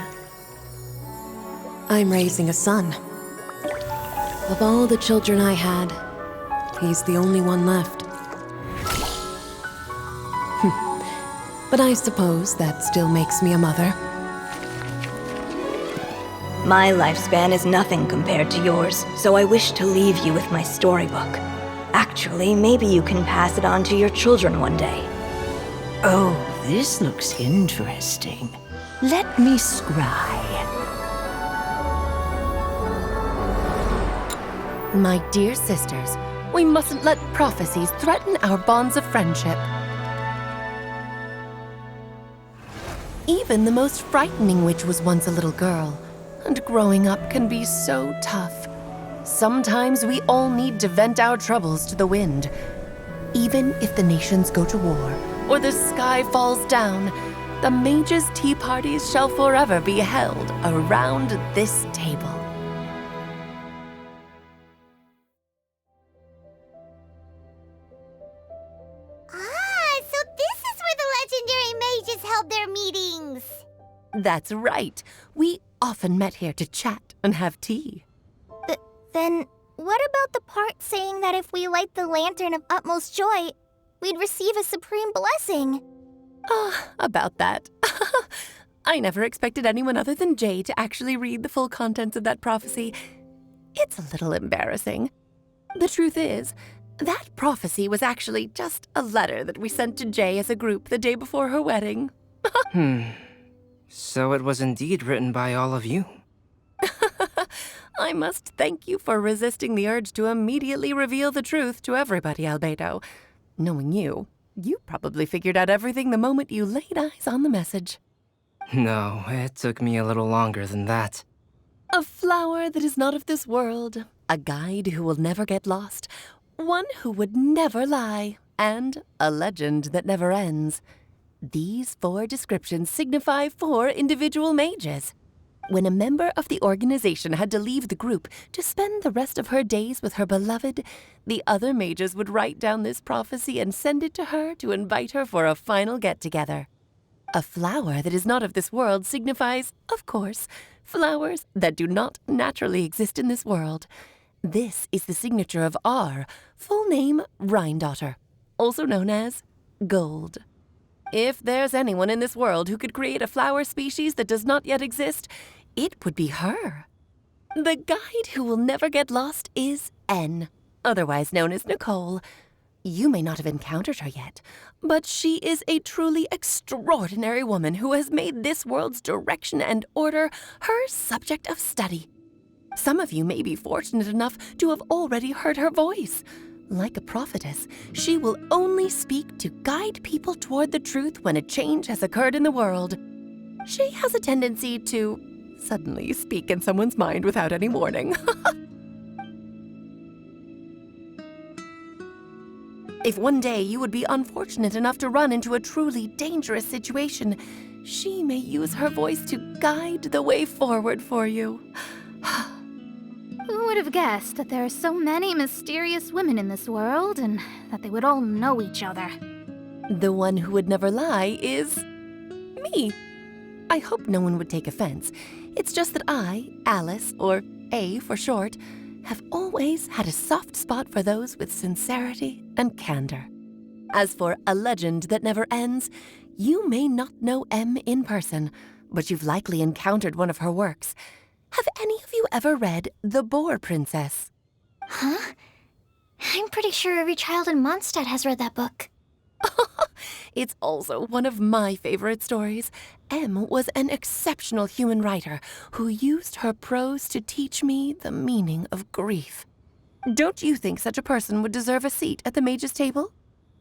Speaker 13: I'm raising a son. Of all the children I had, he's the only one left. But I suppose that still makes me a mother.
Speaker 20: My lifespan is nothing compared to yours, so I wish to leave you with my storybook. Actually, maybe you can pass it on to your children one day.
Speaker 21: Oh, this looks interesting. Let me scry.
Speaker 18: My dear sisters, we mustn't let prophecies threaten our bonds of friendship. Even the most frightening witch was once a little girl, and growing up can be so tough. Sometimes we all need to vent our troubles to the wind. Even if the nations go to war, or the sky falls down, the mages' tea parties shall forever be held around this table.
Speaker 2: So this is where the legendary mages held their meetings.
Speaker 18: That's right. We often met here to chat and have tea.
Speaker 7: Then what about the part saying that if we light the lantern of utmost joy, we'd receive a supreme blessing?
Speaker 18: About that. I never expected anyone other than Jay to actually read the full contents of that prophecy. It's a little embarrassing. The truth is, that prophecy was actually just a letter that we sent to Jay as a group the day before her wedding.
Speaker 8: So it was indeed written by all of you.
Speaker 18: I must thank you for resisting the urge to immediately reveal the truth to everybody, Albedo. Knowing you, you probably figured out everything the moment you laid eyes on the message.
Speaker 8: No, it took me a little longer than that.
Speaker 18: A flower that is not of this world, a guide who will never get lost, one who would never lie, and a legend that never ends. These 4 descriptions signify 4 individual mages. When a member of the organization had to leave the group to spend the rest of her days with her beloved, the other mages would write down this prophecy and send it to her to invite her for a final get-together. A flower that is not of this world signifies, of course, flowers that do not naturally exist in this world. This is the signature of our full name, Rhindaughter, also known as Gold. If there's anyone in this world who could create a flower species that does not yet exist, it would be her. The guide who will never get lost is N, otherwise known as Nicole. You may not have encountered her yet, but she is a truly extraordinary woman who has made this world's direction and order her subject of study. Some of you may be fortunate enough to have already heard her voice. Like a prophetess, she will only speak to guide people toward the truth when a change has occurred in the world. She has a tendency to suddenly speak in someone's mind without any warning. If one day you would be unfortunate enough to run into a truly dangerous situation, she may use her voice to guide the way forward for you.
Speaker 17: Who would have guessed that there are so many mysterious women in this world and that they would all know each other?
Speaker 18: The one who would never lie is me. I hope no one would take offense. It's just that I, Alice, or A for short, have always had a soft spot for those with sincerity and candor. As for A Legend That Never Ends, you may not know M in person, but you've likely encountered one of her works. Have any of you ever read The Boar Princess?
Speaker 3: Huh? I'm pretty sure every child in Mondstadt has read that book.
Speaker 18: It's also one of my favorite stories. M was an exceptional human writer who used her prose to teach me the meaning of grief. Don't you think such a person would deserve a seat at the mage's table?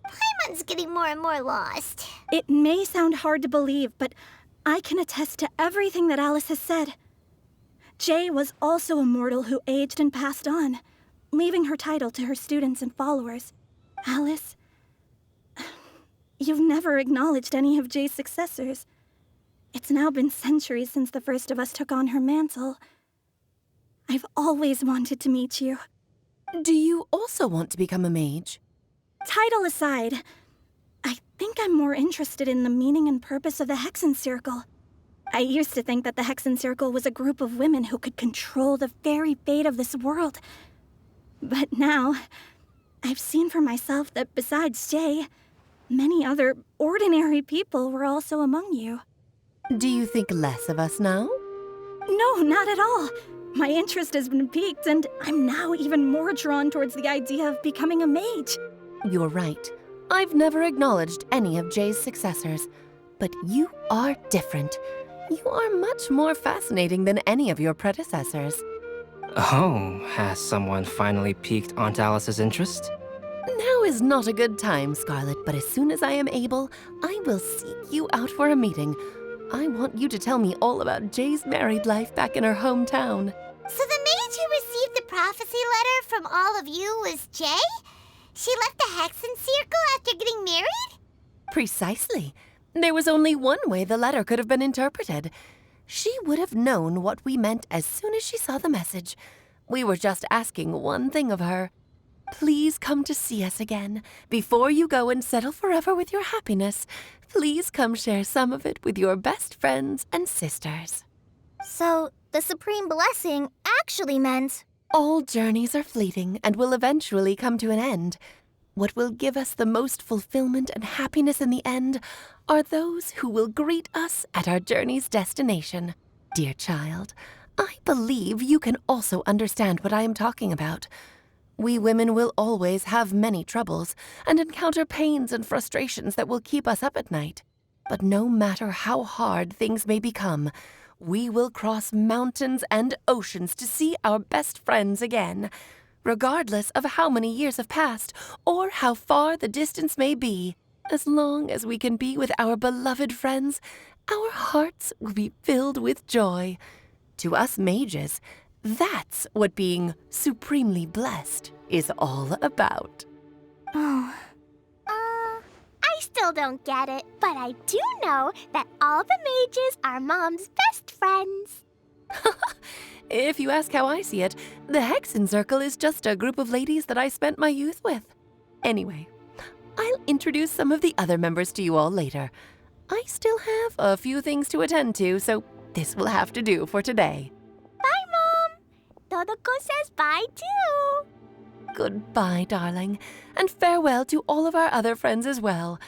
Speaker 2: Paimon's getting more and more lost.
Speaker 16: It may sound hard to believe, but I can attest to everything that Alice has said. Jay was also a mortal who aged and passed on, leaving her title to her students and followers. Alice, you've never acknowledged any of Jay's successors. It's now been centuries since the first of us took on her mantle. I've always wanted to meet you.
Speaker 18: Do you also want to become a mage?
Speaker 16: Title aside, I think I'm more interested in the meaning and purpose of the Hexen Circle. I used to think that the Hexen Circle was a group of women who could control the very fate of this world. But now, I've seen for myself that besides Jay, many other ordinary people were also among you.
Speaker 18: Do you think less of us now?
Speaker 16: No, not at all. My interest has been piqued, and I'm now even more drawn towards the idea of becoming a mage.
Speaker 18: You're right. I've never acknowledged any of Jay's successors. But you are different. You are much more fascinating than any of your predecessors.
Speaker 8: Oh, has someone finally piqued Aunt Alice's interest?
Speaker 18: Now is not a good time, Scarlet, but as soon as I am able, I will seek you out for a meeting. I want you to tell me all about Jay's married life back in her hometown.
Speaker 2: So the mage who received the prophecy letter from all of you was Jay? She left the Hexen Circle after getting married?
Speaker 18: Precisely. There was only one way the letter could have been interpreted. She would have known what we meant as soon as she saw the message. We were just asking one thing of her. Please come to see us again. Before you go and settle forever with your happiness, please come share some of it with your best friends and sisters.
Speaker 7: So, the Supreme Blessing actually meant...
Speaker 18: All journeys are fleeting and will eventually come to an end. What will give us the most fulfillment and happiness in the end are those who will greet us at our journey's destination. Dear child, I believe you can also understand what I am talking about. We women will always have many troubles and encounter pains and frustrations that will keep us up at night. But no matter how hard things may become, we will cross mountains and oceans to see our best friends again. Regardless of how many years have passed or how far the distance may be, as long as we can be with our beloved friends, our hearts will be filled with joy. To us mages, that's what being supremely blessed is all about.
Speaker 2: I still don't get it, but I do know that all the mages are Mom's best friends.
Speaker 18: If you ask how I see it, the Hexen Circle is just a group of ladies that I spent my youth with. Anyway, I'll introduce some of the other members to you all later. I still have a few things to attend to, so this will have to do for today.
Speaker 2: Bye, Mom. Todoko says bye, too.
Speaker 18: Goodbye, darling, and farewell to all of our other friends as well.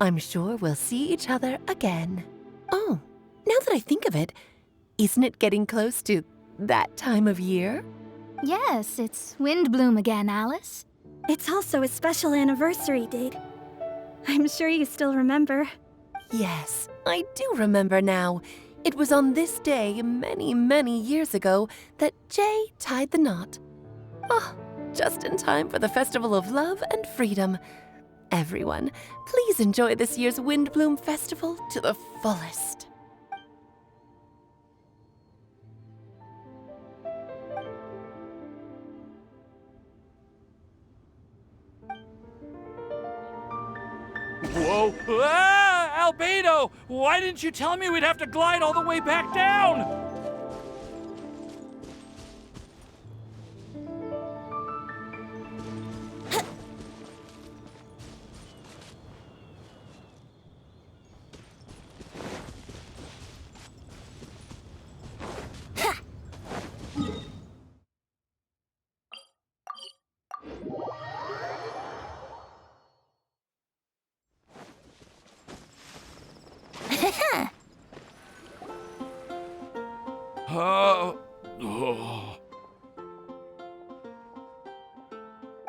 Speaker 18: I'm sure we'll see each other again. Oh, now that I think of it, isn't it getting close to that time of year?
Speaker 17: Yes, it's Windblume again, Alice.
Speaker 16: It's also a special anniversary date. I'm sure you still remember.
Speaker 18: Yes, I do remember now. It was on this day many, many years ago that Jay tied the knot. Oh, just in time for the Festival of Love and Freedom. Everyone, please enjoy this year's Windblume Festival to the fullest.
Speaker 14: Whoa! Ah, Albedo! Why didn't you tell me we'd have to glide all the way back down? Oh.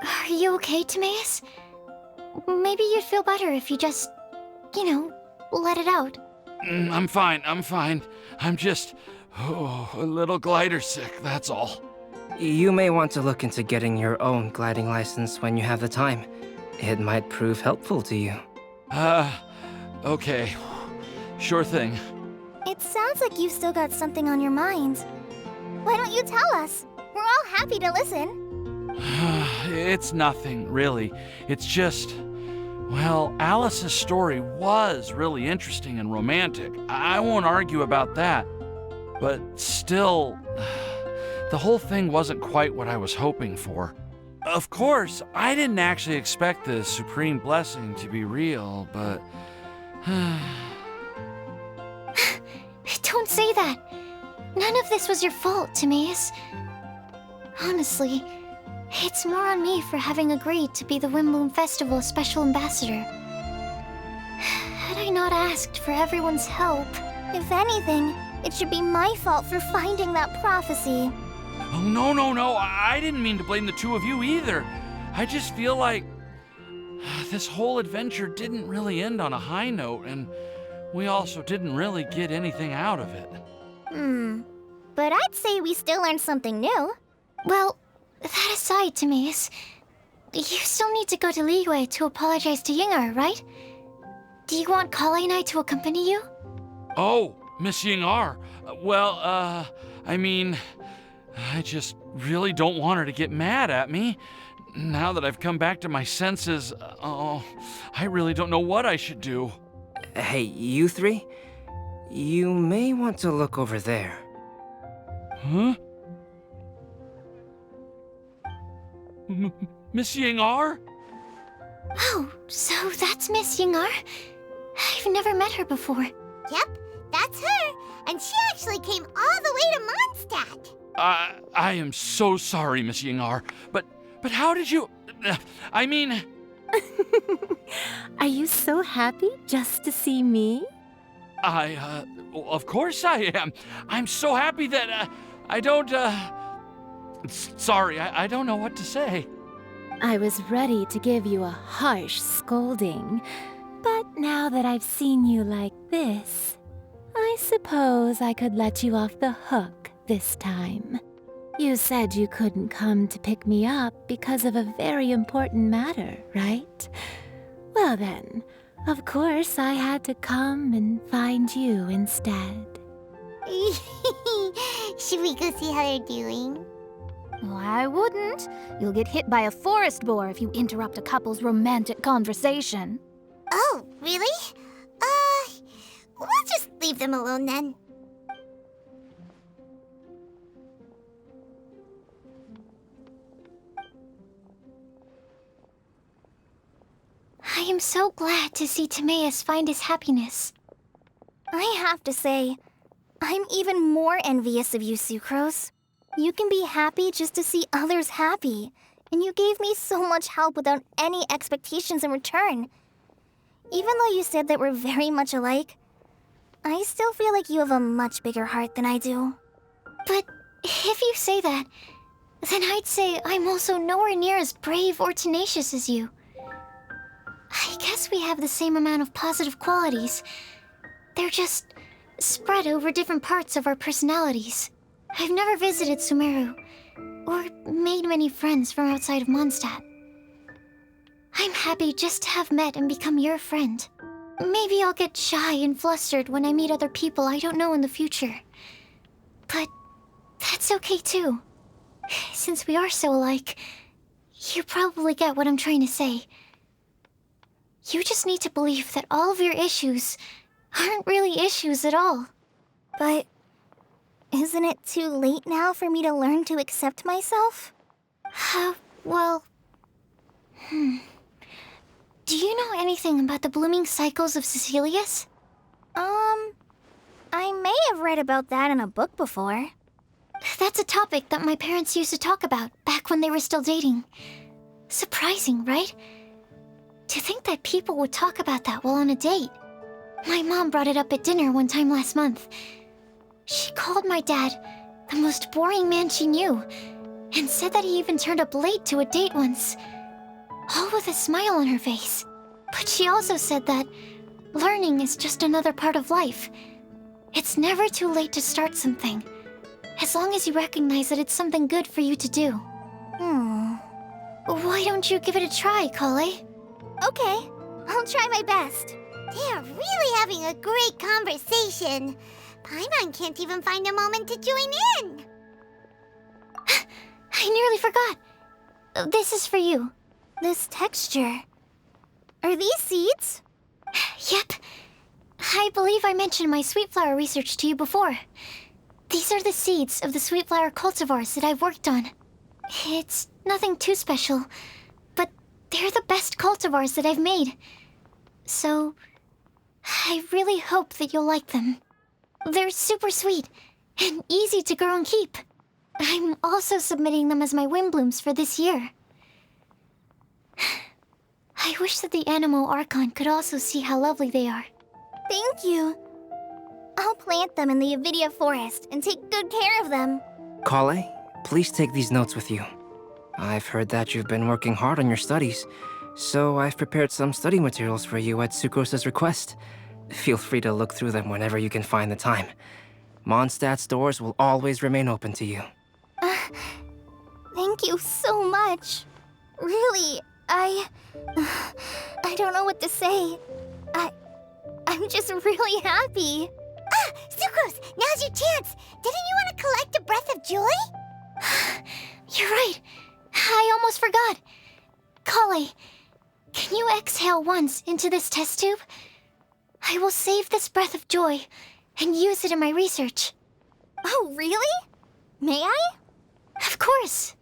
Speaker 3: Are you okay, Timaeus? Maybe you'd feel better if you just, let it out.
Speaker 14: I'm fine. I'm just a little glider sick, that's all.
Speaker 8: You may want to look into getting your own gliding license when you have the time. It might prove helpful to you.
Speaker 14: Okay. Sure thing.
Speaker 7: It sounds like you've still got something on your mind. Why don't you tell us? We're all happy to listen.
Speaker 14: It's nothing, really. It's just, well, Alice's story was really interesting and romantic. I won't argue about that. But still, the whole thing wasn't quite what I was hoping for. Of course, I didn't actually expect the supreme blessing to be real, but...
Speaker 3: Don't say that. None of this was your fault, Timaeus. Honestly, it's more on me for having agreed to be the Windblume Festival Special Ambassador. Had I not asked for everyone's help...
Speaker 7: If anything, it should be my fault for finding that prophecy.
Speaker 14: Oh, no. I didn't mean to blame the two of you either. I just feel like this whole adventure didn't really end on a high note, and we also didn't really get anything out of it.
Speaker 7: But I'd say we still learned something new.
Speaker 3: Well, that aside, Timaeus, you still need to go to Liyue to apologize to Yingar, right? Do you want Kale and I to accompany you?
Speaker 14: Oh, Miss Yingar. Well, I mean, I just really don't want her to get mad at me. Now that I've come back to my senses, I really don't know what I should do.
Speaker 8: Hey, you three? You may want to look over there.
Speaker 14: Huh? Miss Yingar?
Speaker 3: Oh, so that's Miss Yingar? I've never met her before.
Speaker 2: Yep, that's her. And she actually came all the way to Mondstadt.
Speaker 14: I am so sorry, Miss Yingar, but how did you... I mean...
Speaker 13: Are you so happy just to see me?
Speaker 14: Of course I am. I'm so happy that, I don't, sorry, I don't know what to say.
Speaker 13: I was ready to give you a harsh scolding, but now that I've seen you like this, I suppose I could let you off the hook this time. You said you couldn't come to pick me up because of a very important matter, right? Well then, of course I had to come and find you instead.
Speaker 2: Should we go see how they're doing?
Speaker 17: Oh, I wouldn't. You'll get hit by a forest boar if you interrupt a couple's romantic conversation.
Speaker 2: Oh, really? We'll just leave them alone then.
Speaker 3: I am so glad to see Timaeus find his happiness.
Speaker 7: I have to say, I'm even more envious of you, Sucrose. You can be happy just to see others happy, and you gave me so much help without any expectations in return. Even though you said that we're very much alike, I still feel like you have a much bigger heart than I do.
Speaker 3: But if you say that, then I'd say I'm also nowhere near as brave or tenacious as you. I guess we have the same amount of positive qualities. They're just spread over different parts of our personalities. I've never visited Sumeru, or made many friends from outside of Mondstadt. I'm happy just to have met and become your friend. Maybe I'll get shy and flustered when I meet other people I don't know in the future. But that's okay too. Since we are so alike, you probably get what I'm trying to say. You just need to believe that all of your issues aren't really issues at all.
Speaker 7: But isn't it too late now for me to learn to accept myself?
Speaker 3: Well... Do you know anything about the blooming cycles of Cecilius?
Speaker 7: I may have read about that in a book before.
Speaker 3: That's a topic that my parents used to talk about back when they were still dating. Surprising, right? To think that people would talk about that while on a date. My mom brought it up at dinner one time last month. She called my dad the most boring man she knew, and said that he even turned up late to a date once, all with a smile on her face. But she also said that learning is just another part of life. It's never too late to start something, as long as you recognize that it's something good for you to do. Why don't you give it a try, Kale?
Speaker 7: Okay, I'll try my best.
Speaker 2: They are really having a great conversation. Paimon can't even find a moment to join in.
Speaker 3: I nearly forgot. This is for you.
Speaker 7: This texture. Are these seeds?
Speaker 3: Yep. I believe I mentioned my sweet flower research to you before. These are the seeds of the sweet flower cultivars that I've worked on. It's nothing too special, but they're the best cultivars that I've made. So, I really hope that you'll like them. They're super sweet and easy to grow and keep. I'm also submitting them as my Windblooms for this year. I wish that the Animo Archon could also see how lovely they are.
Speaker 7: Thank you. I'll plant them in the Avidia forest and take good care of them.
Speaker 8: Kale, please take these notes with you. I've heard that you've been working hard on your studies, so I've prepared some study materials for you at Sucrose's request. Feel free to look through them whenever you can find the time. Mondstadt's doors will always remain open to you.
Speaker 7: Thank you so much. Really, I don't know what to say. I'm just really happy.
Speaker 2: Sucrose, now's your chance. Didn't you want to collect a breath of joy?
Speaker 3: You're right. I almost forgot. Kale, can you exhale once into this test tube? I will save this breath of joy and use it in my research.
Speaker 7: Oh, really? May I?
Speaker 3: Of course.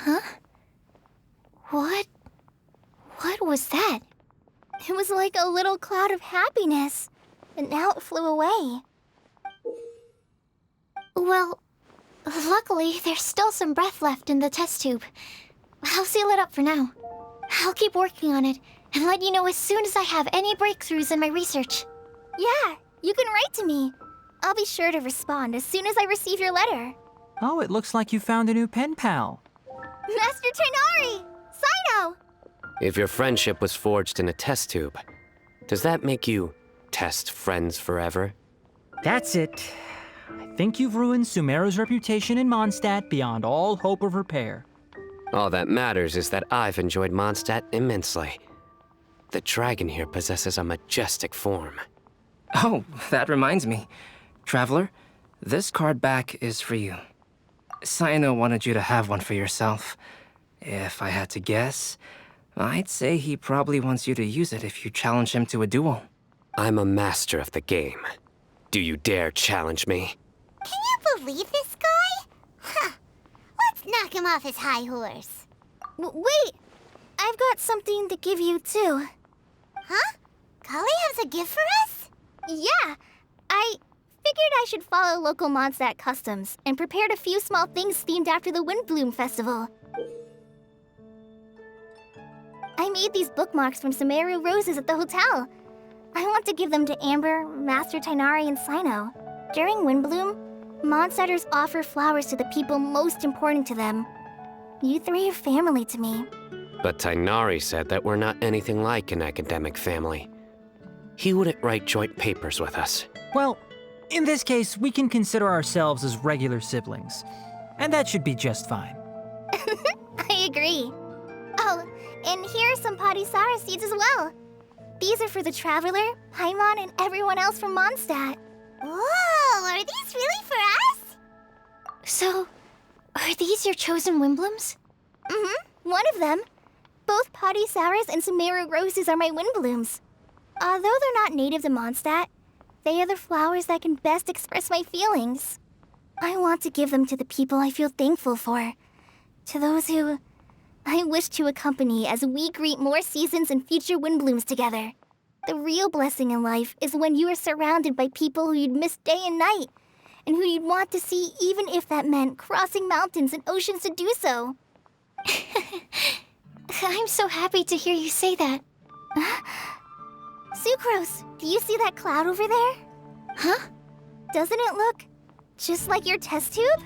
Speaker 3: Huh? What was that?
Speaker 7: It was like a little cloud of happiness, but now it flew away.
Speaker 3: Well, luckily, there's still some breath left in the test tube. I'll seal it up for now. I'll keep working on it and let you know as soon as I have any breakthroughs in my research.
Speaker 7: Yeah, you can write to me. I'll be sure to respond as soon as I receive your letter.
Speaker 6: Oh, it looks like you found a new pen pal.
Speaker 7: Master Tainari! Sino!
Speaker 5: If your friendship was forged in a test tube, does that make you test friends forever?
Speaker 6: That's it. I think you've ruined Sumeru's reputation in Mondstadt beyond all hope of repair.
Speaker 5: All that matters is that I've enjoyed Mondstadt immensely. The dragon here possesses a majestic form.
Speaker 8: Oh, that reminds me. Traveler, this card back is for you. Sino wanted you to have one for yourself. If I had to guess, I'd say he probably wants you to use it if you challenge him to a duel.
Speaker 5: I'm a master of the game. Do you dare challenge me?
Speaker 2: Can you believe this guy? Huh. Let's knock him off his high horse.
Speaker 7: Wait! I've got something to give you, too.
Speaker 2: Huh? Kale has a gift for us?
Speaker 7: Yeah! I figured I should follow local Mondstadt customs and prepared a few small things themed after the Windblume Festival. I made these bookmarks from Sumeru roses at the hotel. I want to give them to Amber, Master Tainari, and Sino. During Windblume, Mondstadters offer flowers to the people most important to them. You three are family to me.
Speaker 5: But Tainari said that we're not anything like an academic family. He wouldn't write joint papers with us.
Speaker 6: Well, in this case, we can consider ourselves as regular siblings. And that should be just fine.
Speaker 7: I agree. Oh, and here are some Padisara seeds as well. These are for the Traveler, Paimon, and everyone else from Mondstadt.
Speaker 2: Whoa, are these really for us?
Speaker 3: So, these your chosen Windblooms?
Speaker 7: Mm-hmm, one of them. Both Podysauras and Sumeru roses are my Windblooms. Although they're not native to Mondstadt, they are the flowers that can best express my feelings. I want to give them to the people I feel thankful for. To those who I wish to accompany as we greet more seasons and future Windblooms together. The real blessing in life is when you are surrounded by people who you'd miss day and night, and who you'd want to see even if that meant crossing mountains and oceans to do so.
Speaker 3: I'm so happy to hear you say that.
Speaker 7: Sucrose, do you see that cloud over there?
Speaker 3: Huh?
Speaker 7: Doesn't it look just like your test tube?